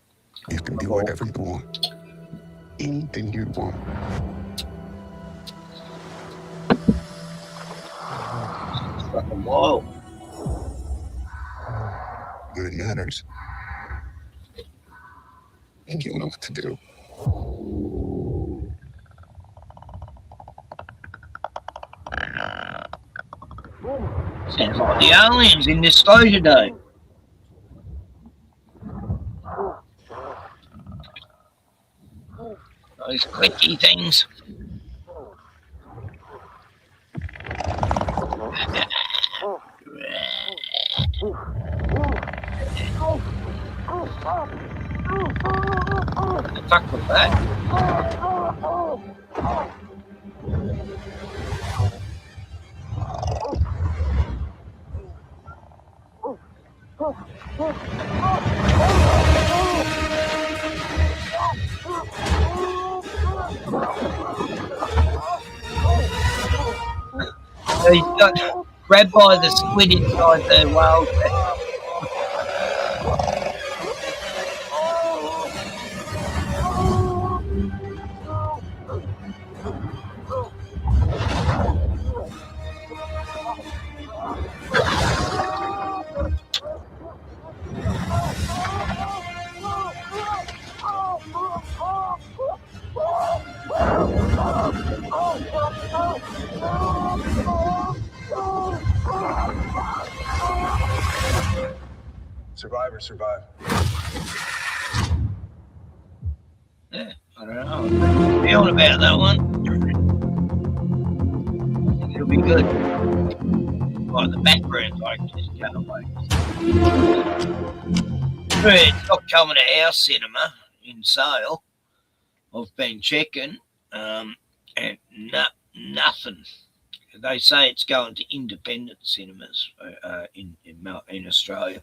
You can be whatever you want. Anything you want. Fucking wild. Good manners. And you know what to do. Sounds like the aliens in Disclosure Day. Those clicky things. The fuck was that? So he's got grabbed by the squid inside the whale's vessel. Survivors survive. Yeah, I don't know. I'm feeling about that one. I think it'll be good. Like the background, like just cut away. It's not coming to our cinema in Sale. I've been checking, and nothing. They say it's going to independent cinemas in Australia.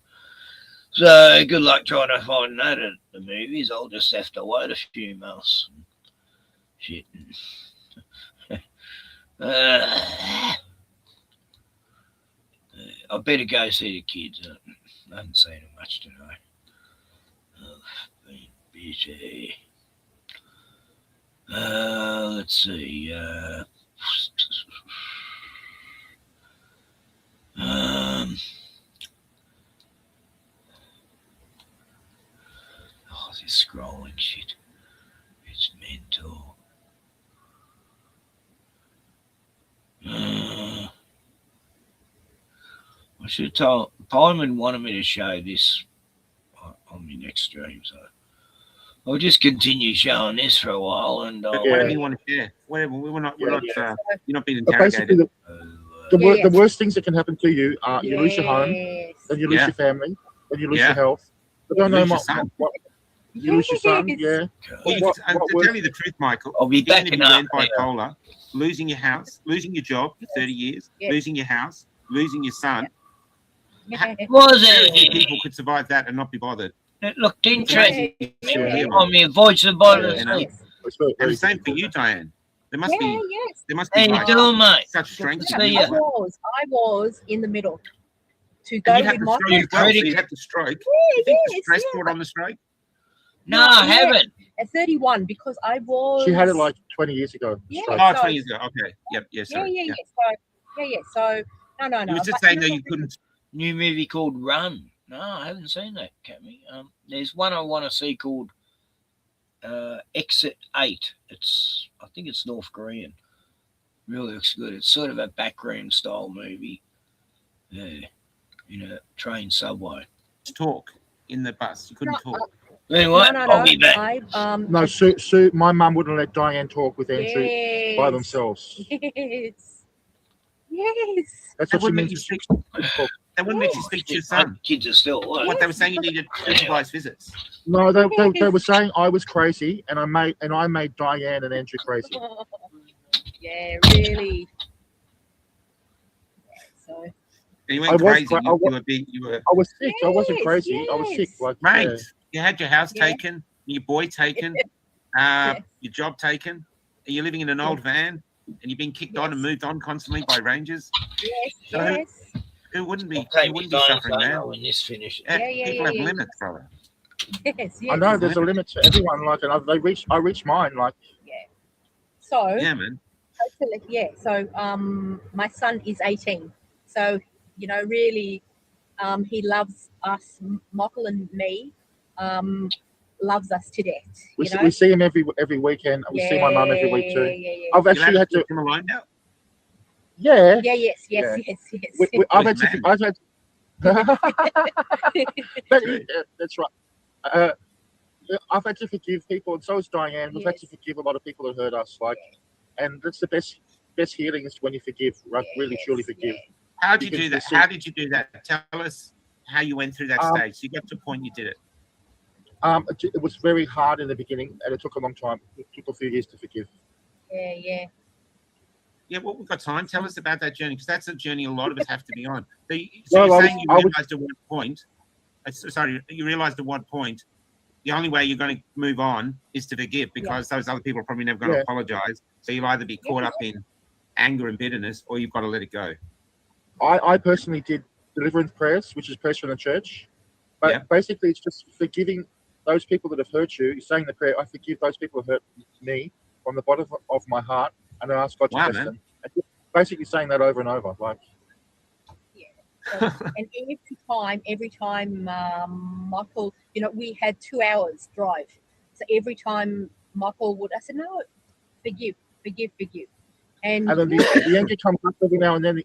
So good luck trying to find that at the movies. I'll just have to wait a few months. Shit. I better go see the kids. I haven't seen them much tonight. I've been busy. Let's see. Oh, this scrolling shit. It's mental. I should have told Pyman wanted me to show this on my next stream, so I'll just continue showing this for a while. And whatever you want to share, whatever. We're not. You're not being But basically, interrogated. the worst things that can happen to you are you lose your home, then you lose your family, then you lose your health. I don't know what you lose your son. Yeah. To tell you the truth, Michael, I'll be back in bipolar, losing your house, losing your job for 30 years, losing your house, losing your son. Was it? People could survive that and not be bothered. It looked interesting. On me, voice of bottom. And the same for you, Diane. There must be. There must be. How you doing, mate? Such strength. I was in the middle. To go with my you had the stroke. You think the stress brought on the stroke? No, I haven't. At 31, because I was. She had it like 20 years ago. Yeah. Oh, 20 years ago. Okay. Yep. Yeah. Sorry. Yeah. So no. You were just saying that you couldn't. New movie called Run. No, I haven't seen that, Cammy. There's one I want to see called Exit 8. I think it's North Korean. Really looks good. It's sort of a backroom style movie. Yeah, in a train subway. Talk in the bus. You couldn't talk. Anyway, I'll be back. No, Sue, my mum wouldn't let Diane talk with Andrew by themselves. Yes. That's what she means. They wouldn't let you speak to your son. Kids are still alive. What they were saying, you needed supervised visits. No, they were saying I was crazy, and I made Diane and Andrew crazy. Yeah, really. So. And you weren't crazy. You were. I was sick. I wasn't crazy. I was sick. Like, mate, you had your house taken, your boy taken, your job taken. And you're living in an old van, and you've been kicked on and moved on constantly by rangers. Yes. Who wouldn't be? Who wouldn't be suffering now? When this finishes. People have limits, brother. Yes. I know there's a limit to everyone. Like, and I reached mine. Like. Yeah. So. Yeah, man. Yeah. So, my son is 18. So, really, he loves us, Michael and me. Loves us to death. We see him every weekend. We see my mum every week too. Yeah. I've actually had to. Him alone now. Yeah. Yes. I've had. But, that's right. I've had to forgive people, and so has Diane. We've had to forgive a lot of people that hurt us. Like, and that's the best healing is when you forgive, like really truly forgive. How did you do that? How did you do that? Tell us how you went through that stage. You got to a point you did it. It was very hard in the beginning, and it took a long time. It took a few years to forgive. Yeah. Yeah, well, we've got time. Tell us about that journey, because that's a journey a lot of us have to be on. So Well, you're saying you realized at one point, you realized at one point, the only way you're going to move on is to forgive, because those other people are probably never going to apologize. So you'll either be caught up in anger and bitterness, or you've got to let it go. I personally did deliverance prayers, which is prayers from the church. But basically, it's just forgiving those people that have hurt you. You're saying the prayer, I forgive those people who hurt me from the bottom of my heart, and I ask God to bless them. And basically saying that over and over. Like, So, and every time Michael, we had 2 hours drive. So every time Michael would, I said, no, forgive. And then the anger comes up every now and then.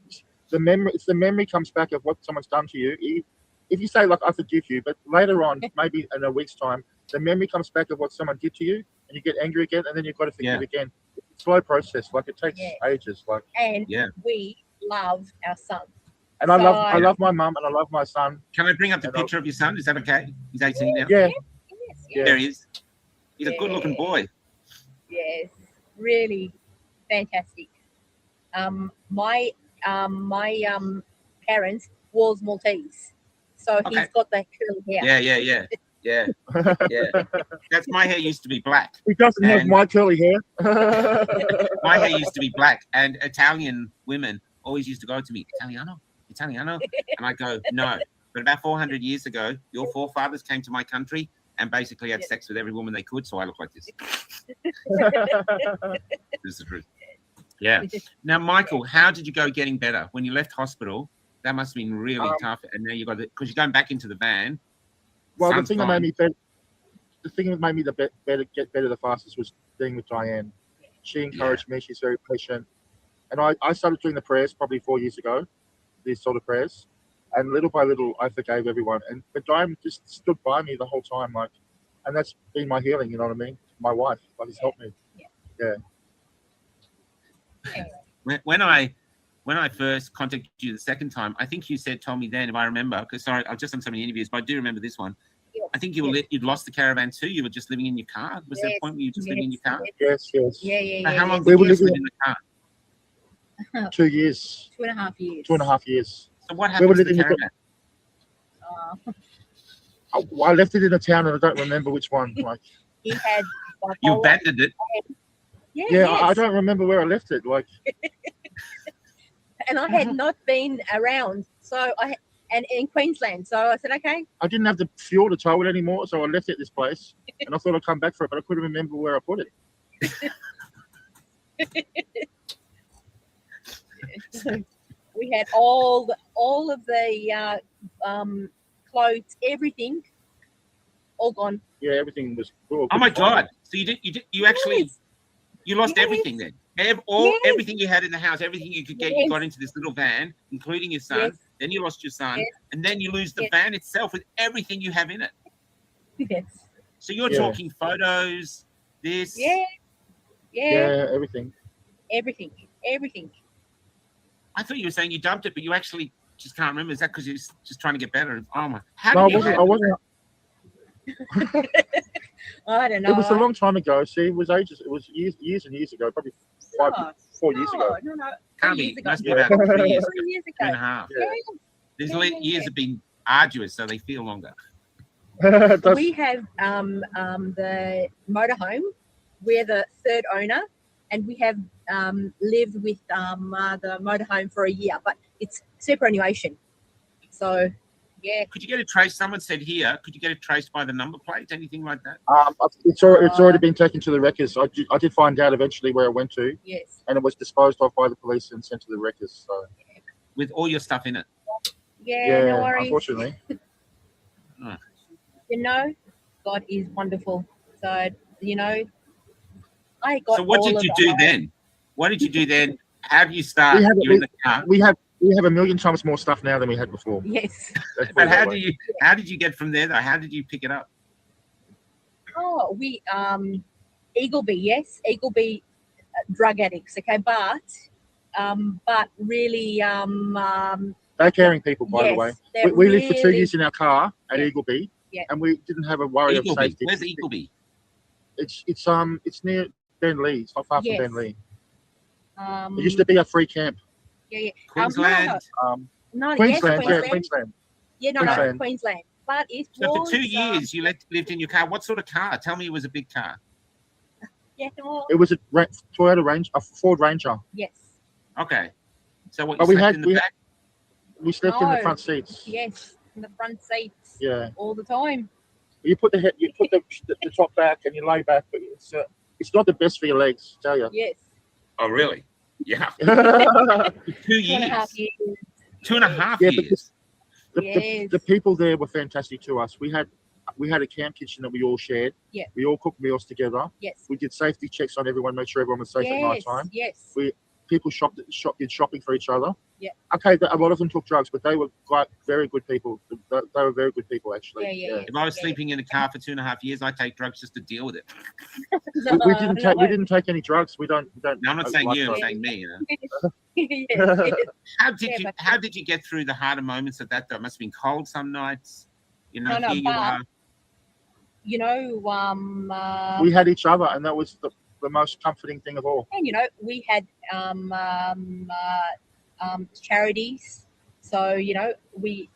The memory comes back of what someone's done to you. If you say, like, I forgive you, but later on, maybe in a week's time, the memory comes back of what someone did to you, and you get angry again, and then you've got to forgive again. It's a slow process. Like, it takes ages. Like, and we love our son. And I love my mum, and I love my son. Can I bring up the picture of your son? Is that okay? He's 18 now. Yeah. There he is. He's a good-looking boy. Yes, really fantastic. My parents was Maltese, so he's got that curly hair. Yeah. That's my hair used to be black. He doesn't have my curly hair. My hair used to be black, and Italian women always used to go to me, Italiano, and I go, no. But about 400 years ago, your forefathers came to my country and basically had sex with every woman they could, so I look like this. This is the truth. Yeah. Now, Michael, how did you go getting better? When you left hospital, that must have been really tough. And now you got it, because you're going back into the van. Well, the thing that made me better, get better the fastest was being with Diane. She encouraged me. She's very patient. And I started doing the prayers probably 4 years ago, these sort of prayers. And little by little, I forgave everyone. But Diane just stood by me the whole time, like, and that's been my healing. You know what I mean? My wife, like, has helped me. Yeah. When I first contacted you the second time, I think you told me then, if I remember, because sorry, I've just done so many interviews, but I do remember this one. I think you'd lost the caravan too. You were just living in your car. Was there a point where you were just living in your car? Yes. Yeah. How long did you live in the car? 2 years. 2.5 years. 2.5 years. So what happened to the caravan? I left it in a town, and I don't remember which one. Like, he had. You abandoned it. I don't remember where I left it. Like, and I had not been around, and in Queensland, so I said, okay. I didn't have the fuel to tow it anymore, so I left it at this place, and I thought I'd come back for it, but I couldn't remember where I put it. We had all of the clothes, everything, all gone. Yeah, everything was. Oh my God! So you actually lost everything then. Everything you had in the house, everything you could get, you got into this little van, including your son. Then you lost your son, and then you lose the van itself with everything you have in it. Yes. So you're talking photos, this. Yeah, everything. Everything. I thought you were saying you dumped it, but you actually just can't remember. Is that because you're just trying to get better? Oh my! I wasn't. I don't know. It was a long time ago. See, it was ages. It was years and years ago. Probably 4 years ago. No. Can't be. Must be about 3 years. 3 years ago. 3.5. Yeah. These years have been arduous, so they feel longer. We have the motorhome. We're the third owner, and we have lived with the motorhome for a year, but it's superannuation. So, yeah. Could you get it traced? Someone said here, could you get it traced by the number plate? Anything like that? It's already been taken to the wreckers. I did find out eventually where it went to. Yes. And it was disposed of by the police and sent to the wreckers. So. With all your stuff in it? Yeah, no worries. Unfortunately. God is wonderful. So, I got. So what did you do then? What did you do then? How do you start? You're in the car. We have 1,000,000 times more stuff now than we had before. Yes. But how did you get from there though? How did you pick it up? Oh, we Eagleby, yes, Eagleby drug addicts. Okay, but really they're caring people, by the way. yes, they're We lived for 2 really- years in our car at Yeah. Eagleby, Yeah. and we didn't have a worry of Eagleby. safety. Where's Eagleby? It's near Ben Lee. It's not far Yes. from Ben Lee. It used to be a free camp. Yeah. Queensland. No, Queensland, yes, yeah, Queensland. Yeah, no, Queensland. no, Queensland. But it So was for 2 years, you lived in your car. What sort of car? Tell me it was a big car. Yeah, well, It was a Toyota Range, a Ford Ranger. yes. Okay. So what, But you we slept had in the back? we slept in the No. front seats. Yes, in the front seats. Yeah. All the time. You put the top back and you lay back, but it's not the best for your legs, tell you. Yes. Oh, really? Yeah. 2 2.5 years. years. 2.5 Yeah, years. The people there were fantastic to us. We had a camp kitchen that we all shared. Yeah. We all cooked meals together. Yes. We did safety checks on everyone, make sure everyone was safe at night time. Yes. People did shopping for each other. Yeah. Okay, a lot of them took drugs, but they were quite very good people. They were very good people, actually. Yeah. If I was sleeping in a car for 2.5 years, I'd take drugs just to deal with it. We didn't take any drugs. We don't. No, I'm not saying like you. I'm drugs. saying me. You know? Yes. How did you get through the harder moments of that? Though it must have been cold some nights. You know, No, here you but- are. You know, We had each other, and that was the most comforting thing of all. and you know, we had charities. So you know, we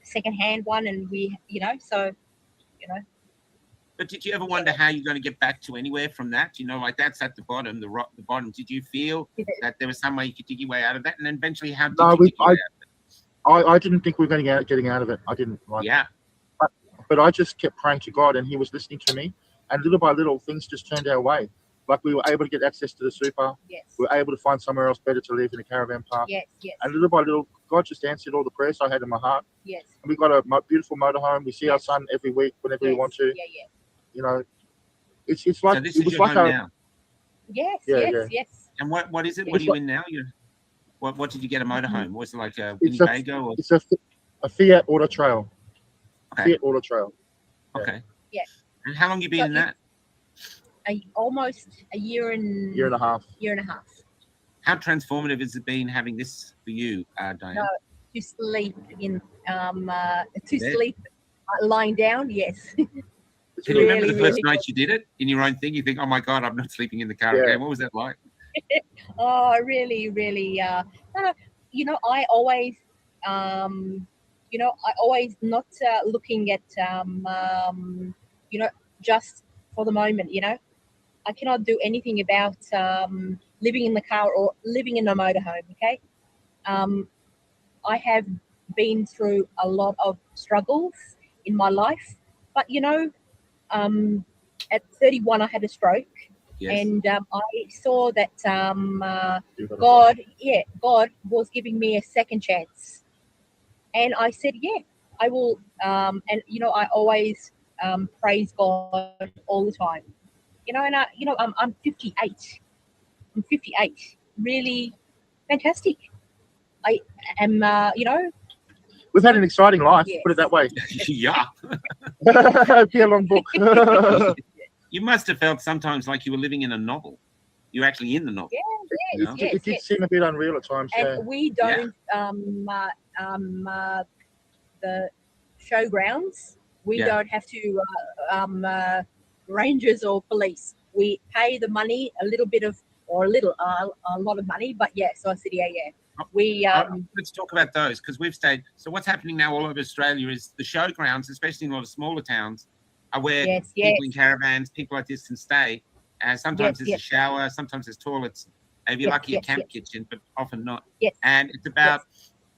secondhand one, and we But did you ever wonder how you're going to get back to anywhere from that? You know, like that's at the bottom, the bottom. Did you feel that there was some way you could dig your way out of that? And then eventually, how did you dig your way out of it? I didn't think we were going to getting out of it. I didn't. Yeah. But I just kept praying to God, and He was listening to me. And little by little, things just turned our way. Like we were able to get access to the super. Yes. We were able to find somewhere else better to live in a caravan park. Yes. Yes. And little by little, God just answered all the prayers I had in my heart. Yes. And we got a beautiful motorhome. We see our son every week whenever we want to. Yeah. You know, it's like So this it is was your like home a now. Yes. Yeah. Yes. And what is it? It's What are you like- in now? What did you get a motorhome? Was it like a It's Winnebago? Or? It's a Fiat Auto Trail. Okay. Fiat Auto Trail. Okay. Yeah. And how long you been So in that? Almost a year and Year and a half. How transformative has it been having this for you, Diane? No, to sleep in Bed? sleep lying down. Yes. Can you remember the first really night you did it in your own thing? You think, oh my God, I'm not sleeping in the car again. What was that like? Oh, really. No, you know, I always not looking at just for the moment. You know, I cannot do anything about living in the car or living in a motorhome. Okay, I have been through a lot of struggles in my life, but you know, at 31 I had a stroke. Yes. And I saw that God was giving me a second chance, and I said, "Yeah, I will." And you know, I always praise God all the time. You know, and I'm 58. I'm 58. Really fantastic. I am. You know. We've had an exciting life. Yes. Put it that way. Yeah. Be a long book. You must have felt sometimes like you were living in a novel. You're actually in the novel. Yeah, you know? It did seem a bit unreal at times. And we don't the showgrounds. We don't have to rangers or police. We pay the money, a lot of money. But yeah, so I said, yeah. We let's talk about those because we've stayed. So what's happening now all over Australia is the showgrounds, especially in a lot of smaller towns, are where people in caravans, people like this can stay. And sometimes there's a shower, sometimes there's toilets. If you're lucky, a camp kitchen, but often not. Yes. And it's about,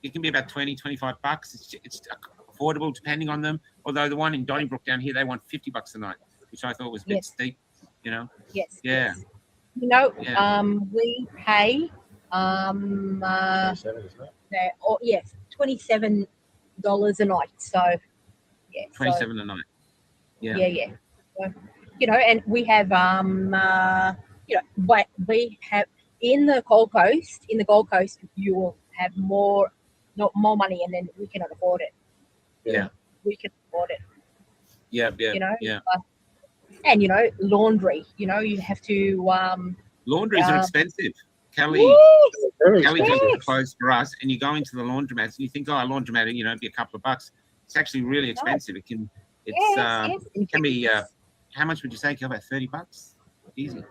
it can be about $20, $25. It's affordable depending on them. Although the one in Donnybrook down here, they want $50 a night, which I thought was a bit steep, you know? Yes. Yeah. You know, we pay $27 a night. So yeah. $27 a night. Yeah. Yeah. So, you know, and we have but we have in the Gold Coast, you will have more money, and then we cannot afford it. Yeah. We can afford it. Yeah. You know. Yeah. And laundry. You have to. Laundries are expensive. Kelly does the clothes for us, and you go into the laundromats and you think, oh, a laundromat, it'd be a couple of bucks. It's actually really expensive. It can, it can be. How much would you say? About $30, easy.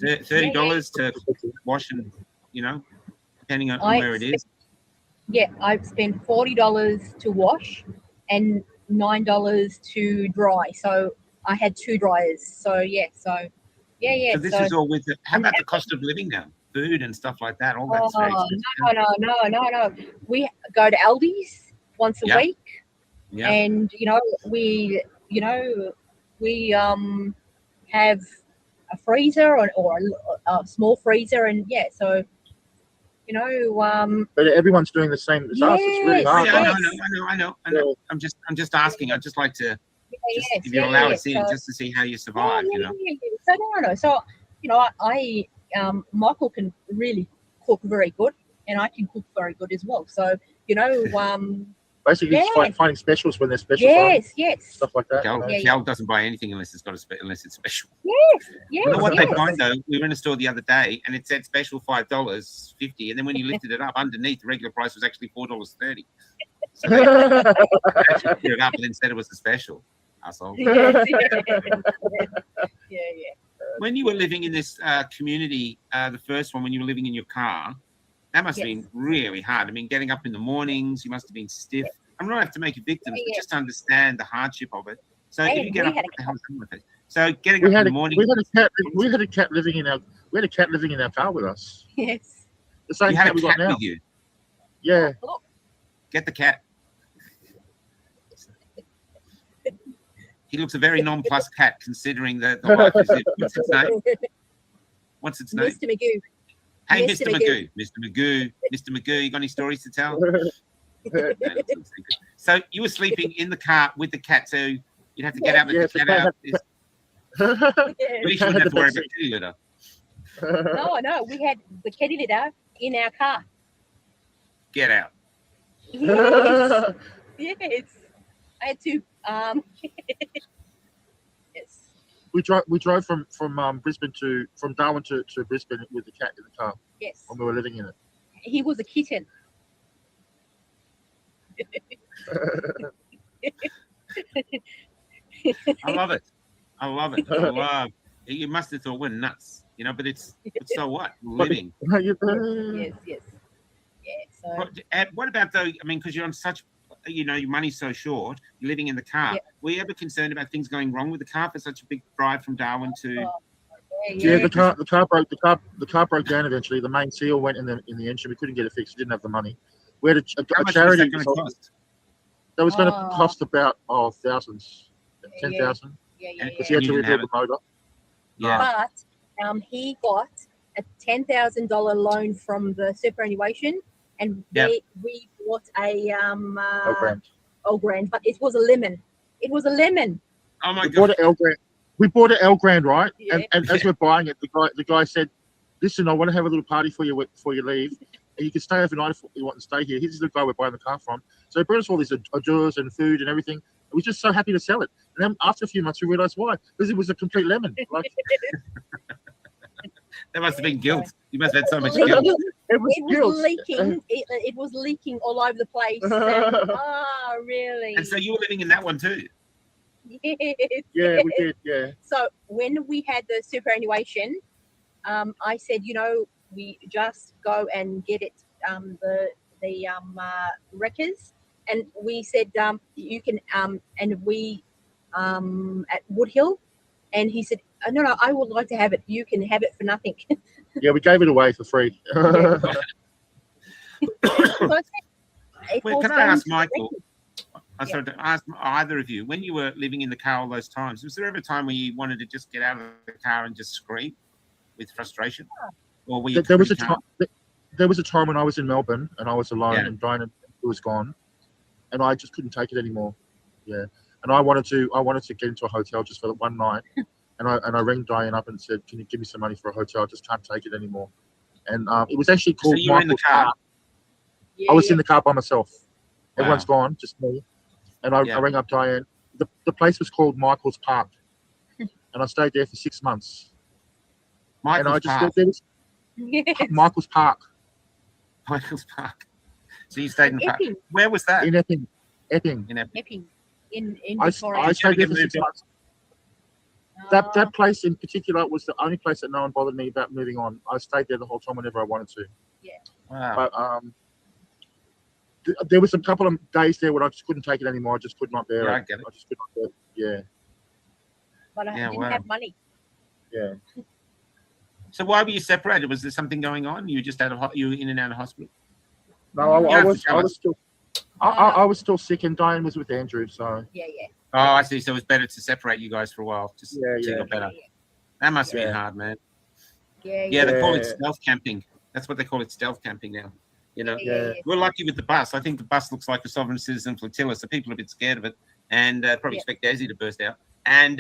$30 to wash and depending on where it is. Yeah, I've spent $40 to wash and $9 to dry. So I had 2 dryers. So yeah. So this is all with it. How about the cost of living now? Food and stuff like that. All that's very expensive. No. We go to Aldi's once a week. Yeah. And we have a freezer or a small freezer, and so but everyone's doing the same as us. It's really hard. I know. I'm just asking. I'd just like to if you allow us in, just to see how you survive. So I Michael can really cook very good, and I can cook very good as well. So basically finding specials when they're special. Yes. Stuff like that. Cal doesn't buy anything unless it's unless it's special. Yes. You know what they find though? We were in a store the other day and it said special $5.50, and then when you lifted it up underneath, the regular price was actually $4.30. So they actually put it up and then said it was a special. Asshole. Yeah. When you were living in this community, the first one, when you were living in your car, that must have been really hard. I mean, getting up in the mornings, you must have been stiff. I'm not have to make you victims, but just to understand the hardship of it. So if you get up, so getting up in the morning, we had a cat living in our car with us. Yes. The same you had cat a we got cat now. with you. Yeah. Get the cat. He looks a very nonplussed cat, considering the life is it. What's its name? What's its name? Mr. Magoo. Hey, Mr. Magoo. Mr. Magoo, you got any stories to tell? No, so you were sleeping in the car with the cat, so you'd have to get out with the cat out. At least you wouldn't have to worry about kitty litter. No, we had the kitty litter in our car. Get out. Yes. I had to. Yes. We drove from Darwin to Brisbane with the cat in the car. Yes. When we were living in it. He was a kitten. I love it. You must have thought we're nuts, but it's so what? Living. Yes. Yeah. So. What about though? I mean, because you're on such, your money's so short. You're living in the car. Yeah. Were you ever concerned about things going wrong with the car for such a big drive from Darwin to? Yeah, the car broke down eventually. The main seal went in the engine. We couldn't get it fixed. We didn't have the money. We had a charity. That was going to cost about thousands, 10,000. Yeah. Because he had to rebuild the motor. Yeah. But he got a $10,000 loan from the superannuation, and we bought a Elgrand, but it was a lemon. Oh my God! We bought an Elgrand, right? Yeah. And as we're buying it, the guy said, "Listen, I want to have a little party for you before you leave. And you can stay overnight if you want to stay here. Here's the guy we're buying the car from." So he brought us all these adores and food and everything. We were just so happy to sell it. And then after a few months, we realized why. Because it was a complete lemon. That must have been guilt. You must have had so much guilt. It was leaking. It was leaking all over the place. Really? And so you were living in that one too? Yes. Yeah, we did. Yeah. So when we had the superannuation, I said, we just go and get it, the wreckers, and we said, you can, and we at Woodhill, and he said, no, I would like to have it. You can have it for nothing. Yeah, we gave it away for free. Can I ask Michael? I'm sorry to ask either of you, when you were living in the car all those times, was there ever a time where you wanted to just get out of the car and just scream with frustration? Or were you there was a time when I was in Melbourne and I was alone and Diana was gone, and I just couldn't take it anymore. Yeah, and I wanted to get into a hotel just for the one night, and I rang Diane up and said, "Can you give me some money for a hotel? I just can't take it anymore." And it was actually called. So you were in the car. Yeah, I was in the car by myself. Everyone's gone, just me. And I rang up Diane. The place was called Michael's Park. and I stayed there for 6 months. Michael's and I just Park. there was Michael's Park. Michael's Park. So you stayed in the park. Epping. Where was that? In Epping. Epping. In Epping. Epping. In I Victoria. stayed there for moved 6 on? months. That place in particular was the only place that no one bothered me about moving on. I stayed there the whole time whenever I wanted to. Yeah. Wow. But there was a couple of days there when I just couldn't take it anymore. I just could not bear Yeah, it. I get it. I just could not bear it. Yeah. But I Yeah, didn't wow. have money. Yeah. So why were you separated? Was there something going on? You were just you were in and out of hospital? No, I was still No. I was still sick, and Diane was with Andrew, so Yeah, yeah. Oh, I see. So it was better to separate you guys for a while, just Yeah, till you yeah. got better. That must have been hard, man. Yeah, Yeah, they call it Yeah. stealth camping. That's what they call it, stealth camping now. You know, Yeah. we're lucky with the bus. I think the bus looks like a sovereign citizen flotilla, so people are a bit scared of it, and probably expect Desi to burst out. And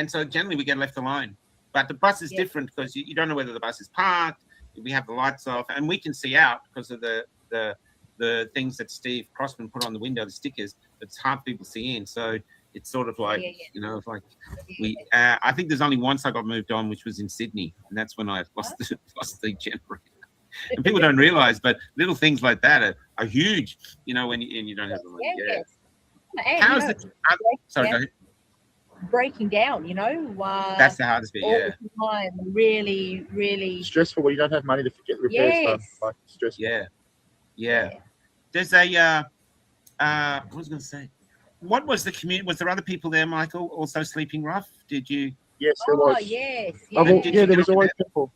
so generally we get left alone. But the bus is different because you don't know whether the bus is parked. We have the lights off, and we can see out because of the things that Steve Crossman put on the window, the stickers. It's hard for people to see in, so it's sort of like you know, like we. I think there's only once I got moved on, which was in Sydney, and that's when I lost the generator. And people don't realize, but little things like that are huge, you know, when you don't have the money. Yeah. And, How's you know, it? Sorry, go ahead. breaking down, you know. That's the hardest bit, all yeah. the time, really, really stressful when you don't have money to get repairs done. Yes. Like stressful. Yeah. There's a I was going to say, what was the community? Was there other people there, Michael, also sleeping rough? Did you? Yes, there was. yes, Yeah, there was always people.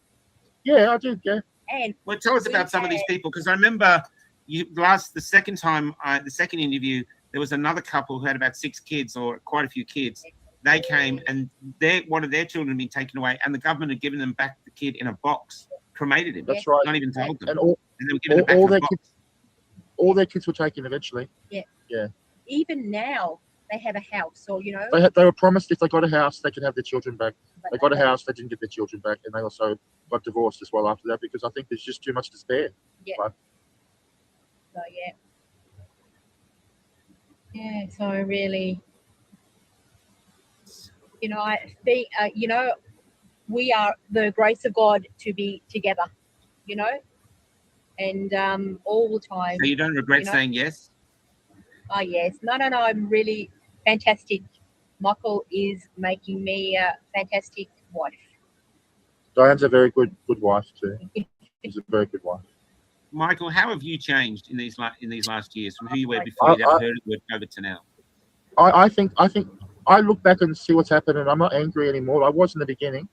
Yeah, I did. Yeah. And well, tell us about some of these people, because I remember the second interview, there was another couple who had about 6 kids or quite a few kids. They came and one of their children had been taken away, and the government had given them back the kid in a box, cremated him. That's right. Not even told them. And they were given it back in a box. all their kids were taken eventually. Yeah. Yeah. Even now, they have a house, or you know. They were promised if they got a house, they could have their children back. They got a house, they didn't get their children back, and they also got divorced as well after that because I think there's just too much to spare. Yeah. But, So yeah, so really, you know, I think you know, we are the grace of God to be together, you know, and all the time. So you don't regret you know? saying yes? Oh yes, no, I'm really fantastic. Michael is making me a fantastic wife. Diane's a very good wife too. She's a very good wife. Michael, how have you changed in these last years from who you were before you ever heard of the word COVID to now? I think I look back and see what's happened, and I'm not angry anymore. I was in the beginning,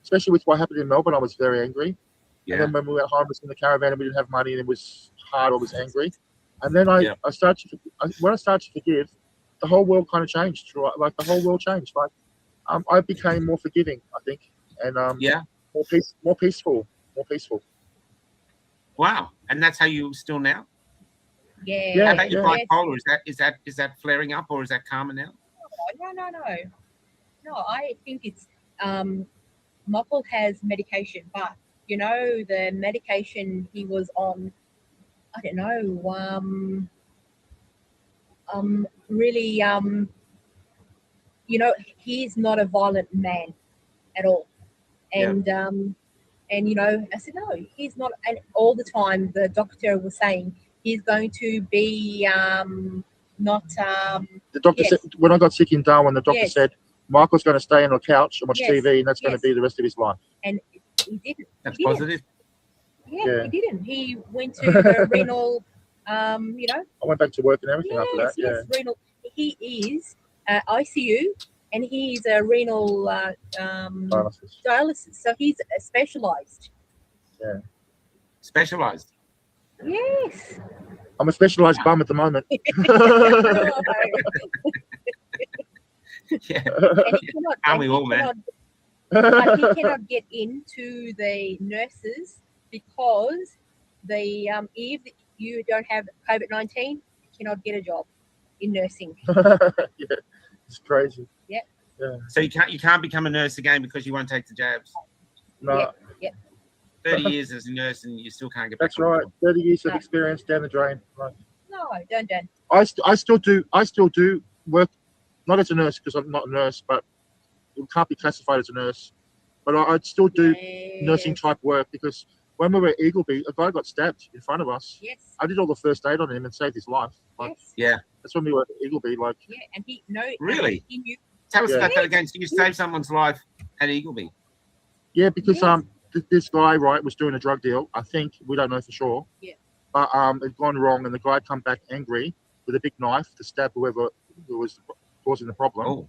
especially with what happened in Melbourne. I was very angry. Yeah. And then when we went home, was in the caravan and we didn't have money, and it was hard. I was angry. And then when I started to forgive, the whole world kind of changed. Right? Like the whole world changed. Like I became more forgiving, I think, and more peaceful. Wow, and that's how you still now? Yeah. How about your bipolar? Is that flaring up, or is that calmer now? No. I think it's Michael has medication, but you know the medication he was on, I don't know, really, you know, he's not a violent man at all, and you know, I said no, he's not, and all the time the doctor was saying he's going to be not. The doctor said when I got sick in Darwin, the doctor said Michael's going to stay on the couch and watch TV, and that's going to be the rest of his life. And he didn't. That's positive. Yeah, he didn't. He went to the renal. You know. I went back to work and everything after that. Yes, renal. He is ICU, and he's a renal dialysis. So he's specialized. Yeah. Specialized. Yes. I'm a specialized bum at the moment. Yeah. And he cannot, Aren't we all, man? But he cannot get into the nurses because if you don't have COVID-19, you cannot get a job in nursing. Yeah, it's crazy. Yeah. So you can't become a nurse again because you won't take the jabs. No. Yeah. 30 years as a nurse and you still can't get back. That's right. 30 years of experience down the drain. Right. No, don't. I still do work, not as a nurse because I'm not a nurse, but can't be classified as a nurse. But I'd still do nursing type work because when we were at Eagleby, a guy got stabbed in front of us. Yes. I did all the first aid on him and saved his life. Like, Yeah. That's when we were at Eagleby. Like, Yeah, and he no. Really? He knew. Tell us Yeah. about that again. So you saved someone's life at Eagleby. yeah, because this guy was doing a drug deal. I think we don't know for sure. Yeah. But it had gone wrong, and the guy come back angry with a big knife to stab whoever who was causing the problem. Oh.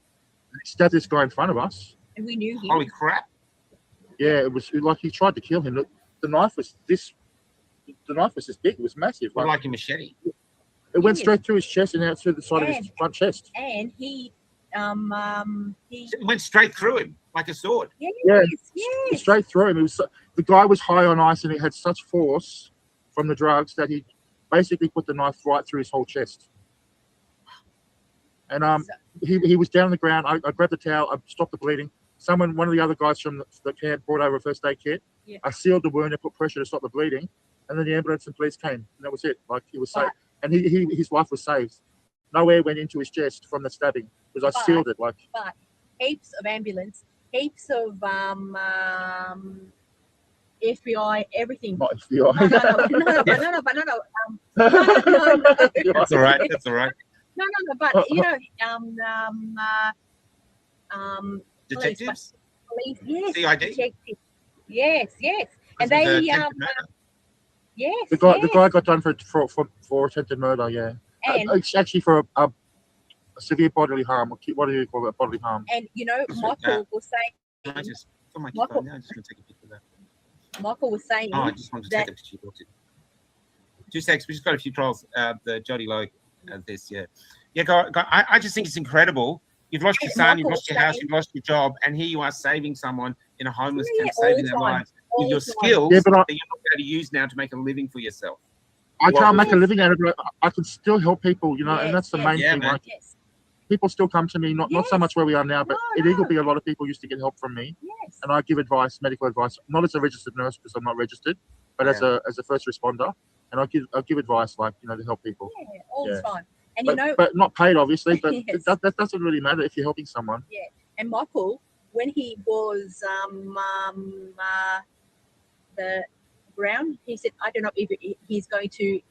He stabbed this guy in front of us. And we knew him. Holy crap! Yeah, it was like he tried to kill him. The knife was this. The knife was this big. It was massive. Like a machete. It went straight through his chest and out through the side of his front chest. And he It went straight through him like a sword. Yeah, straight through him. It was the guy was high on ice and he had such force from the drugs that he basically put the knife right through his whole chest. And he was down on the ground. I grabbed the towel. I stopped the bleeding. One of the other guys from the camp brought over a first aid kit. Yeah. I sealed the wound and put pressure to stop the bleeding. And then the ambulance and police came. And that was it. Like he was saved. And his life was saved. No air went into his chest from the stabbing because I sealed it. Like. But heaps of ambulance, heaps of FBI, everything. Not FBI. No. That's all right. That's all right. No. But you know, detectives. Police, yes. CID? Detectives. Yes. And Because of they the attempted murder. yes. The guy got done for attempted murder. Yeah. And it's actually for a severe bodily harm. What do you call it? Bodily harm. And you know, Michael was saying. I just got my Michael- phone now. I'm just going to take a picture of that. Michael was saying. Oh, I just wanted to take a picture of it. 2 seconds. We just got a few trolls. The Jody Lowe this. Yeah. I just think it's incredible. You've lost your son, you've lost your house, you've lost your job, and here you are saving someone in a homeless camp, saving their lives with your skills that you're not going to use now to make a living for yourself. I can't make a living out of it. I can still help people, you know, and that's the main thing. Man. Like, people still come to me, not so much where we are now, but at Eagleby, a lot of people used to get help from me. Yes. And I give advice, medical advice, not as a registered nurse because I'm not registered, but as a first responder. And I give advice, like, you know, to help people. Yeah, all the time. And but not paid, obviously. But Yes. that doesn't really matter if you're helping someone. Yeah, and Michael, when he was the ground, he said, "I don't know if he's going to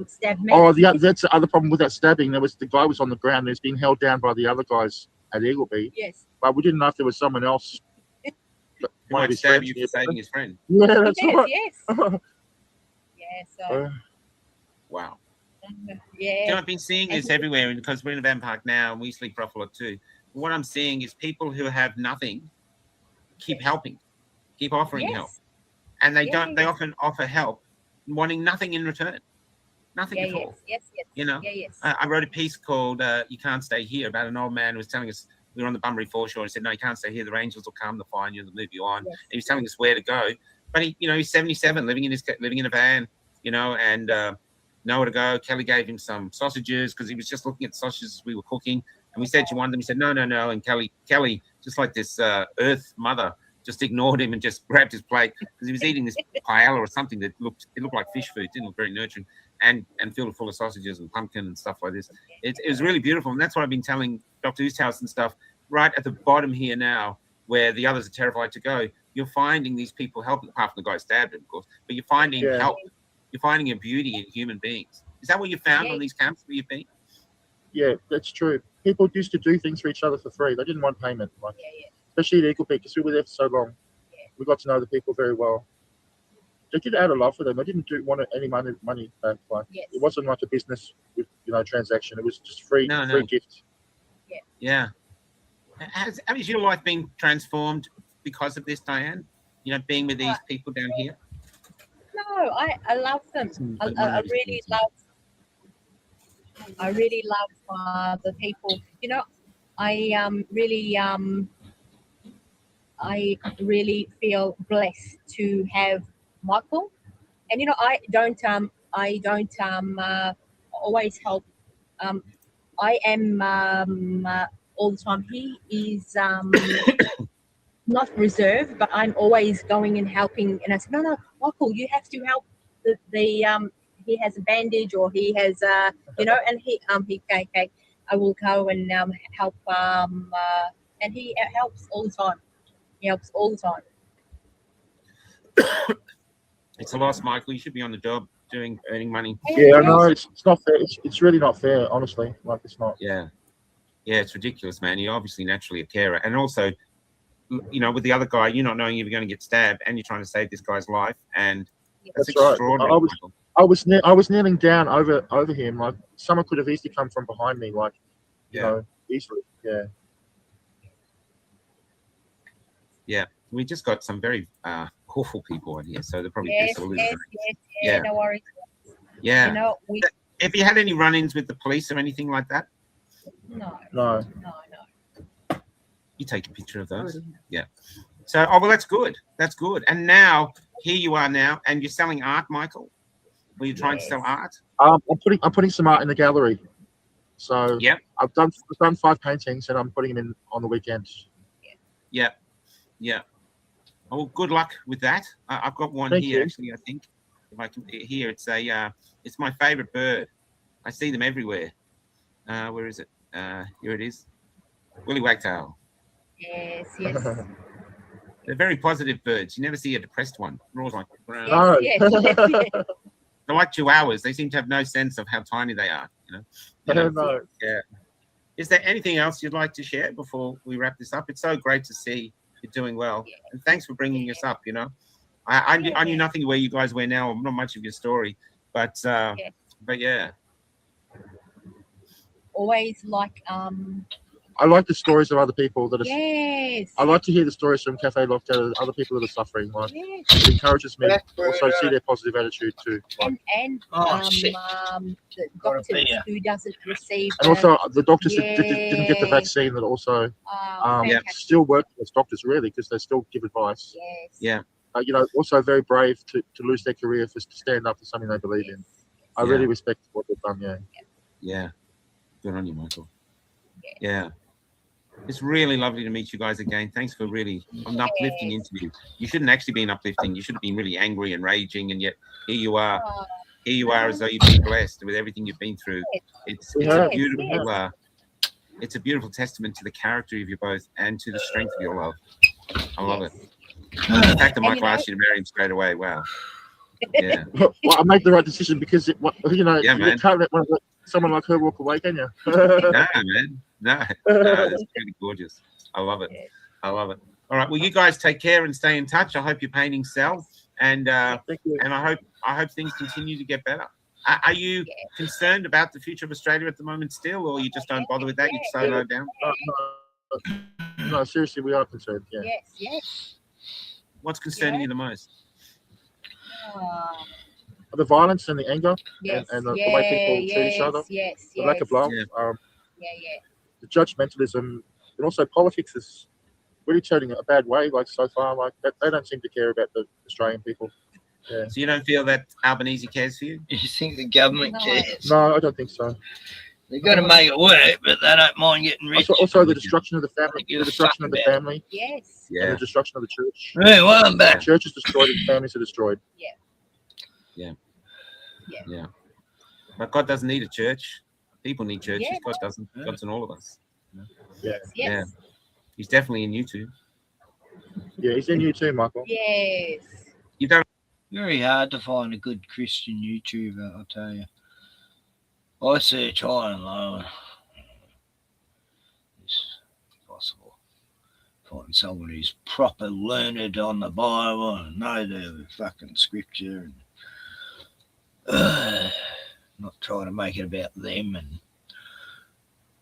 stab me." Oh, that's the other problem with that stabbing. The guy was on the ground. He's being held down by the other guys at Eagleby. Yes. But we didn't know if there was someone else. One of his stab you for saving his friend. Yeah, that's right. Yes. Yeah. So. Wow. Yeah. You know, I've been seeing this everywhere because we're in Van Park now and we sleep for a lot too. What I'm seeing is people who have nothing keep helping, keep offering help. And they they often offer help wanting nothing in return. Nothing at all. Yes. You know, Yes. I wrote a piece called You Can't Stay Here about an old man who was telling us, we were on the Bunbury foreshore and he said, no, you can't stay here. The Rangers will come, they'll find you, they'll move you on. Yes. He was telling us where to go. But he's 77, living in a van, and nowhere to go. Kelly gave him some sausages because he was just looking at the sausages we were cooking. And we said, you want them? He said, no. And Kelly, just like this earth mother, just ignored him and just grabbed his plate because he was eating this paella or something that looked like fish food. It didn't look very nurturing and filled full of sausages and pumpkin and stuff like this. It was really beautiful. And that's what I've been telling Dr. Oosthuis and stuff right at the bottom here now, where the others are terrified to go. You're finding these people helping, apart from the guy stabbed him, of course, but you're finding help. You're finding a beauty in human beings. Is that what you found on these camps where you've been? Yeah, that's true. People used to do things for each other for free. They didn't want payment, especially at Eagleby, because we were there for so long. We got to know the people very well. They did it out of love for them. They didn't want any money back. It wasn't like a business with transaction. It was just free gift. Yeah. Has your life been transformed because of this, Diane? Being with these people down here. No, I love them. I really love the people. I really feel blessed to have Michael, and I don't always help. I am all the time. He is not reserved, but I'm always going and helping. And I said, no, Michael, you have to help the he has a bandage or he has and he okay, I will go and help and he helps all the time. He helps all the time. It's a loss, Michael. You should be on the job earning money. Yeah, I know it's not fair. It's really not fair, honestly. Like it's not. Yeah, it's ridiculous, man. You're obviously naturally a carer, and also, you know, with the other guy, you're not knowing if you're going to get stabbed, and you're trying to save this guy's life, and that's right. extraordinary. I was kneeling down over him. Like someone could have easily come from behind me. Like, you know, easily. Yeah. Yeah, we just got some very awful people in here, so they're probably Yes, pissed all yes, over. yes, no worries. Yeah. You know, we Have you had any run-ins with the police or anything like that? No. You take a picture of those. Yeah. So, well, that's good. That's good. And now, here you are now, and you're selling art, Michael. Were you trying to sell art? I'm putting some art in the gallery. So yeah, I've done 5 paintings, and I'm putting them in on the weekends. Yeah. Oh, well, good luck with that. I've got one Thank here you. actually. I think if I can here, it's my favorite bird. I see them everywhere. Where is it? Here it is. Willy Wagtail. Yes. They're very positive birds. You never see a depressed one. They're always like, No. they're like chihuahuas. They seem to have no sense of how tiny they are. You know? No. Yeah. Is there anything else you'd like to share before we wrap this up? It's so great to see you're doing well, and thanks for bringing us up. You know, I knew nothing where you guys were now. Not much of your story, but yeah. Always like I like the stories of other people that are. Yes. I like to hear the stories from Cafe Lockdown, other people that are suffering. Like it encourages me to also see their positive attitude too. Like, and the doctors who doesn't receive. and also the doctors that didn't get the vaccine that also still work as doctors really because they still give advice. Yes. Yeah. You know, also very brave to lose their career to stand up for something they believe in. I really respect what they've done. Yeah. Good on you, Michael. Yeah. It's really lovely to meet you guys again. Thanks for really an uplifting interview. You shouldn't actually be uplifting. You should have been really angry and raging, and yet here you are. Here you are, as though you've been blessed with everything you've been through. It's a beautiful. It's a beautiful testament to the character of you both and to the strength of your love. I love it. And the fact that Michael asked you to marry him straight away. Wow. Yeah. Well, I made the right decision because you know man. you can't let someone like her walk away, can you? No, man. No, it's really gorgeous. I love it. I love it. All right. Well, you guys take care and stay in touch. I hope your paintings sell, and I hope things continue to get better. Are you concerned about the future of Australia at the moment still, or you just don't bother with that? You solo down? No, seriously, we are concerned. Yeah. Yes. What's concerning you the most? The violence and the anger, Yes. and the way people treat each other. Yes. The lack of love. The judgmentalism, and also politics is really turning a bad way. Like so far, like they don't seem to care about the Australian people. Yeah. So you don't feel that Albanese cares for you? You think the government cares? No, I don't think so. They've got to make it work, but they don't mind getting rich. Also, the destruction of the family. The destruction of the family. Yes. And the destruction of the church. Yeah, well, I'm back. The church is destroyed and families are destroyed. Yeah. But God doesn't need a church. People need churches. God doesn't. God's in all of us. Yeah. He's definitely in you too. Yeah, he's in you too, Michael. Yes. You don't. Very hard to find a good Christian YouTuber, I'll tell you. I search high and low. It's possible. Find someone who's proper learned on the Bible and know the fucking scripture and not trying to make it about them and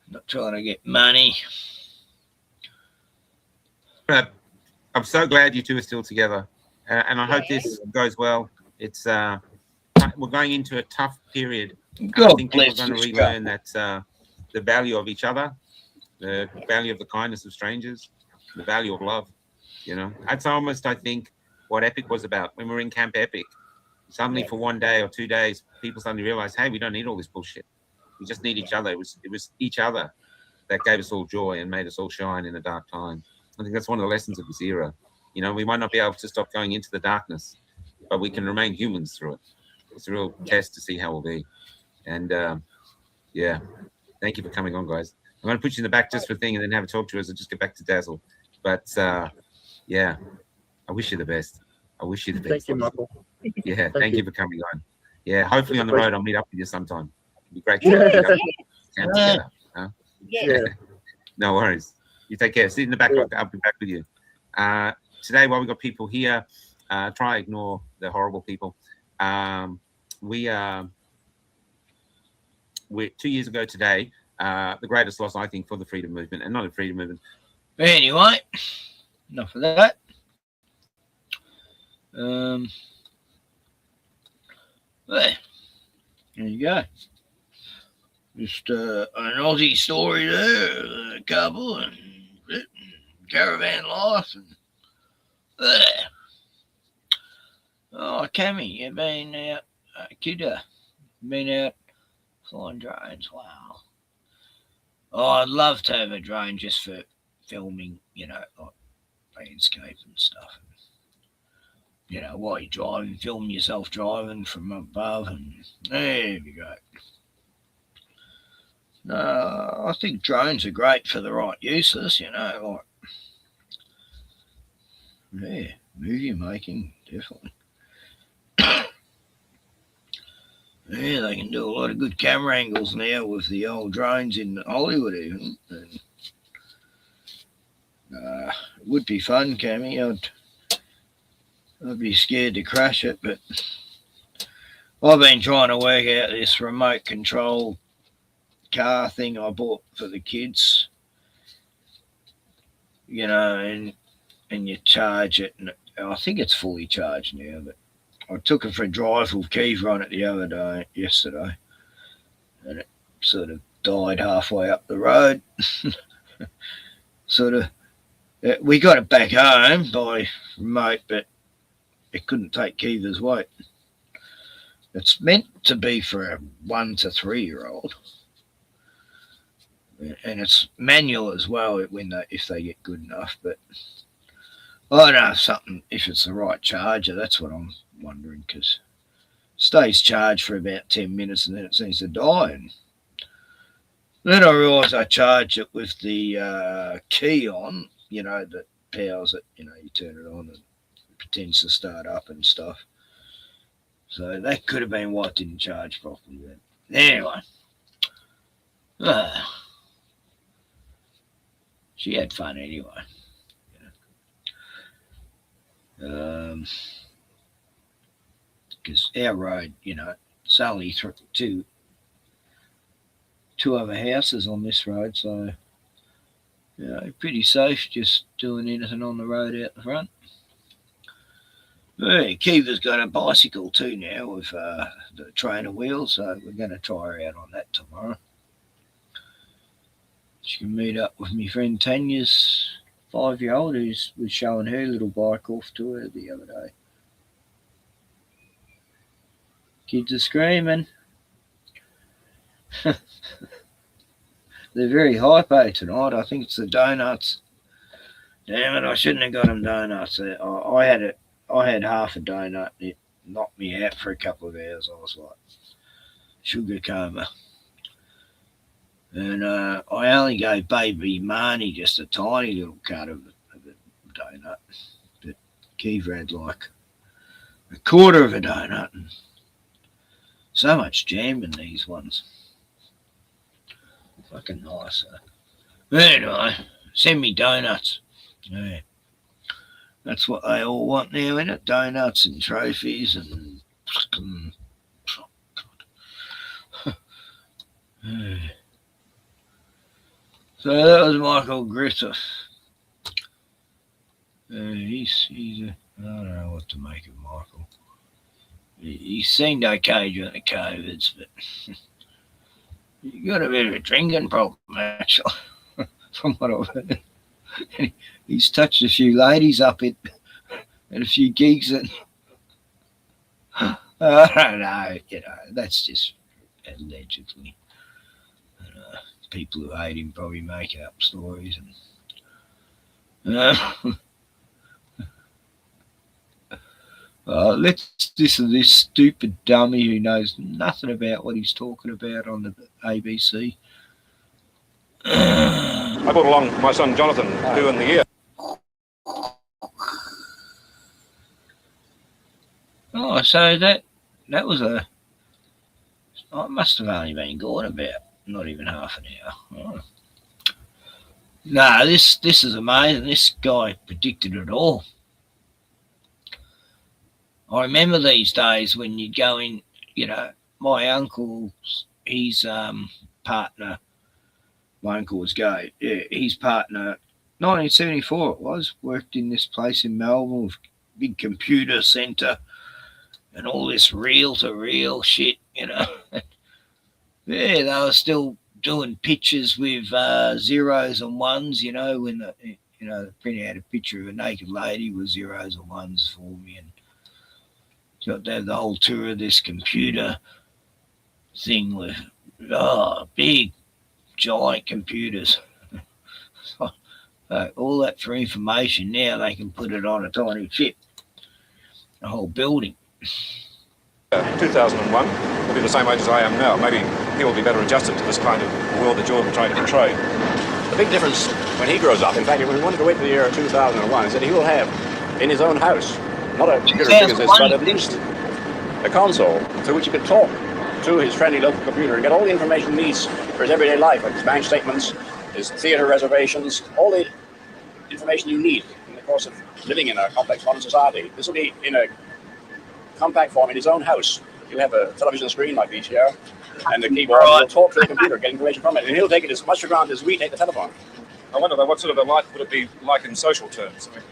not trying to get money. I'm so glad you two are still together, and I hope this goes well. It's we're going into a tough period. I think people are going to relearn that the value of each other, the value of the kindness of strangers, the value of love. You know, that's almost, I think, what Epic was about. When we were in Camp Epic, suddenly for 1 day or 2 days, people suddenly realized, hey, we don't need all this bullshit. We just need each other. It was each other that gave us all joy and made us all shine in a dark time. I think that's one of the lessons of this era. You know, we might not be able to stop going into the darkness, but we can remain humans through it. It's a real test to see how we'll be. And yeah, thank you for coming on, guys. I'm going to put you in the back just for a thing and then have a talk to us and just get back to Dazzle. But yeah, I wish you the best. I wish you the best. Thank you, Michael. Yeah, thank you for coming on. Yeah, hopefully on the road I'll meet up with you sometime. It'd be great to Yeah. meet up. Camp together, huh? Yeah. No worries. You take care. Sit in the back. I'll be back with you. Today, while we got people here, try ignore the horrible people. We're 2 years ago today, the greatest loss, I think, for the freedom movement, and not the freedom movement. Anyway, enough of that. There you go. Just an Aussie story there, a couple and caravan life and there. Oh, Cammy, you've been out, kidder, been out flying drones. Wow. Oh, I'd love to have a drone just for filming, you know, like landscape and stuff. You know, while you're driving, film yourself driving from above, and there we go. I think drones are great for the right uses, you know, like, yeah, movie making, definitely. Yeah, they can do a lot of good camera angles now with the old drones in Hollywood even. And, it would be fun, Cammy. I'd be scared to crash it, but I've been trying to work out this remote control car thing I bought for the kids, you know, and you charge it, and I think it's fully charged now, but I took it for a drive with Kiva on it yesterday, and it sort of died halfway up the road. We got it back home by remote, but it couldn't take Kiva's weight. It's meant to be for a 1 to 3 year old. And it's manual as well if they get good enough. But I don't know if it's the right charger. That's what I'm wondering, because it stays charged for about 10 minutes and then it seems to die. And then I realised I charged it with the key on, you know, that powers it. You know, you turn it on and it pretends to start up and stuff. So that could have been why it didn't charge properly then. Anyway. She had fun anyway. Because our road, you know, it's only two other houses on this road, so, you know, pretty safe just doing anything on the road out the front. Hey, Kiva's got a bicycle too now with the trainer wheels, so we're going to try her out on that tomorrow. She can meet up with my friend Tanya's 5-year-old who was showing her little bike off to her the other day. Kids are screaming. They're very hypo tonight. I think it's the donuts. Damn it, I shouldn't have got them donuts. I had half a donut and it knocked me out for a couple of hours. I was like, sugar coma. And I only gave baby Marnie just a tiny little cut of a donut. But Kiva had like a quarter of a donut. And so much jam in these ones. Fucking nice. Anyway, send me donuts. Yeah. That's what they all want now, innit? Donuts and trophies and... So that was Michael Griffith. He's I don't know what to make of Michael. He seemed okay during the COVIDs, but he got a bit of a drinking problem, actually, from what I've heard. He's touched a few ladies up at a few gigs, and I don't know, you know, that's just allegedly. People who hate him probably make up stories. And let's listen to this stupid dummy who knows nothing about what he's talking about on the ABC. I brought along my son Jonathan, who in the year. Oh, so that was a. Oh, it must have only been gone about not even half an hour. Oh. No, this is amazing. This guy predicted it all. I remember these days when you'd go in, you know, my uncle, his partner, my uncle was gay, yeah, his partner, 1974 it was, worked in this place in Melbourne with big computer centre and all this reel-to-reel shit, you know. Yeah, they were still doing pictures with zeros and ones, you know, when the print out a picture of a naked lady with zeros and ones for me, and got to have the whole tour of this computer thing with big giant computers. All that for information. Now they can put it on a tiny chip. A whole building. 2001 will be the same age as I am now. Maybe he will be better adjusted to this kind of world that you're trying to portray. The big difference when he grows up, in fact, when we wanted to wait for the year 2001, is that he will have in his own house, not a computer as big as this, but at least a console through which he could talk to his friendly local computer and get all the information he needs for his everyday life, like his bank statements, his theatre reservations, all the information you need in the course of living in a complex modern society. This will be in a compact form in his own house. He'll have a television screen like these here, and the keyboard, and he'll talk to the computer, get information from it, and he'll take it as much for granted as we take the telephone. I wonder though, what sort of a life would it be like in social terms? I mean,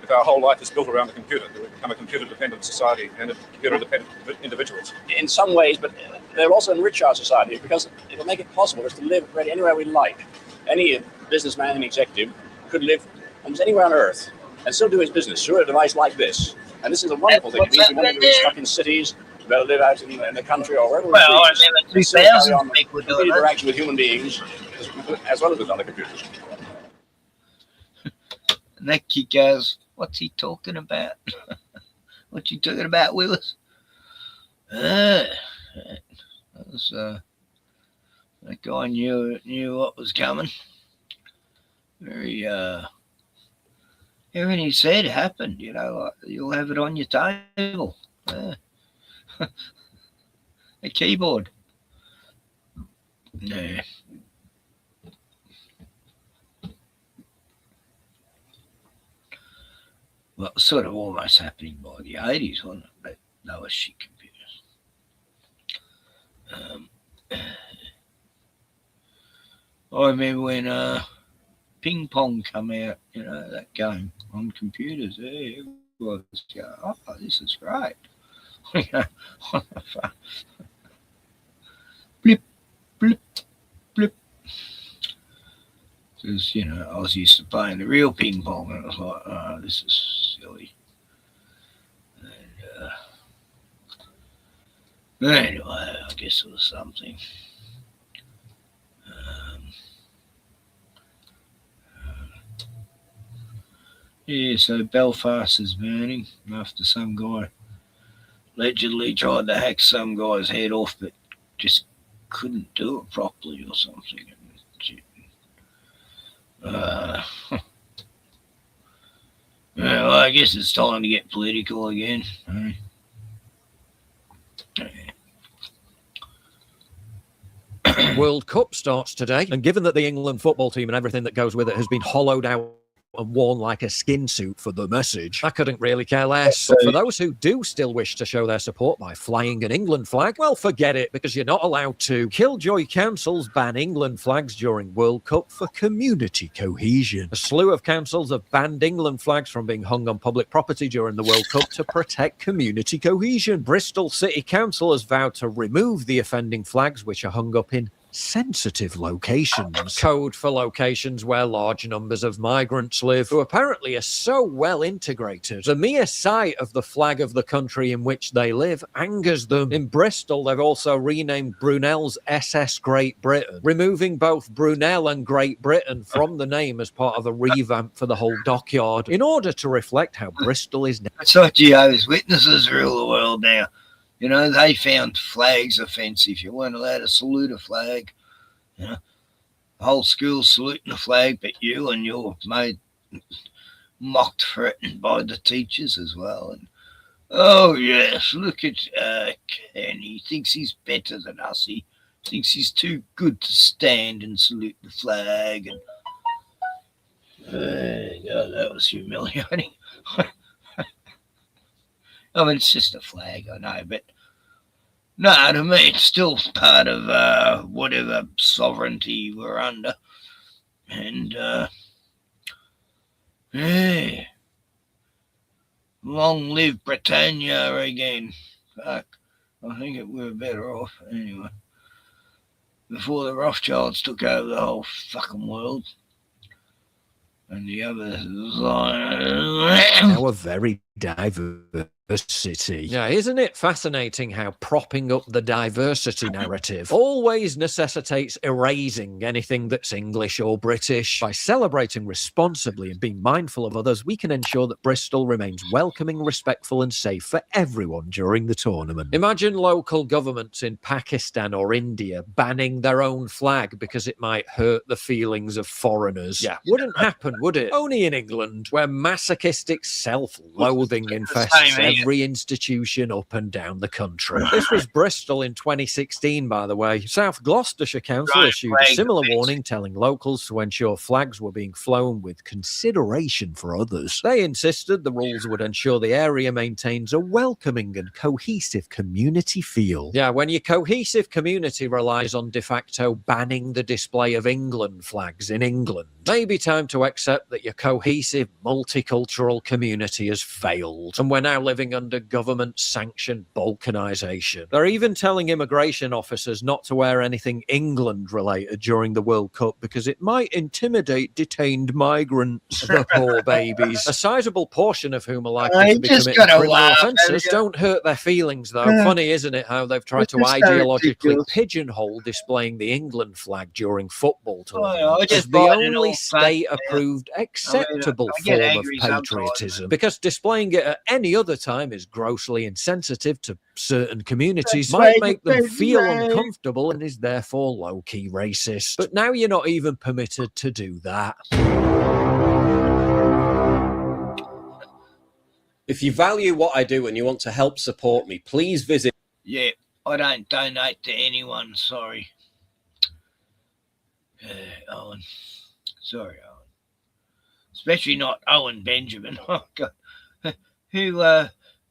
if our whole life is built around the computer, do we become a computer-dependent society and a computer-dependent individuals? In some ways, but they'll also enrich our society because it'll make it possible for us to live really anywhere we like. Any businessman and executive could live almost anywhere on Earth and still do his business through a device like this. And this is a wonderful thing. It means we want to be stuck in cities, better live out in the country or wherever I remember 2000 people doing interaction with human beings as well as with other computers. And that kid goes, "What's he talking about? What you talking about, Willis?" That was that guy knew what was coming. Very everything he said happened. You know, like, you'll have it on your table. A keyboard. Yeah. Well, it was sort of almost happening by the 80s, wasn't it? But they were shit computers. I remember when Ping Pong come out, you know, that game on computers. Yeah, it was going, oh, this is great. Blip, blip, blip. Because, you know, I was used to playing the real ping pong, and I was like, oh, this is silly. And anyway, I guess it was something. Yeah, so Belfast is burning after some guy allegedly tried to hack some guy's head off, but just couldn't do it properly or something. Well, I guess it's time to get political again. World Cup starts today, and given that the England football team and everything that goes with it has been hollowed out and worn like a skin suit for the message, I couldn't really care less. But for those who do still wish to show their support by flying an England flag, well, forget it, because you're not allowed to. Killjoy councils ban England flags during World Cup for community cohesion. A slew of councils have banned England flags from being hung on public property during the World Cup to protect community cohesion. Bristol City Council has vowed to remove the offending flags, which are hung up in sensitive locations. Code for locations where large numbers of migrants live, who apparently are so well integrated, the mere sight of the flag of the country in which they live angers them. In Bristol, they've also renamed Brunel's SS Great Britain, removing both Brunel and Great Britain from the name as part of a revamp for the whole dockyard, in order to reflect how Bristol is now. That's what Jehovah's Witnesses rule the world now. You know, they found flags offensive. You weren't allowed to salute a flag. You know, whole school saluting the flag, but you and your mate mocked for it by the teachers as well. And oh yes, look at Ken. He thinks he's better than us. He thinks he's too good to stand and salute the flag. And God, that was humiliating. I mean, it's just a flag, I know, but no, to me, it's still part of whatever sovereignty we're under. And yeah, long live Britannia again. Fuck, I think we're better off anyway. Before the Rothschilds took over the whole fucking world. And the other Our very diversity. Yeah, isn't it fascinating how propping up the diversity narrative always necessitates erasing anything that's English or British? By celebrating responsibly and being mindful of others, we can ensure that Bristol remains welcoming, respectful and safe for everyone during the tournament. Imagine local governments in Pakistan or India banning their own flag because it might hurt the feelings of foreigners. Yeah, wouldn't happen, would it? Only in England, where masochistic self-loathing infests every institution up and down the country. This was Bristol in 2016, by the way. South Gloucestershire Council issued a similar warning telling locals to ensure flags were being flown with consideration for others. They insisted the rules would ensure the area maintains a welcoming and cohesive community feel. Yeah, when your cohesive community relies on de facto banning the display of England flags in England, maybe time to accept that your cohesive multicultural community has failed, and we're now living under government-sanctioned balkanisation. They're even telling immigration officers not to wear anything England-related during the World Cup because it might intimidate detained migrants. The poor babies. A sizable portion of whom are likely to be committing criminal offences. Don't hurt their feelings, though. Funny, isn't it, how they've tried to ideologically pigeonhole displaying the England flag during football tournaments as the only state-approved acceptable form of patriotism, because displaying it at any other time is grossly insensitive to certain communities, might make them feel uncomfortable, and is therefore low-key racist. But now you're not even permitted to do that. If you value what I do and you want to help support me, please visit. Yeah, I don't donate to anyone, sorry. Owen. Sorry, Owen. Especially not Owen Benjamin. Oh, God. Who,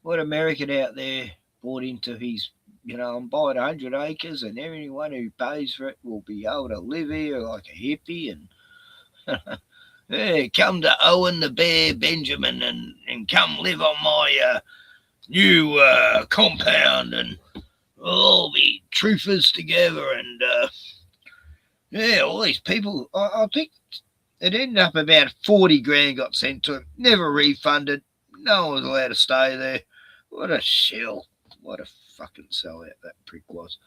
what American out there bought into his, and bought 100 acres, and everyone who pays for it will be able to live here like a hippie. And hey, come to Owen the Bear Benjamin and come live on my new compound, and we'll all be truthers together. And yeah, all these people, I think it ended up about 40 grand got sent to him, never refunded. No one was allowed to stay there. What a shill. What a fucking sellout that prick was.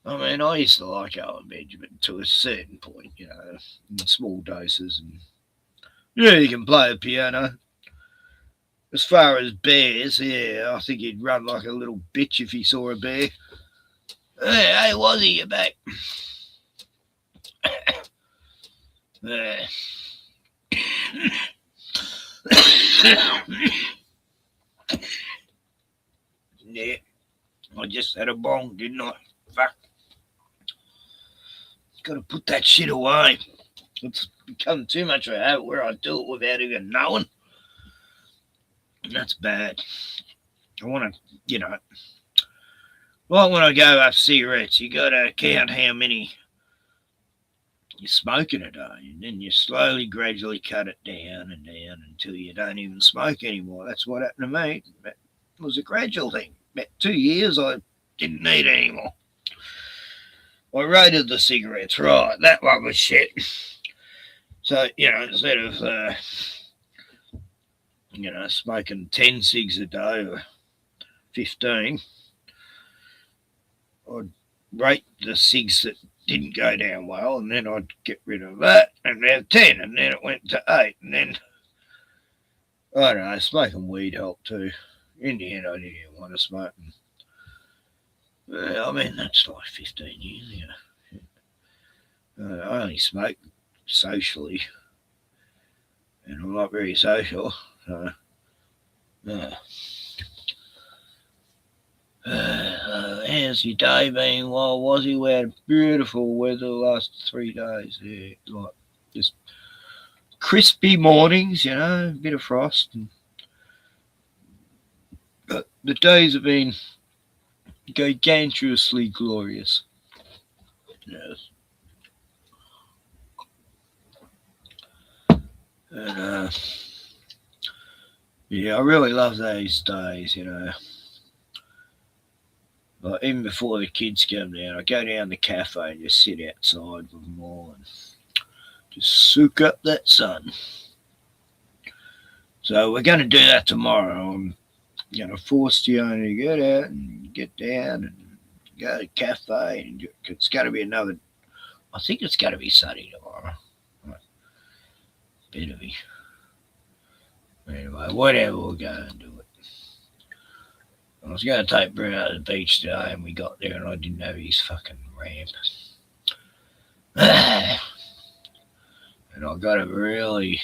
I mean, I used to like Owen Benjamin to a certain point, in small doses. And yeah, he can play the piano. As far as bears, yeah, I think he'd run like a little bitch if he saw a bear. Hey, Wazzy, you're back. Yeah, I just had a bong, didn't I? Fuck. Gotta put that shit away. It's become too much of a habit where I do it without even knowing. And that's bad. I want to, like when I go up cigarettes, you got to count how many you smoke in a day, and then you slowly, gradually cut it down and down until you don't even smoke anymore. That's what happened to me. It was a gradual thing. About 2 years, I didn't need it anymore. I rated the cigarettes, right? That one was shit. So, instead of, smoking 10 cigs a day or 15, I'd rate the cigs that didn't go down well, and then I'd get rid of that and have 10, and then it went to 8, and then I don't know, smoking weed helped too. In the end, I didn't even want to smoke. I mean, that's like 15 years ago. I only smoke socially, and I'm not very social. So, how's your day been? Well, was he? We had beautiful weather the last 3 days. Yeah, like just crispy mornings, you know, a bit of frost. But the days have been gargantuously glorious. Yes. And yeah, I really love those days, you know. Like even before the kids come down, I go down the cafe and just sit outside with them all and just soak up that sun. So we're going to do that tomorrow. I'm going to force Tiana to get out and get down and go to the cafe. And it's going to be I think it's going to be sunny tomorrow. Bit of me. Anyway, whatever, we'll go and do it. I was going to take Bruno to the beach today, and we got there, and I didn't have his fucking ramp. And I got to really,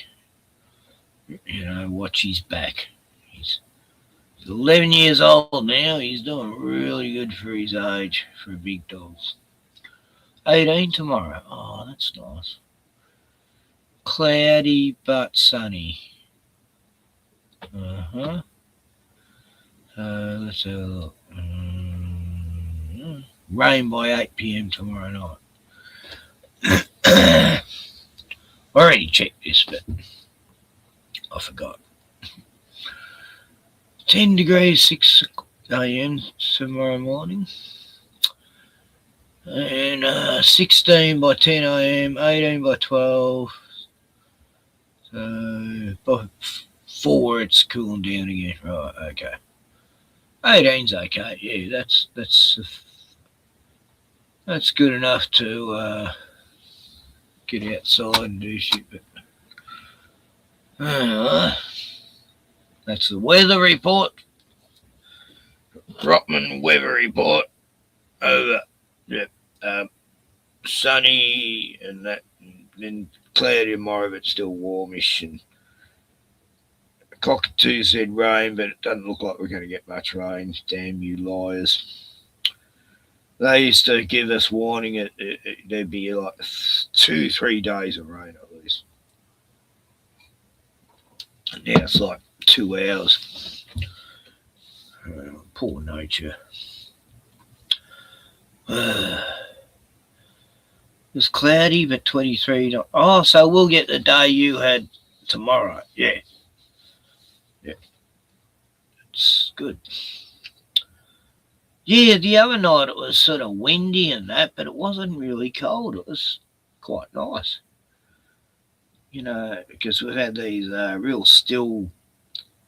you know, watch his back. He's 11 years old now. He's doing really good for his age, for a big dog. 18 tomorrow. Oh, that's nice. Cloudy but sunny. Uh-huh. Let's have a look. Rain by 8 p.m. tomorrow night. I already checked this, but I forgot. 10 degrees, 6 a.m. tomorrow morning. And 16 by 10 a.m., 18 by 12. So by 4 it's cooling down again. Right, okay. 18's okay. Yeah, that's good enough to get outside and do shit. But that's the weather report. Rottman weather report. Over. Yep. Sunny and that, and then cloudy tomorrow, but still warmish. And Cockatoo said rain, but it doesn't look like we're going to get much rain. Damn you liars. They used to give us warning there'd be like 2-3 days of rain at least. And now it's like 2 hours. Poor nature. It's cloudy, but 23. Oh, so we'll get the day you had tomorrow. Yeah. Yeah. It's good. Yeah, the other night it was sort of windy and that, but it wasn't really cold. It was quite nice. You know, because we've had these real still,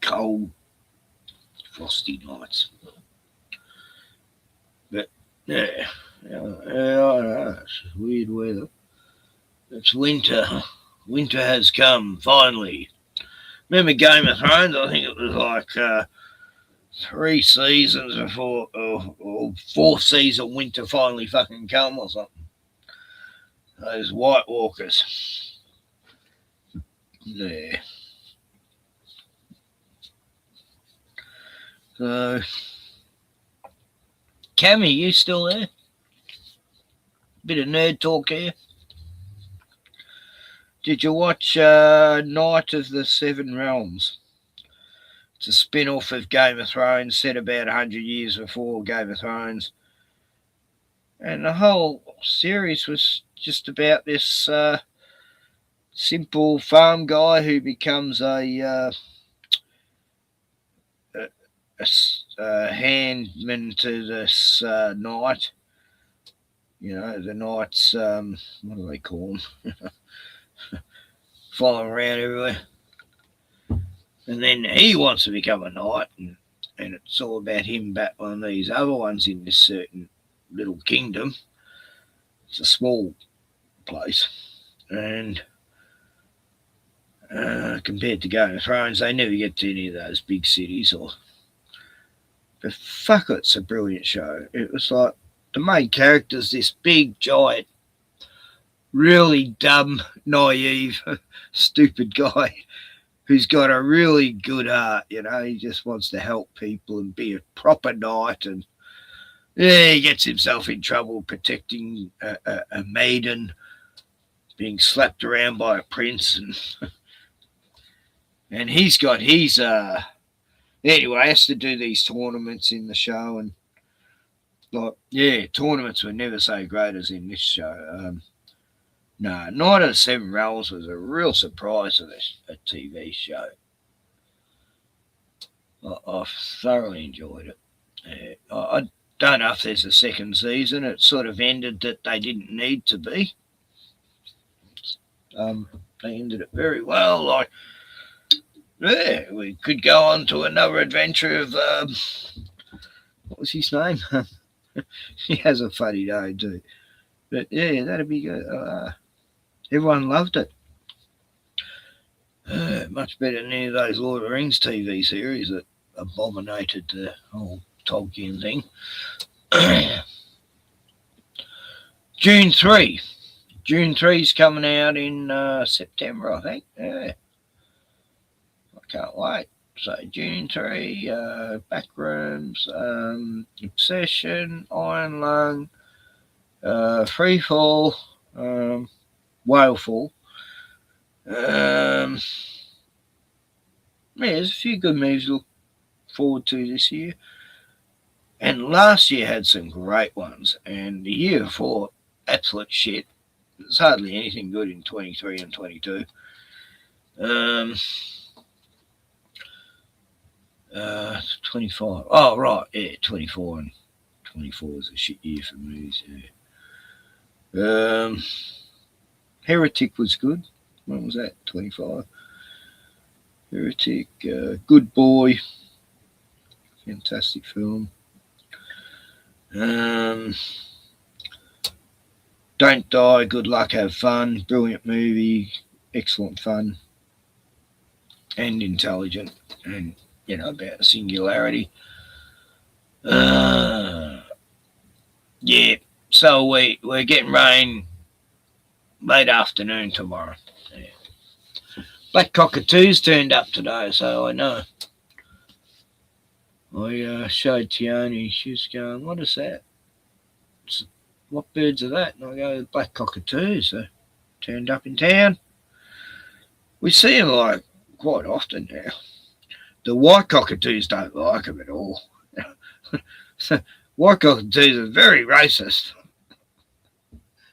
cold, frosty nights. But, yeah. I know. It's weird weather. It's winter. Winter has come, finally. Remember Game of Thrones? I think it was like 3 seasons before, or 4th season winter finally fucking come or something. Those White Walkers. Yeah. So, Cammy, you still there? Bit of nerd talk here. Did you watch Night of the Seven Realms? It's a spin-off of Game of Thrones, set about 100 years before Game of Thrones. And the whole series was just about this simple farm guy who becomes a handman to this knight. You know, the knight's, what do they call them? Following around everywhere. And then he wants to become a knight, and it's all about him battling these other ones in this certain little kingdom. It's a small place. And compared to Game of Thrones, they never get to any of those big cities. But fuck, it's a brilliant show. It was like the main character's this big, giant, really dumb, naive, stupid guy who's got a really good heart. You know, he just wants to help people and be a proper knight. And yeah, he gets himself in trouble protecting a maiden being slapped around by a prince, and he's got his anyway, has to do these tournaments in the show, and like, yeah, tournaments were never so great as in this show. No, Night of the Seven Realms was a real surprise of a TV show. I thoroughly enjoyed it. I don't know if there's a second season. It sort of ended that they didn't need to be. They ended it very well. Like, yeah, we could go on to another adventure of what was his name? He has a funny name too. But yeah, that'd be good. Everyone loved it. Much better than any of those Lord of the Rings TV series that abominated the whole Tolkien thing. June 3. June 3's coming out in September, I think. Yeah. I can't wait. So June 3, Backrooms, Obsession, Iron Lung, Freefall, Whalefall. Yeah, there's a few good movies to look forward to this year. And last year had some great ones. And the year before, absolute shit. There's hardly anything good in 23 and 22. 25. Oh, right. Yeah, 24 and 24 was a shit year for movies. Yeah. Heretic was good. When was that? 25. Heretic. Good Boy. Fantastic film. Don't Die. Good Luck. Have Fun. Brilliant movie. Excellent fun. And intelligent. And, you know, about singularity. Yeah. So we're getting rain late afternoon tomorrow. Yeah. Black cockatoos turned up today, so I know. I showed Tioni. She was going, "What is that? What birds are that?" And I go, "Black cockatoos. They turned up in town." We see them like quite often now. The white cockatoos don't like them at all. White cockatoos are very racist.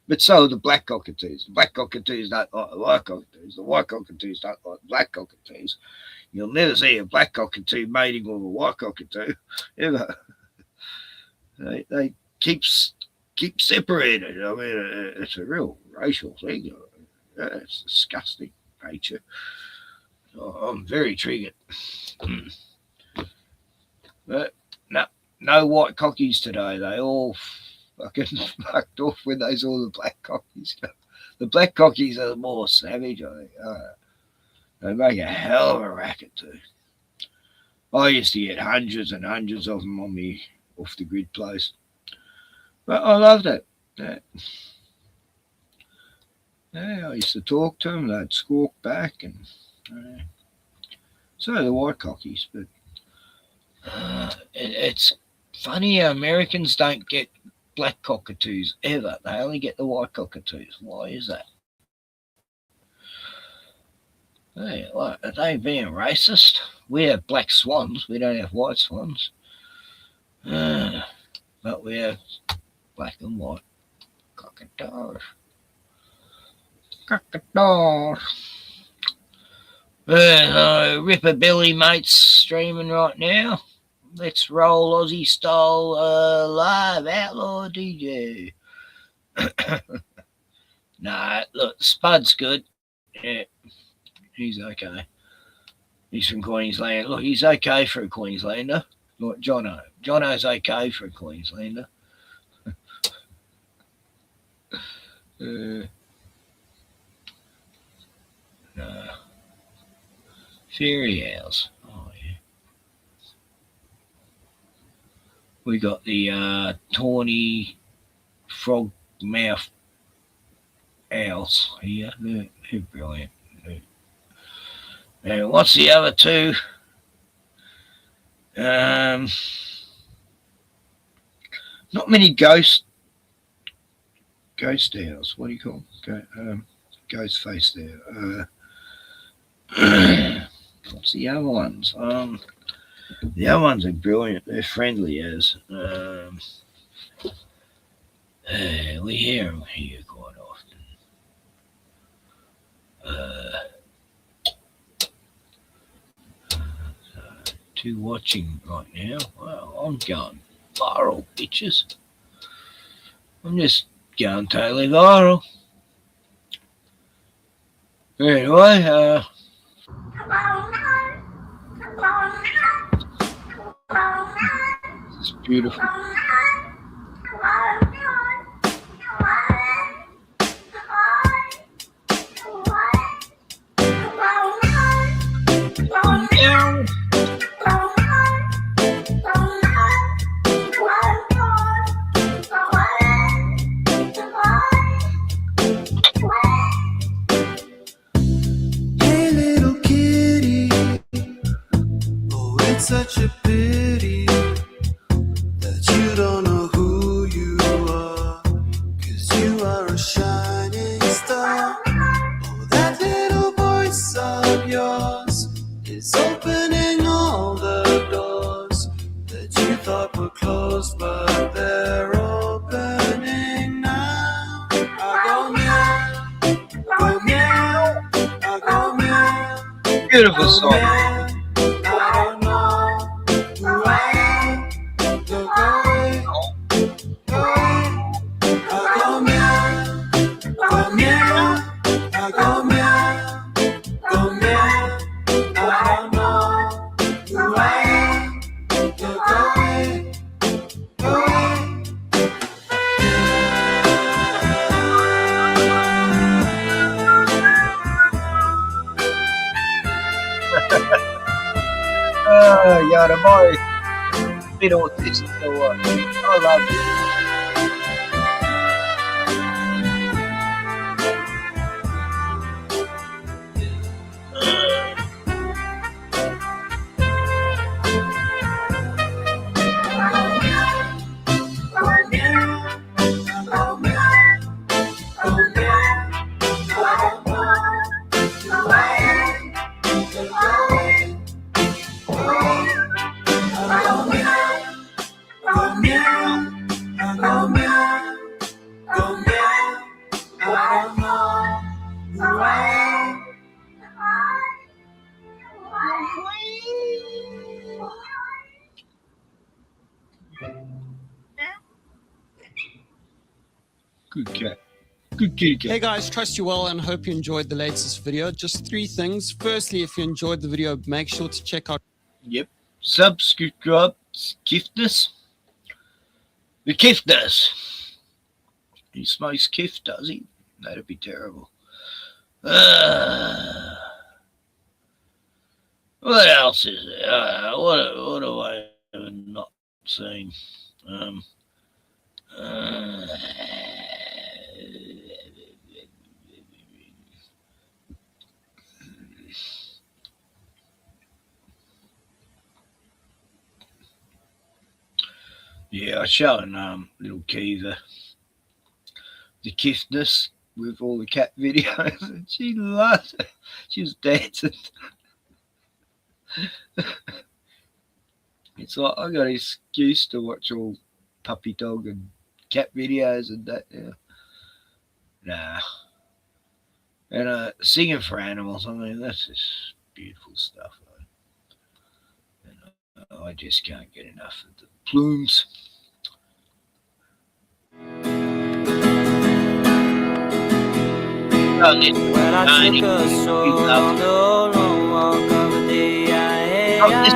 But so are the black cockatoos. The black cockatoos don't like the white cockatoos. The white cockatoos don't like the black cockatoos. You'll never see a black cockatoo mating with a white cockatoo ever. They keep separated. I mean, it's a real racial thing. It's disgusting nature. I'm very triggered. But no white cockies today. They all fucking fucked off when they saw the black cockies. The black cockies are the more savage, I think. They make a hell of a racket too. I used to get hundreds and hundreds of them on me off the grid place. But I loved it. Yeah, I used to talk to them. They'd squawk back, and so the white cockies. But it's funny how Americans don't get black cockatoos ever. They only get the white cockatoos. Why is that? Hey, what, are they being racist? We have black swans. We don't have white swans. But we have black and white cockatoos. Cockatoos. Ripper-Billy Mate's streaming right now. Let's roll Aussie style live outlaw DJ. Nah, look, Spud's good. Yeah, he's okay. He's from Queensland. Look, he's okay for a Queenslander. Look, Jono. Jono's okay for a Queenslander. No. Fairy Owls. Oh, yeah. We got the tawny frog mouth owls here. They're brilliant. Now, what's the other two? Not many ghost owls. What do you call them? Ghost face there. What's the other ones? The other ones are brilliant. They're friendly as. We hear them here quite often. Two watching right now. Well, I'm going viral, bitches. I'm just going totally viral. Anyway, it's beautiful. Hey little kitty, oh it's such a pity that you don't know who you are, 'cause you are a shining star. Oh, that little voice of yours is opening all the doors that you thought were closed, but they're opening now. I go meow, go meow, I go meow. Beautiful song. I don't know who I am. Go away, go away. I go meow, go meow, I go meow, go meow. I don't know who I am. Go away, go away. Oh, yeah, the boy. Bit autistic or what? I love it. Good cat. Good kitty cat. Hey guys, trust you well and hope you enjoyed the latest video. Just 3 things. Firstly, if you enjoyed the video, make sure to check out. Yep. Subscribe. Kiftness. The Kiftness. He smokes Kift, does he? That'd be terrible. What else is there? What have I not seen? Yeah, I showed little Kiva the Kiftness with all the cat videos, and she loved it. She was dancing. It's like I got an excuse to watch all puppy dog and cat videos and that now. Nah. And singing for animals, I mean, that's just beautiful stuff. And I just can't get enough of the plumes. When I took a stroll on the long walk of the day, I met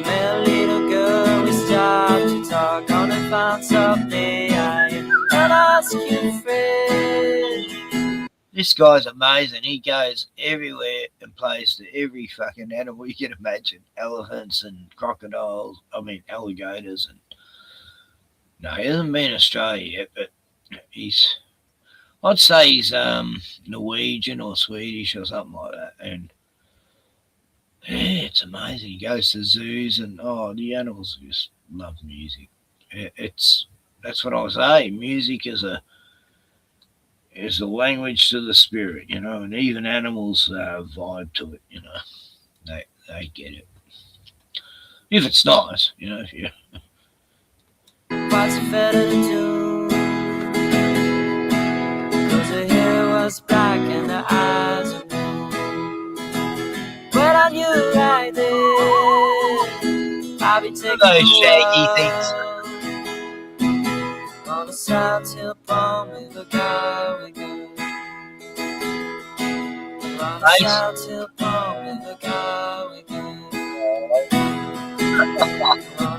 a little girl, we stopped to talk on a fine someday. And asked you, friend. This guy's amazing. He goes everywhere and plays to every fucking animal you can imagine. Elephants and crocodiles, alligators. And no, he hasn't been in Australia yet, but he's I'd say he's Norwegian or Swedish or something like that. And yeah, it's amazing. He goes to zoos and the animals just love music. That's what I say. Music is a language to the spirit, and even animals vibe to it. They get it. If it's nice, if you. What's it better to do? Cause her hair was black and her eyes were blue. When I knew right there, I'll be taking Those shaggy things. On the South Hill Palm River, girl, we go. On the South Hill Palm River, girl, we go. On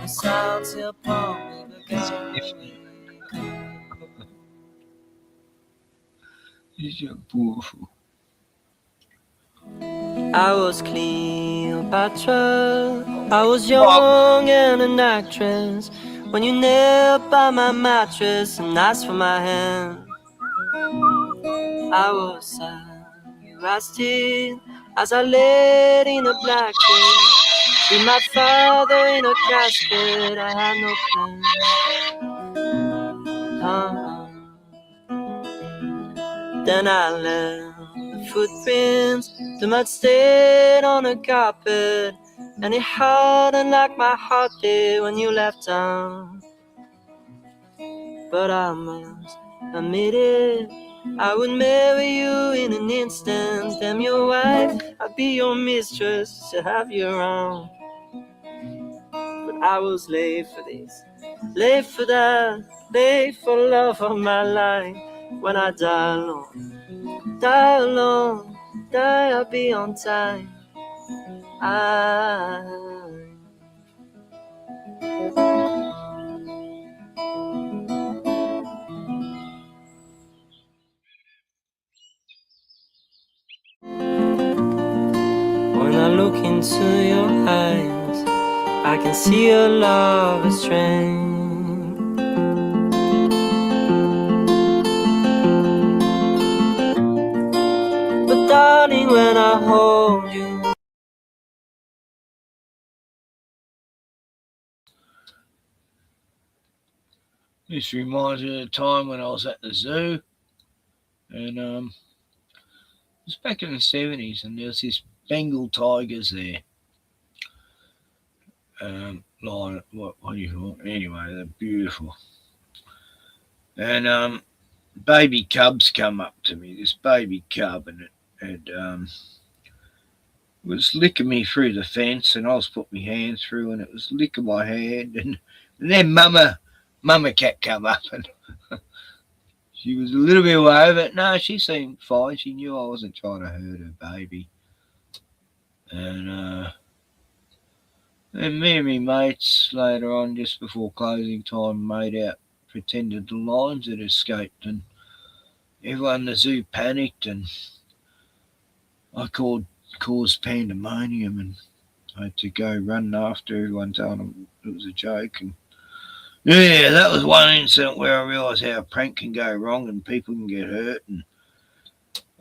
the South Hill Palm River, girl, we go. I was Cleopatra, I was young and an actress, when you knelt by my mattress and asked for my hand. I was sad, you asked it, as I laid in a black bed, with my father in a casket. I had no plan. Then I left the footprints, the mud stayed on the carpet, and it hardened like my heart did when you left town. But I must admit it, I would marry you in an instant. Damn your wife, I'd be your mistress to have you around. But I was late for this, late for that, late for love of my life. When I die alone, I'll be on time. When I look into your eyes, I can see your love is strange. But darling, when I hold you, This reminds me of the time when I was at the zoo, and it was back in the 70s, and there was this Bengal tigers there. What do you call it? Anyway, they're beautiful. And baby cubs come up to me. This baby cub, and it was licking me through the fence, and I was putting my hand through, and it was licking my hand, and then mama cat come up, and she was a little bit away, but no, she seemed fine. She knew I wasn't trying to hurt her baby. And me and my mates later on, just before closing time, made out, pretended the lions had escaped, and everyone in the zoo panicked, and I caused pandemonium, and I had to go running after everyone, telling them it was a joke. And yeah, that was one incident where I realised how a prank can go wrong and people can get hurt. And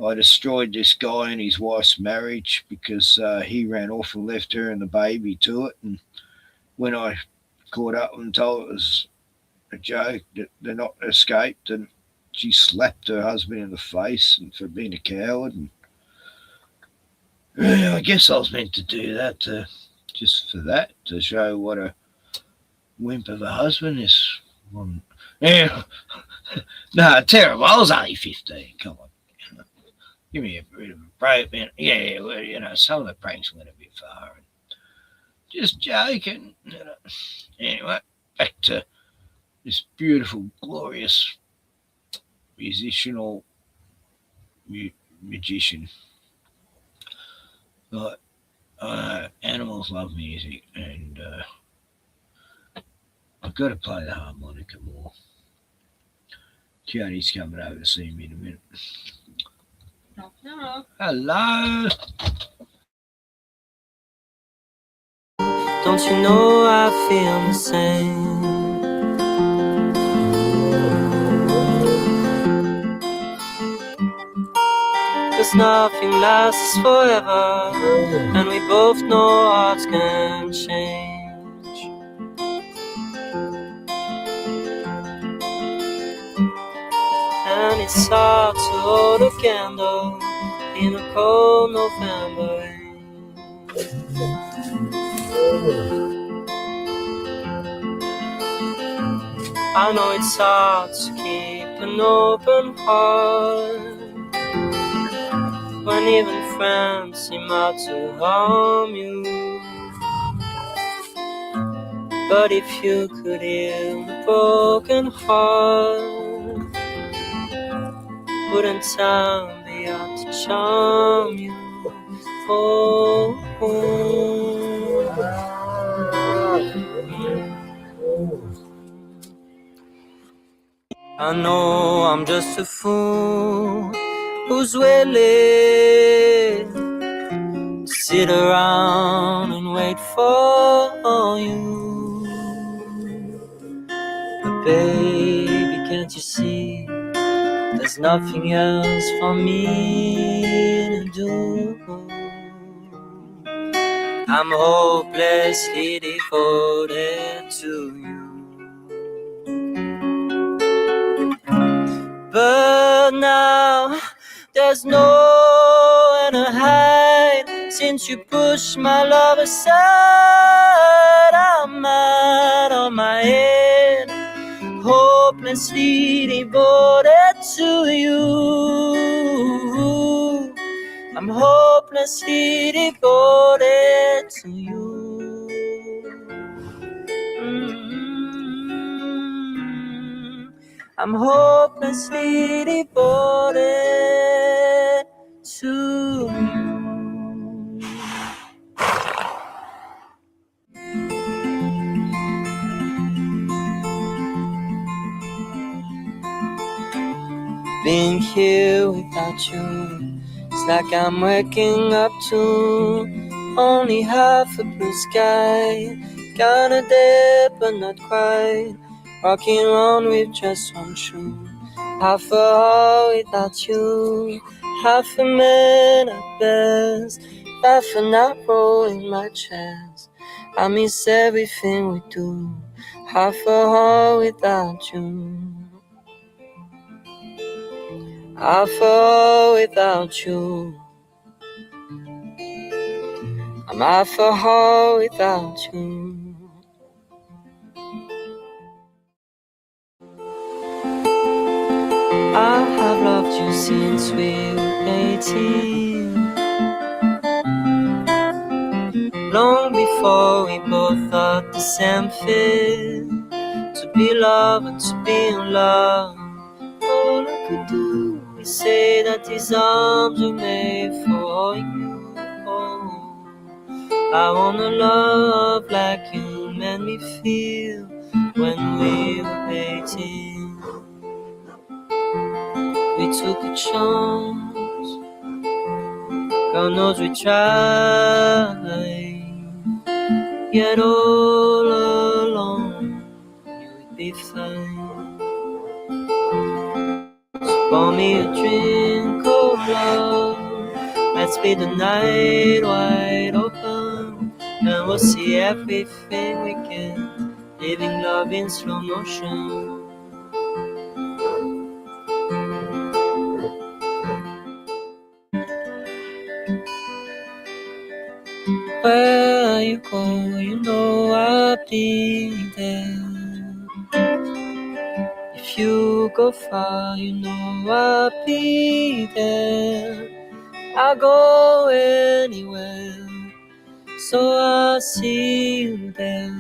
I destroyed this guy and his wife's marriage because he ran off and left her and the baby to it. And when I caught up and told it was a joke, that they're not escaped, and she slapped her husband in the face and for being a coward. And I guess I was meant to do that just for that, to show what a wimp of a husband this one. Yeah, no, terrible. I was only 15. Come on, give me a bit of a break, man. Yeah, well, some of the pranks went a bit far. And just joking. Anyway, back to this beautiful, glorious magician. But animals love music, and I've got to play the harmonica more. Cody's coming over to see me in a minute. Hello. Hello. Don't you know I feel the same? Cause nothing lasts forever, and we both know hearts can change. And it's hard to hold a candle in a cold November rain. I know it's hard to keep an open heart when even friends seem out to harm you. But if you could heal a broken heart, wouldn't time be out to charm you? Oh, I know I'm just a fool who's willing to sit around and wait for you. But baby, can't you see there's nothing else for me to do? I'm hopelessly devoted to you. But now there's nowhere to hide since you pushed my love aside. I'm out on my head, hopelessly devoted to you. I'm hopelessly devoted to you. I'm hopelessly devoted to you. Being here without you, it's like I'm waking up to only half a blue sky. Kinda dead but not quite, walking around with just one shoe. Half a heart without you, half a man at best, half an arrow in my chest. I miss everything we do, half a heart without you. Half a heart without you. I'm half a heart without you. I have loved you since we were 18, long before we both thought the same thing. To be loved and to be in love, all I could do is say that these arms are made for you. Oh, I wanna love like you made me feel when we were 18. We took a chance, God knows we tried, yet all along you would be fine. So pour me a drink of love, let's spend the night wide open, and we'll see everything we can, living love in slow motion. Where you go, you know I'll be there. If you go far, you know I'll be there. I'll go anywhere, so I'll see you there.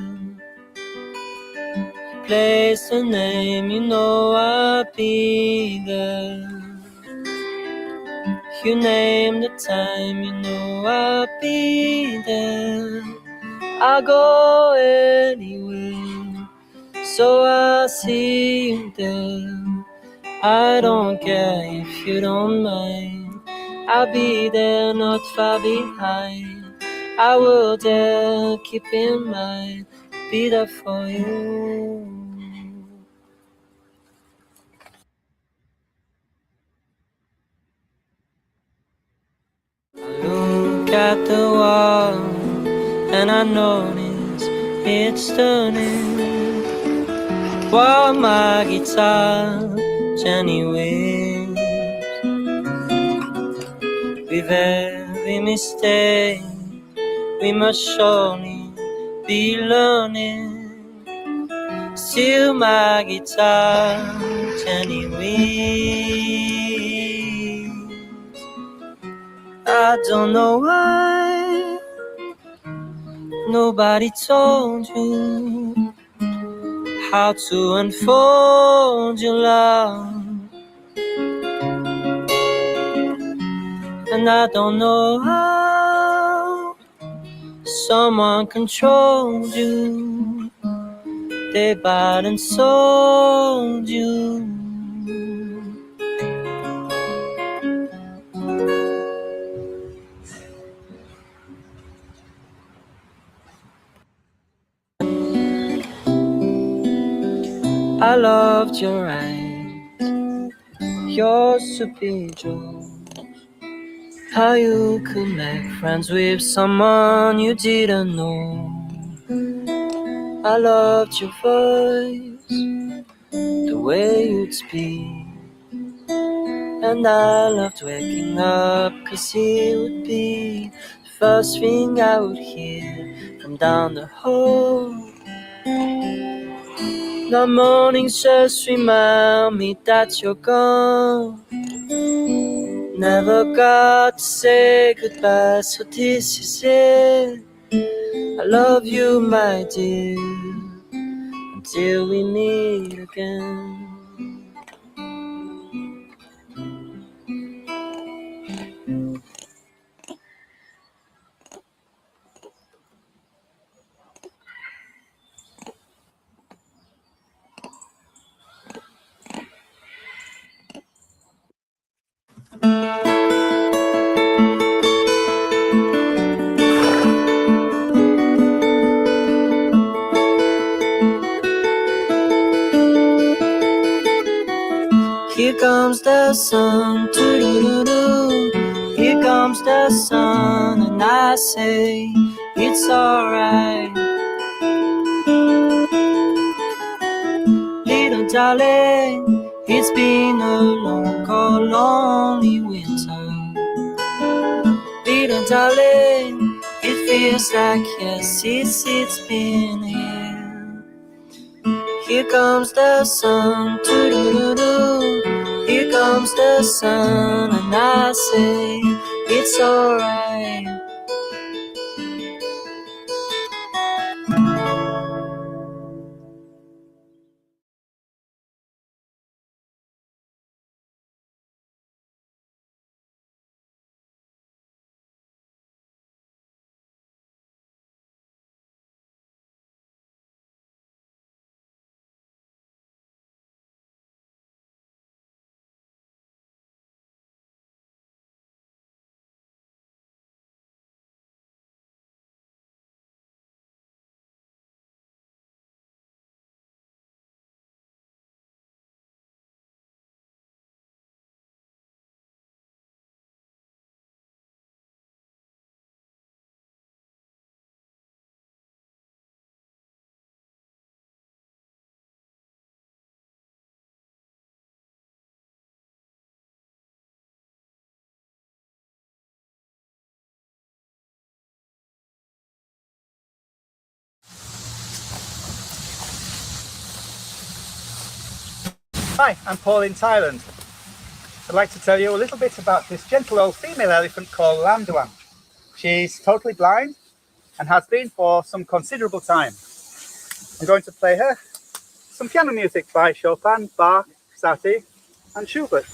Place the name, you know I'll be there. You name the time, you know I'll be there. I'll go anywhere, so I'll see you there. I don't care if you don't mind, I'll be there, not far behind. I will dare, keep in mind, be there for you. at the wall, and I notice it's turning. While my guitar gently weeps, with every mistake we must surely be learning. Still my guitar gently weeps. I don't know why nobody told you how to unfold your love, and I don't know how someone controlled you. They bought and sold you. I loved your eyes, your super jokes, how you could make friends with someone you didn't know. I loved your voice, the way you'd speak, and I loved waking up, 'cause it would be the first thing I would hear from down the hall. The mornings just remind me that you're gone. Never got to say goodbye, so this is it. I love you, my dear, until we meet again. Here comes the sun, doo-doo-doo-doo. Here comes the sun, and I say it's alright. Little darling, it's been a long, cold, lonely winter. Little darling, it feels like yes, it's been here. Here comes the sun, doo-doo-doo-doo. Here comes the sun, and I say it's alright. Hi, I'm Paul in Thailand. I'd like to tell you a little bit about this gentle old female elephant called Lamduan. She's totally blind and has been for some considerable time. I'm going to play her some piano music by Chopin, Bach, Satie and Schubert.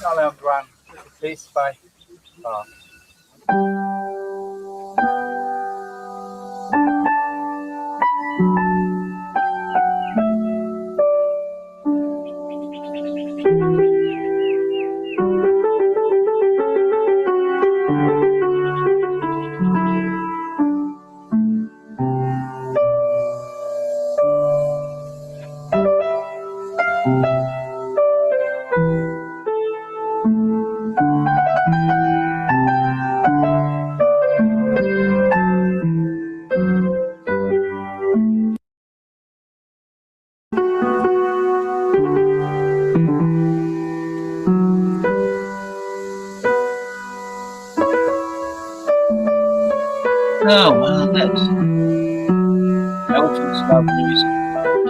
Hello, Duan. Please, bye. Oh. Oh, well, that's elephants love music,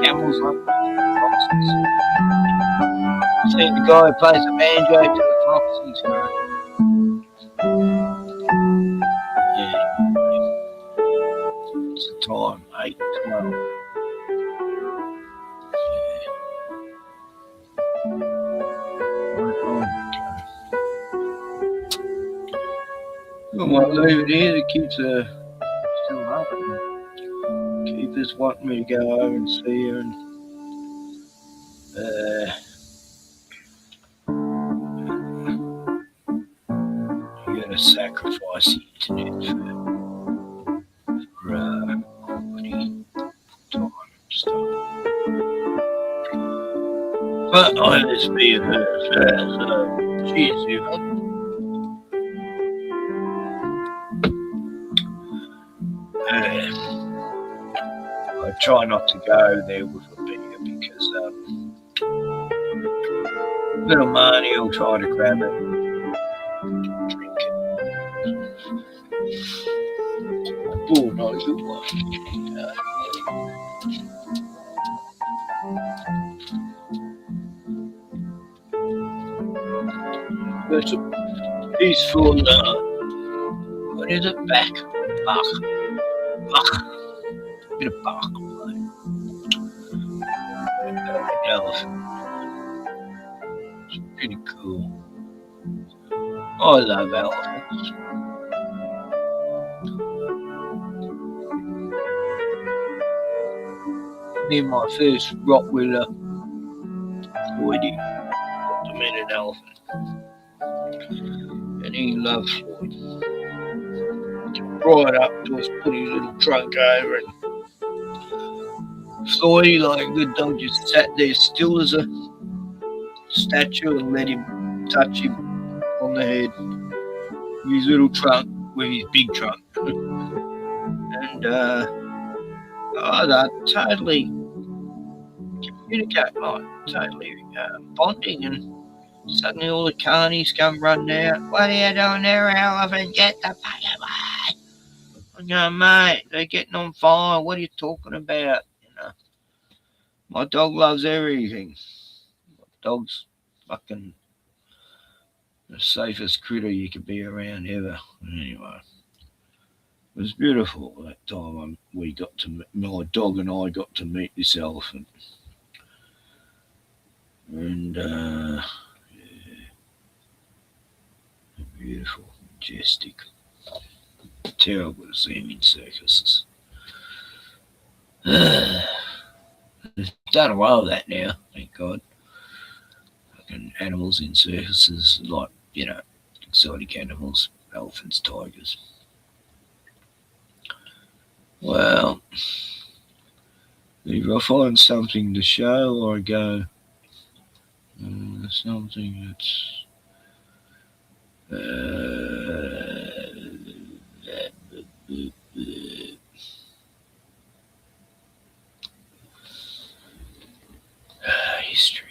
camels love music, foxes. See the guy who plays the banjo to the foxes. Yeah, it's the time, 8:12. I might leave it here. The kids are still up. Keith's wanting me to go over and see her, and you got to sacrifice the internet for quality time and stuff. But I just be of her, so cheers, everyone. I try not to go there with a beer because little Marnie will try to grab it and drink it. Oh, not a good one. It's a peaceful, what is it? Bach. Bit of Bach. Elephant. It's pretty cool. I love elephants. Me and my first Rottweiler, Floydie, got to meet an elephant. And he loved Floyd. Brought up to us, put his little trunk over, and Floydie, like a good dog, just sat there still as a statue and let him touch him on the head with his little trunk, with his big trunk. And they're totally communicate, like totally bonding, and suddenly all the carnies come running out. What are you doing there, elephant? Get the fuck away! I'm going, mate, they're getting on fire. What are you talking about? You know, my dog loves everything. My dog's fucking the safest critter you could be around ever. Anyway, it was beautiful that time. We got to, my dog and I got to meet this elephant. And yeah, beautiful, majestic. Terrible to see him in circuses. They've done away with that now, thank God. Fucking animals in circuses, like, you know, exotic animals, elephants, tigers. Well, Either I find something to show or I go something that's history.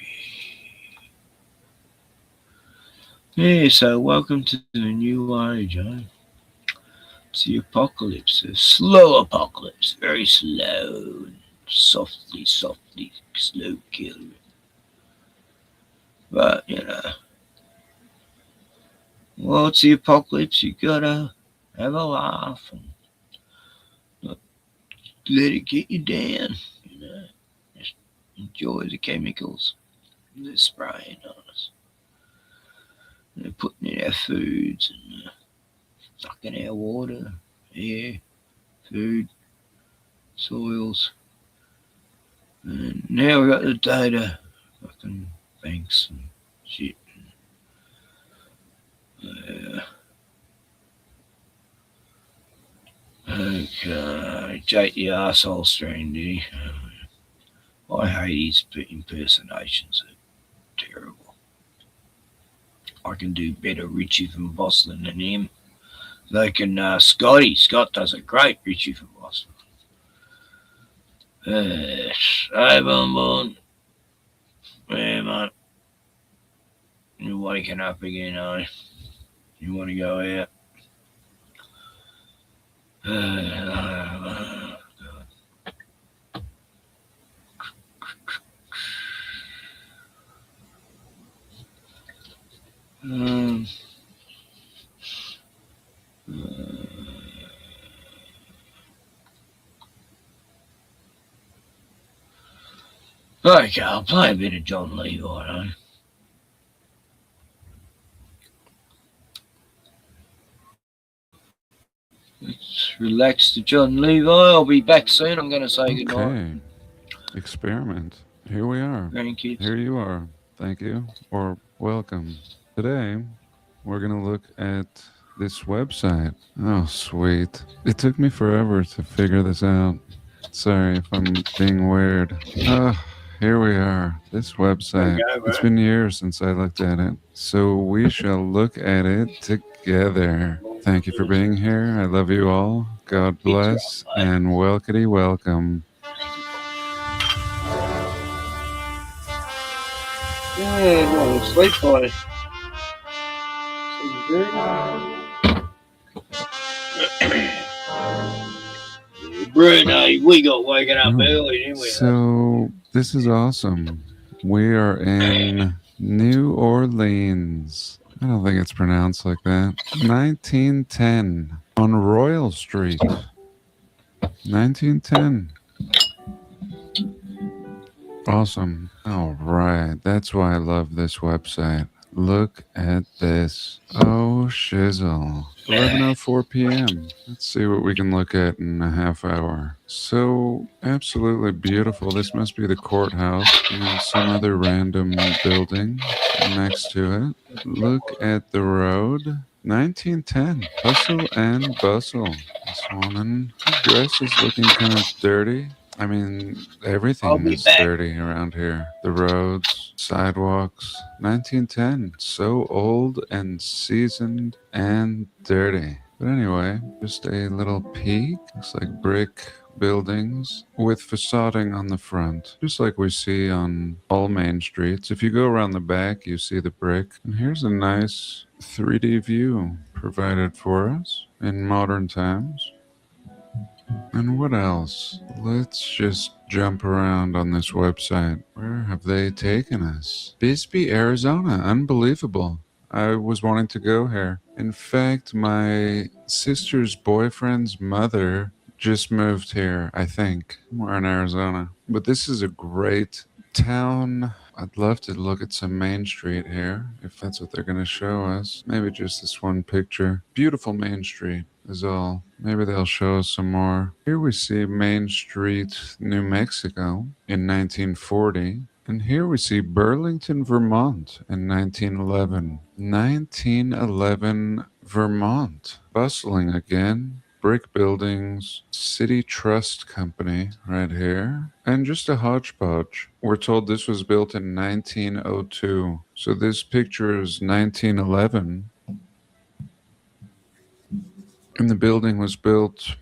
Yeah, so welcome to the new age, eh? It's the apocalypse, a slow apocalypse, very slow, softly, slow kill. But, well, it's the apocalypse, you gotta have a laugh and not let it get you down, Just enjoy the chemicals they're spraying on us. They're putting in our foods and sucking our water, air, food, soils. And now we got the data, fucking banks and shit. Okay, Jake the arsehole Strandy. I hate his impersonations. They're terrible. I can do better Richie from Boston than him. They can, Scott does a great Richie from Boston. Hey, Bonbon. Yeah, mate. You're waking up again, eh? You want to go out? Okay, I'll play a bit of John Levi, eh? Let's relax to John Levi. I'll be back soon. I'm going to say goodnight. Okay. Experiment. Here we are. Grandkids. Here you are. Thank you. Or welcome. Today, we're going to look at this website. Oh, sweet. It took me forever to figure this out. Sorry if I'm being weird. Here we are. This website. It's been years since I looked at it. So we shall look at it together. Thank you for being here. I love you all. God bless and welcome. Welcome. Yeah, no, sleep boy. Bruno, we got woken up early, didn't we? So this is awesome. We are in New Orleans. I don't think it's pronounced like that. 1910 on Royal Street. 1910. Awesome. All right. That's why I love this website. Look at this. Oh, shizzle. 11:04 p.m. Let's see what we can look at in a half hour. So, absolutely beautiful. This must be the courthouse and some other random building next to it. Look at the road. 1910. Hustle and bustle. This woman, her dress is looking kind of dirty. I mean, everything is dirty around here. The roads, sidewalks. 1910. So old and seasoned and dirty. But anyway, just a little peek. Looks like brick buildings with facading on the front, just like we see on all main streets. If you go around the back, you see the brick. And here's a nice 3D view provided for us in modern times. And what else? Let's just jump around on this website. Where have they taken us? Bisbee, Arizona. Unbelievable. I was wanting to go here. In fact, my sister's boyfriend's mother just moved here, I think. We're in Arizona. But this is a great town. I'd love to look at some Main Street here, if that's what they're going to show us. Maybe just this one picture. Beautiful Main Street is all. Maybe they'll show us some more. Here we see Main Street, New Mexico in 1940. And here we see Burlington, Vermont in 1911. 1911 Vermont. Bustling again. brick buildings, City Trust Company right here, and just a hodgepodge. We're told this was built in 1902. So this picture is 1911. And the building was built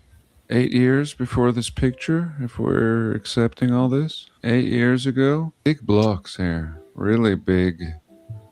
8 years before this picture, if we're accepting all this. 8 years ago. Big blocks here. Really big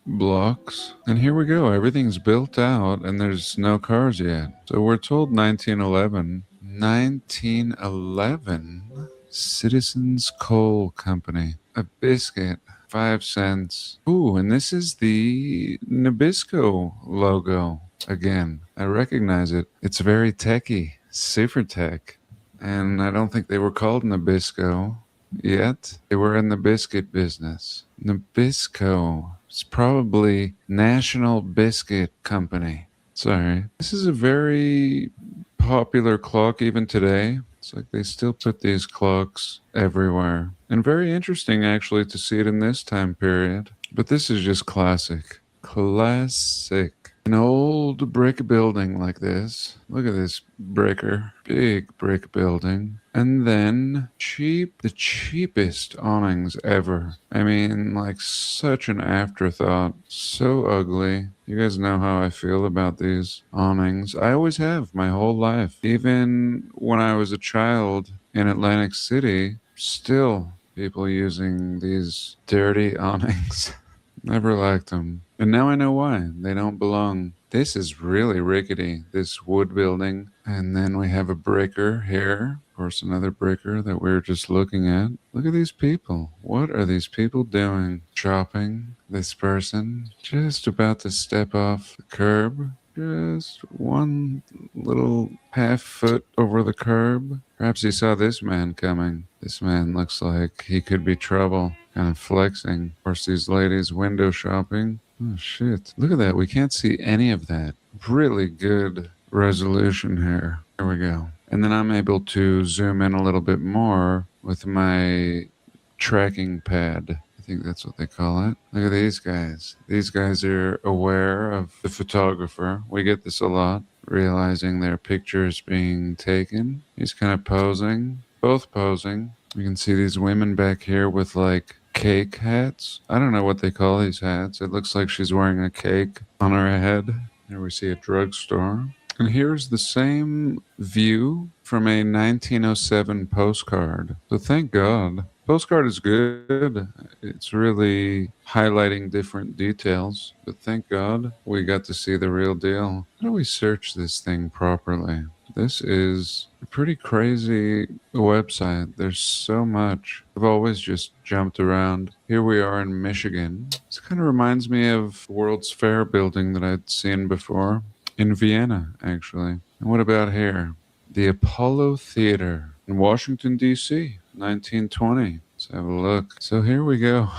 blocks. And here we go. Everything's built out and there's no cars yet. So we're told 1911. 1911. Citizens Coal Company. A biscuit. 5 cents. Ooh, and this is the Nabisco logo. Again, I recognize it. It's very techy. Super tech. And I don't think they were called Nabisco yet. They were in the biscuit business. Nabisco. It's probably National Biscuit Company. Sorry. This is a very popular clock even today. It's like they still put these clocks everywhere. And very interesting actually to see it in this time period. But this is just classic. Classic. An old brick building like this. Look at this breaker. Big brick building. And then the cheapest awnings ever. I mean, like such an afterthought. So ugly. You guys know how I feel about these awnings. I always have my whole life. Even when I was a child in Atlantic City, still people using these dirty awnings. Never liked them. And now I know why. They don't belong. This is really rickety, this wood building. And then we have a breaker here. Of course, another breaker that we're just looking at. Look at these people. What are these people doing? Shopping. This person just about to step off the curb. Just one little half foot over the curb. Perhaps he saw this man coming. This man looks like he could be trouble. Kind of flexing. Of course, these ladies window shopping. Oh, shit. Look at that. We can't see any of that. Really good resolution here. Here we go. And then I'm able to zoom in a little bit more with my tracking pad. I think that's what they call it. Look at these guys. These guys are aware of the photographer. We get this a lot. Realizing their pictures being taken. He's kind of posing. Both posing. You can see these women back here with like cake hats. I don't know what they call these hats. It looks like she's wearing a cake on her head. Here we see a drugstore. And here's the same view from a 1907 postcard. So thank God. Postcard is good. It's really highlighting different details. But thank God we got to see the real deal. How do we search this thing properly? This is a pretty crazy website. There's so much. I've always just jumped around. Here we are in Michigan. This kind of reminds me of the World's Fair building that I'd seen before. In Vienna, actually. And what about here? The Apollo Theater in Washington, D.C., 1920. Let's have a look. So here we go.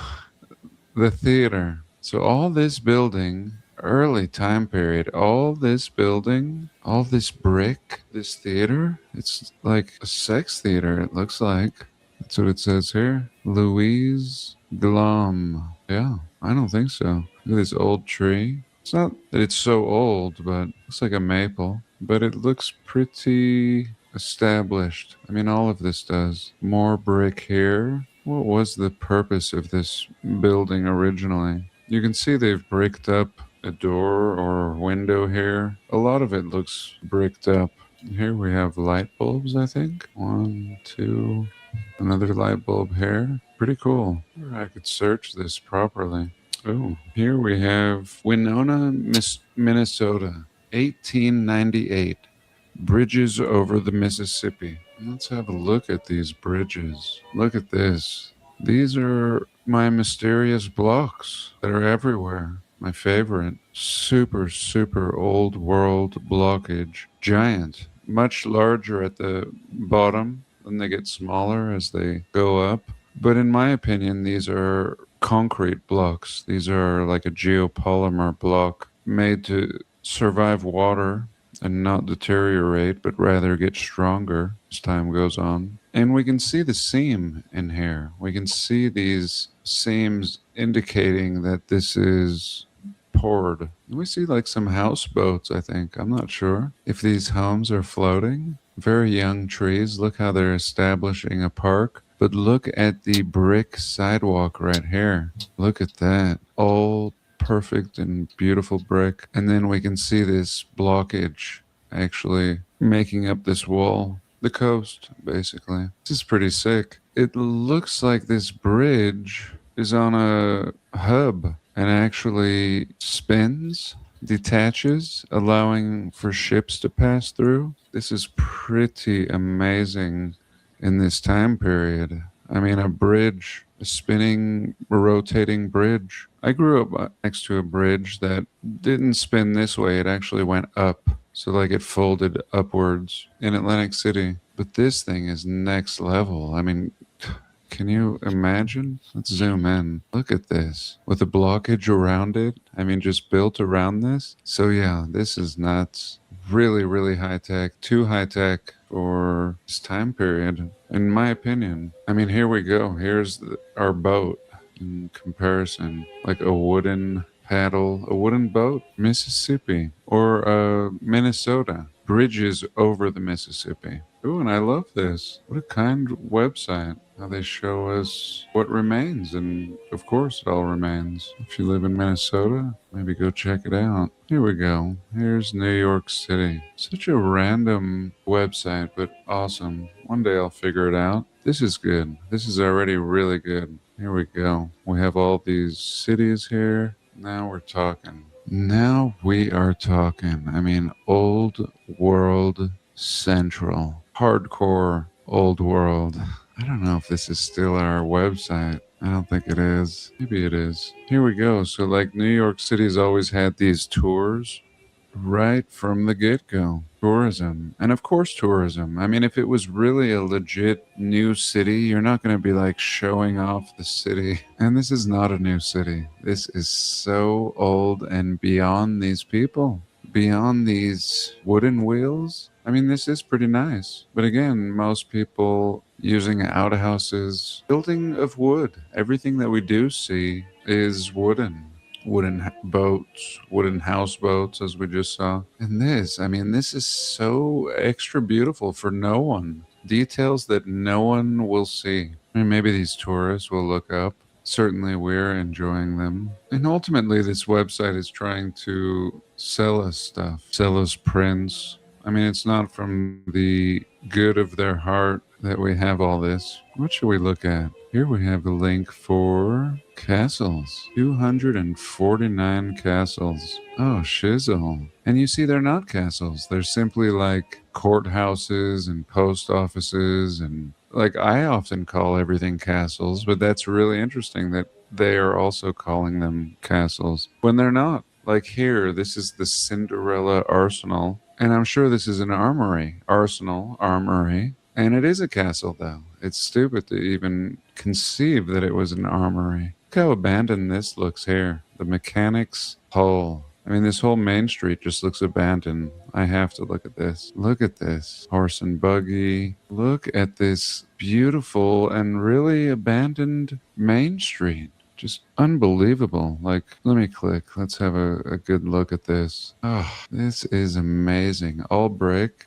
The theater. So all this building, early time period, all this building, all this brick, this theater, it's like a sex theater, it looks like. That's what it says here. Louise Glom. Yeah, I don't think so. Look at this old tree. It's not that it's so old, but it looks like a maple. But it looks pretty established. I mean, all of this does. More brick here. What was the purpose of this building originally? You can see they've bricked up a door or window here. A lot of it looks bricked up. Here we have light bulbs, I think. 1, 2, another light bulb here. Pretty cool. I could search this properly. Oh, here we have Winona, Minnesota, 1898. Bridges over the Mississippi. Let's have a look at these bridges. Look at this. These are my mysterious blocks that are everywhere. My favorite. Super, super old world blockage. Giant. Much larger at the bottom. Then they get smaller as they go up. But in my opinion, these are concrete blocks. These are like a geopolymer block made to survive water and not deteriorate, but rather get stronger as time goes on. And we can see the seam in here. We can see these seams indicating that this is poured. We see like some houseboats, I think. I'm not sure if these homes are floating. Very young trees. Look how they're establishing a park. But look at the brick sidewalk right here. Look at that. All perfect and beautiful brick. And then we can see this blockage actually making up this wall. The coast, basically. This is pretty sick. It looks like this bridge is on a hub and actually spins, detaches, allowing for ships to pass through. This is pretty amazing in this time period. I mean, a bridge, a spinning, rotating bridge. I grew up next to a bridge that didn't spin this way, it actually went up. So, like, it folded upwards in Atlantic City. But this thing is next level. I mean, can you imagine? Let's zoom in. Look at this. With a blockage around it. I mean, just built around this. So, yeah, this is nuts. Really, really high tech. Too high tech for this time period, in my opinion. I mean, here we go. Here's our boat in comparison. Like a wooden paddle, a wooden boat, Mississippi, or Minnesota. Bridges over the Mississippi. Ooh, and I love this. What a kind website. How they show us what remains, and of course it all remains. If you live in Minnesota, maybe go check it out. Here we go. Here's New York City. Such a random website, but awesome. One day I'll figure it out. This is good. This is already really good. Here we go. We have all these cities here. Now we're talking. Now we are talking. I mean, old world central. Hardcore old world. I don't know if this is still our website. I don't think it is. Maybe it is. Here we go. So, like, New York City's always had these tours right from the get-go. Tourism. And of course tourism. I mean, if it was really a legit new city, you're not going to be like showing off the city. And this is not a new city. This is so old and beyond these people. Beyond these wooden wheels. I mean, this is pretty nice. But again, most people using outhouses, building of wood. Everything that we do see is wooden. Wooden boats, wooden houseboats, as we just saw. And this, I mean, this is so extra beautiful for no one. Details that no one will see. I mean, maybe these tourists will look up. Certainly we're enjoying them. And ultimately, this website is trying to sell us stuff, sell us prints. I mean, it's not from the good of their heart that we have all this. What should we look at? Here we have the link for castles. 249 castles. Oh, shizzle. And you see, they're not castles. They're simply like courthouses and post offices. And like, I often call everything castles, but that's really interesting that they are also calling them castles when they're not. Like here, this is the Cinderella Arsenal. And I'm sure this is an armory. Arsenal, armory. And it is a castle, though. It's stupid to even conceive that it was an armory. Look how abandoned this looks here. The mechanics hole. I mean, this whole main street just looks abandoned. I have to look at this. Look at this. Horse and buggy. Look at this beautiful and really abandoned main street. Just unbelievable. Like, let me click. Let's have a good look at this. Oh, this is amazing. All brick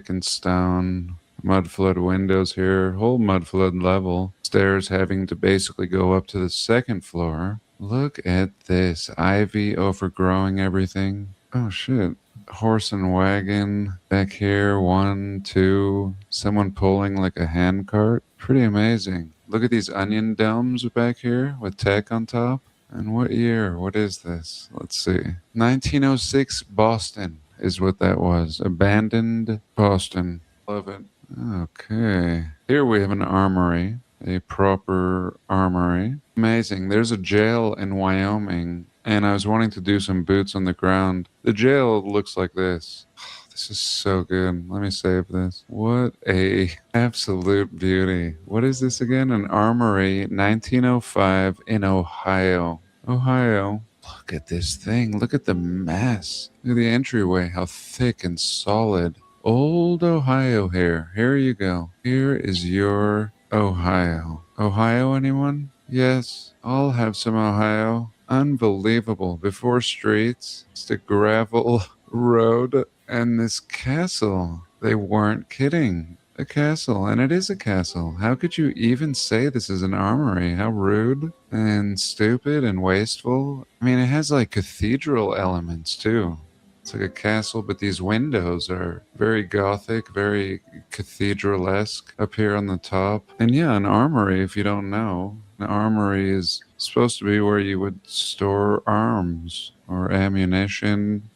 and stone. Mud flood windows here. Whole mud flood level. Stairs having to basically go up to the second floor. Look at this. Ivy overgrowing everything. Oh, shit. Horse and wagon back here. 1, 2. Someone pulling like a hand cart. Pretty amazing. Look at these onion domes back here with tech on top. And what year? What is this? Let's see. 1906 Boston is what that was. Abandoned Boston. Love it. Okay. Here we have an armory. A proper armory. Amazing. There's a jail in Wyoming. And I was wanting to do some boots on the ground. The jail looks like this. This is so good. Let me save this. What a absolute beauty. What is this again? An armory, 1905 in Ohio. Ohio. Look at this thing. Look at the mess. Look at the entryway. How thick and solid. Old Ohio here. Here you go. Here is your Ohio. Ohio, anyone? Yes. I'll have some Ohio. Unbelievable. Before streets, it's a gravel road, and this castle. They weren't kidding. A castle, and it is a castle. How could you even say this is an armory? How rude and stupid and wasteful. I mean, it has like cathedral elements too. It's like a castle, but these windows are very gothic, very cathedral-esque up here on the top. And yeah, an armory, if you don't know, an armory is supposed to be where you would store arms or ammunition.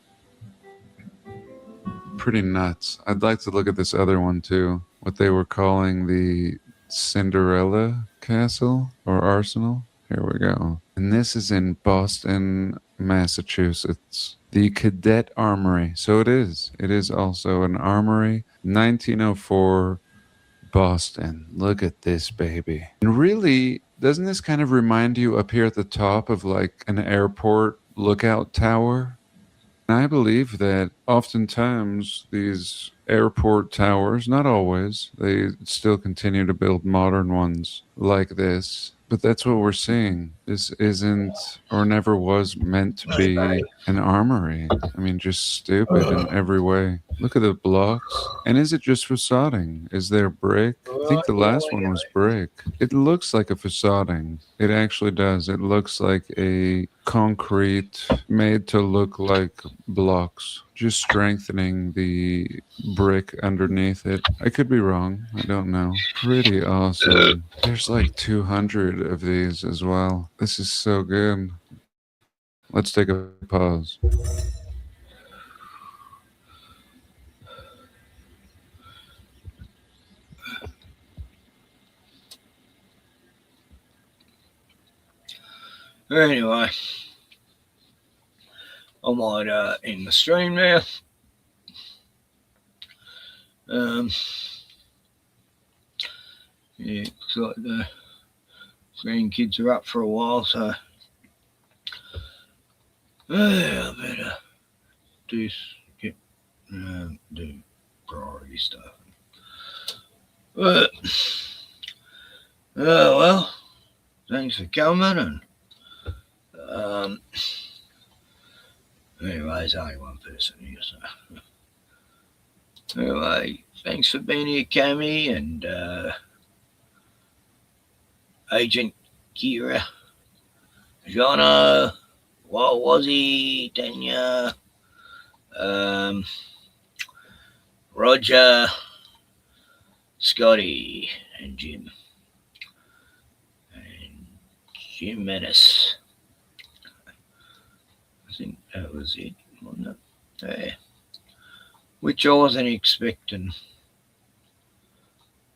Pretty nuts. I'd like to look at this other one too, what they were calling the Cinderella Castle or Arsenal. Here we go. And this is in Boston, Massachusetts. The Cadet Armory. So it is. It is also an armory. 1904 Boston. Look at this baby. And really, doesn't this kind of remind you up here at the top of like an airport lookout tower? I believe that oftentimes these airport towers, not always, they still continue to build modern ones like this. But that's what we're seeing. This isn't or never was meant to be an armory. I mean, just stupid in every way. Look at the blocks. And is it just facading? Is there brick? I think the last one was brick. It looks like a facading. It actually does. It looks like a concrete made to look like blocks, just strengthening the brick underneath it. I could be wrong. I don't know. Pretty awesome. There's like 200 of these as well. This is so good. Let's take a pause. Anyway, I might end the stream now. Yeah, looks like the grandkids are up for a while, so I better do priority stuff. But well, thanks for coming, and anyway, there's only one person here, so anyway, thanks for being here, Cammy, and Agent Kira, Jono, Wild Wazzy, Danya, Roger, Scotty, and Jim. And Jim Menace. I think that was it, wasn't it? Yeah. Which I wasn't expecting.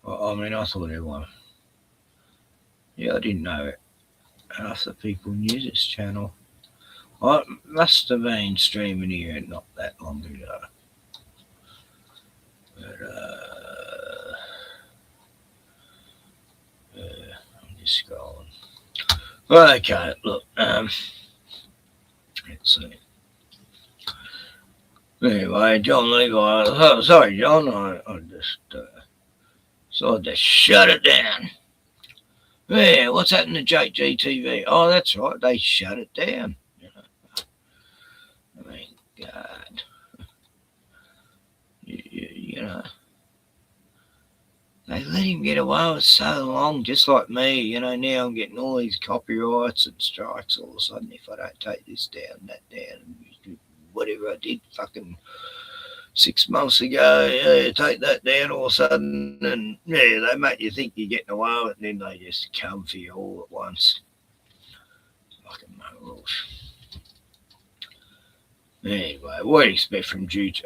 I mean, I thought everyone. Yeah, I didn't know half the people knew this channel. I must have been streaming here not that long ago. But I'm just scrolling. Okay, look, let's see. Anyway, John Levi, oh, sorry, John, I just decided to shut it down. Yeah, what's happened to JGTV? Oh, that's right, they shut it down. You know? I mean, God. You know, they let him get away with so long, just like me. You know, now I'm getting all these copyrights and strikes all of a sudden if I don't take this down, that down, whatever I did fucking 6 months ago, yeah, take that down all of a sudden, and yeah, they make you think you're getting away with it, and then they just come for you all at once. Fucking morals. Anyway, what do you expect from YouTube?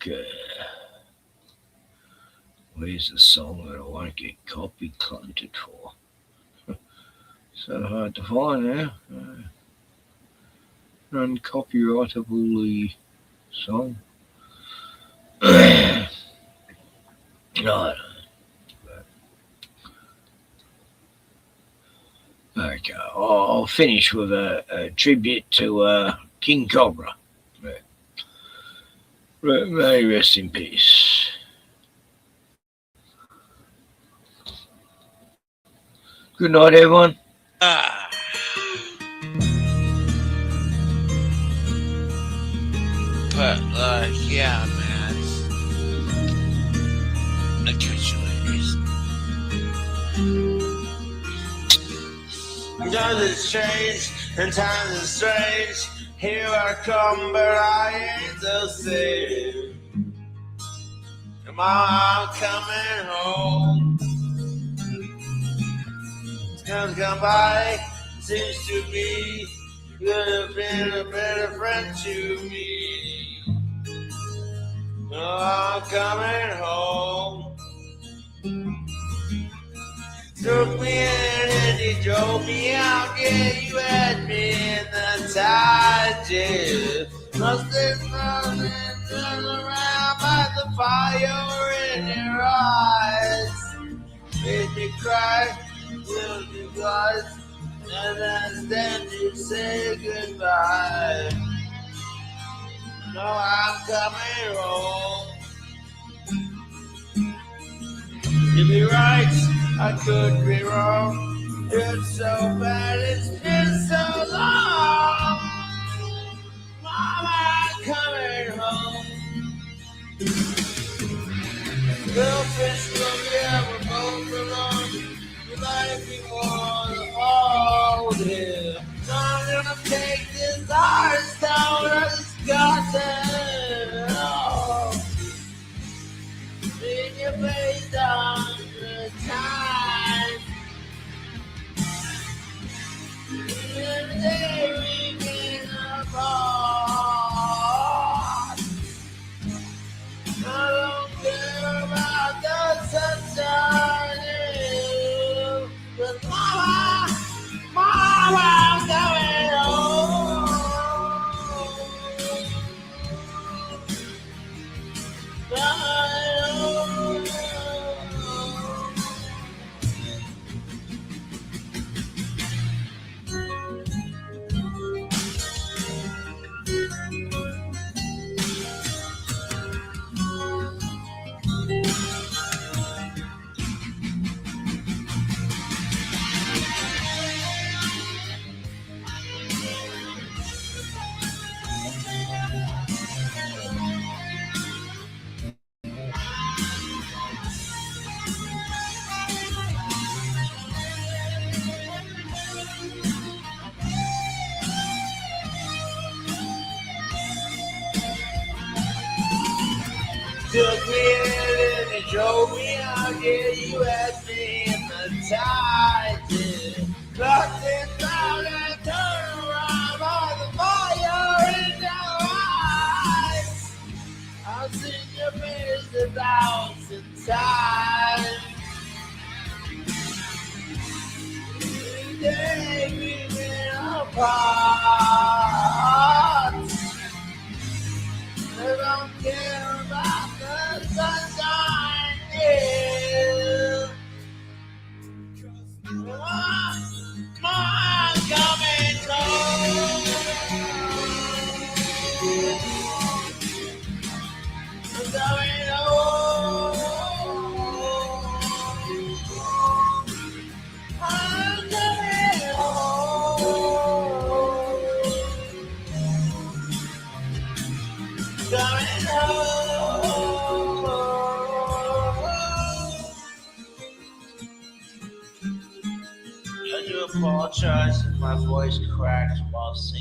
Okay. Where's the song that I won't get copy clunted for? So hard to find now. Uncopyrightable song. No. Okay, I'll finish with a tribute to King Cobra. Yeah. May rest in peace. Good night, everyone. But yeah, man. I'll catch you later. Times has changed and times are strange. Here I come, but I ain't the same. I'm coming home. Time's gone by, seems to me you could have been a better friend to me. I'm coming home. Took me in and he drove me out. Yeah, you had me in the tide, yeah. Must have running around by the fire in your eyes. Made me cry, till you guys, and then you say goodbye. No, I'm coming home. To be right, I could be wrong. It's so bad, it's been so long. Mama, I'm coming home. Little fish from here, we're both alone. You like me more than all here. So I'm gonna take this hard stone of this goddamn. Oh. In your face on the time. And they begin apart. I don't care about the sunshine. But Mama, I'm coming home. Took me in and drove me out, yeah, you had me in the tide, yeah. Locked it down and turned around by the fire in your eyes. I've seen your face 1,000 times. Today we've been apart. I don't care about the sunshine, yeah. I'm coming home. I'm coming home. I'm coming home. Coming home. I do apologize if my voice cracks while singing.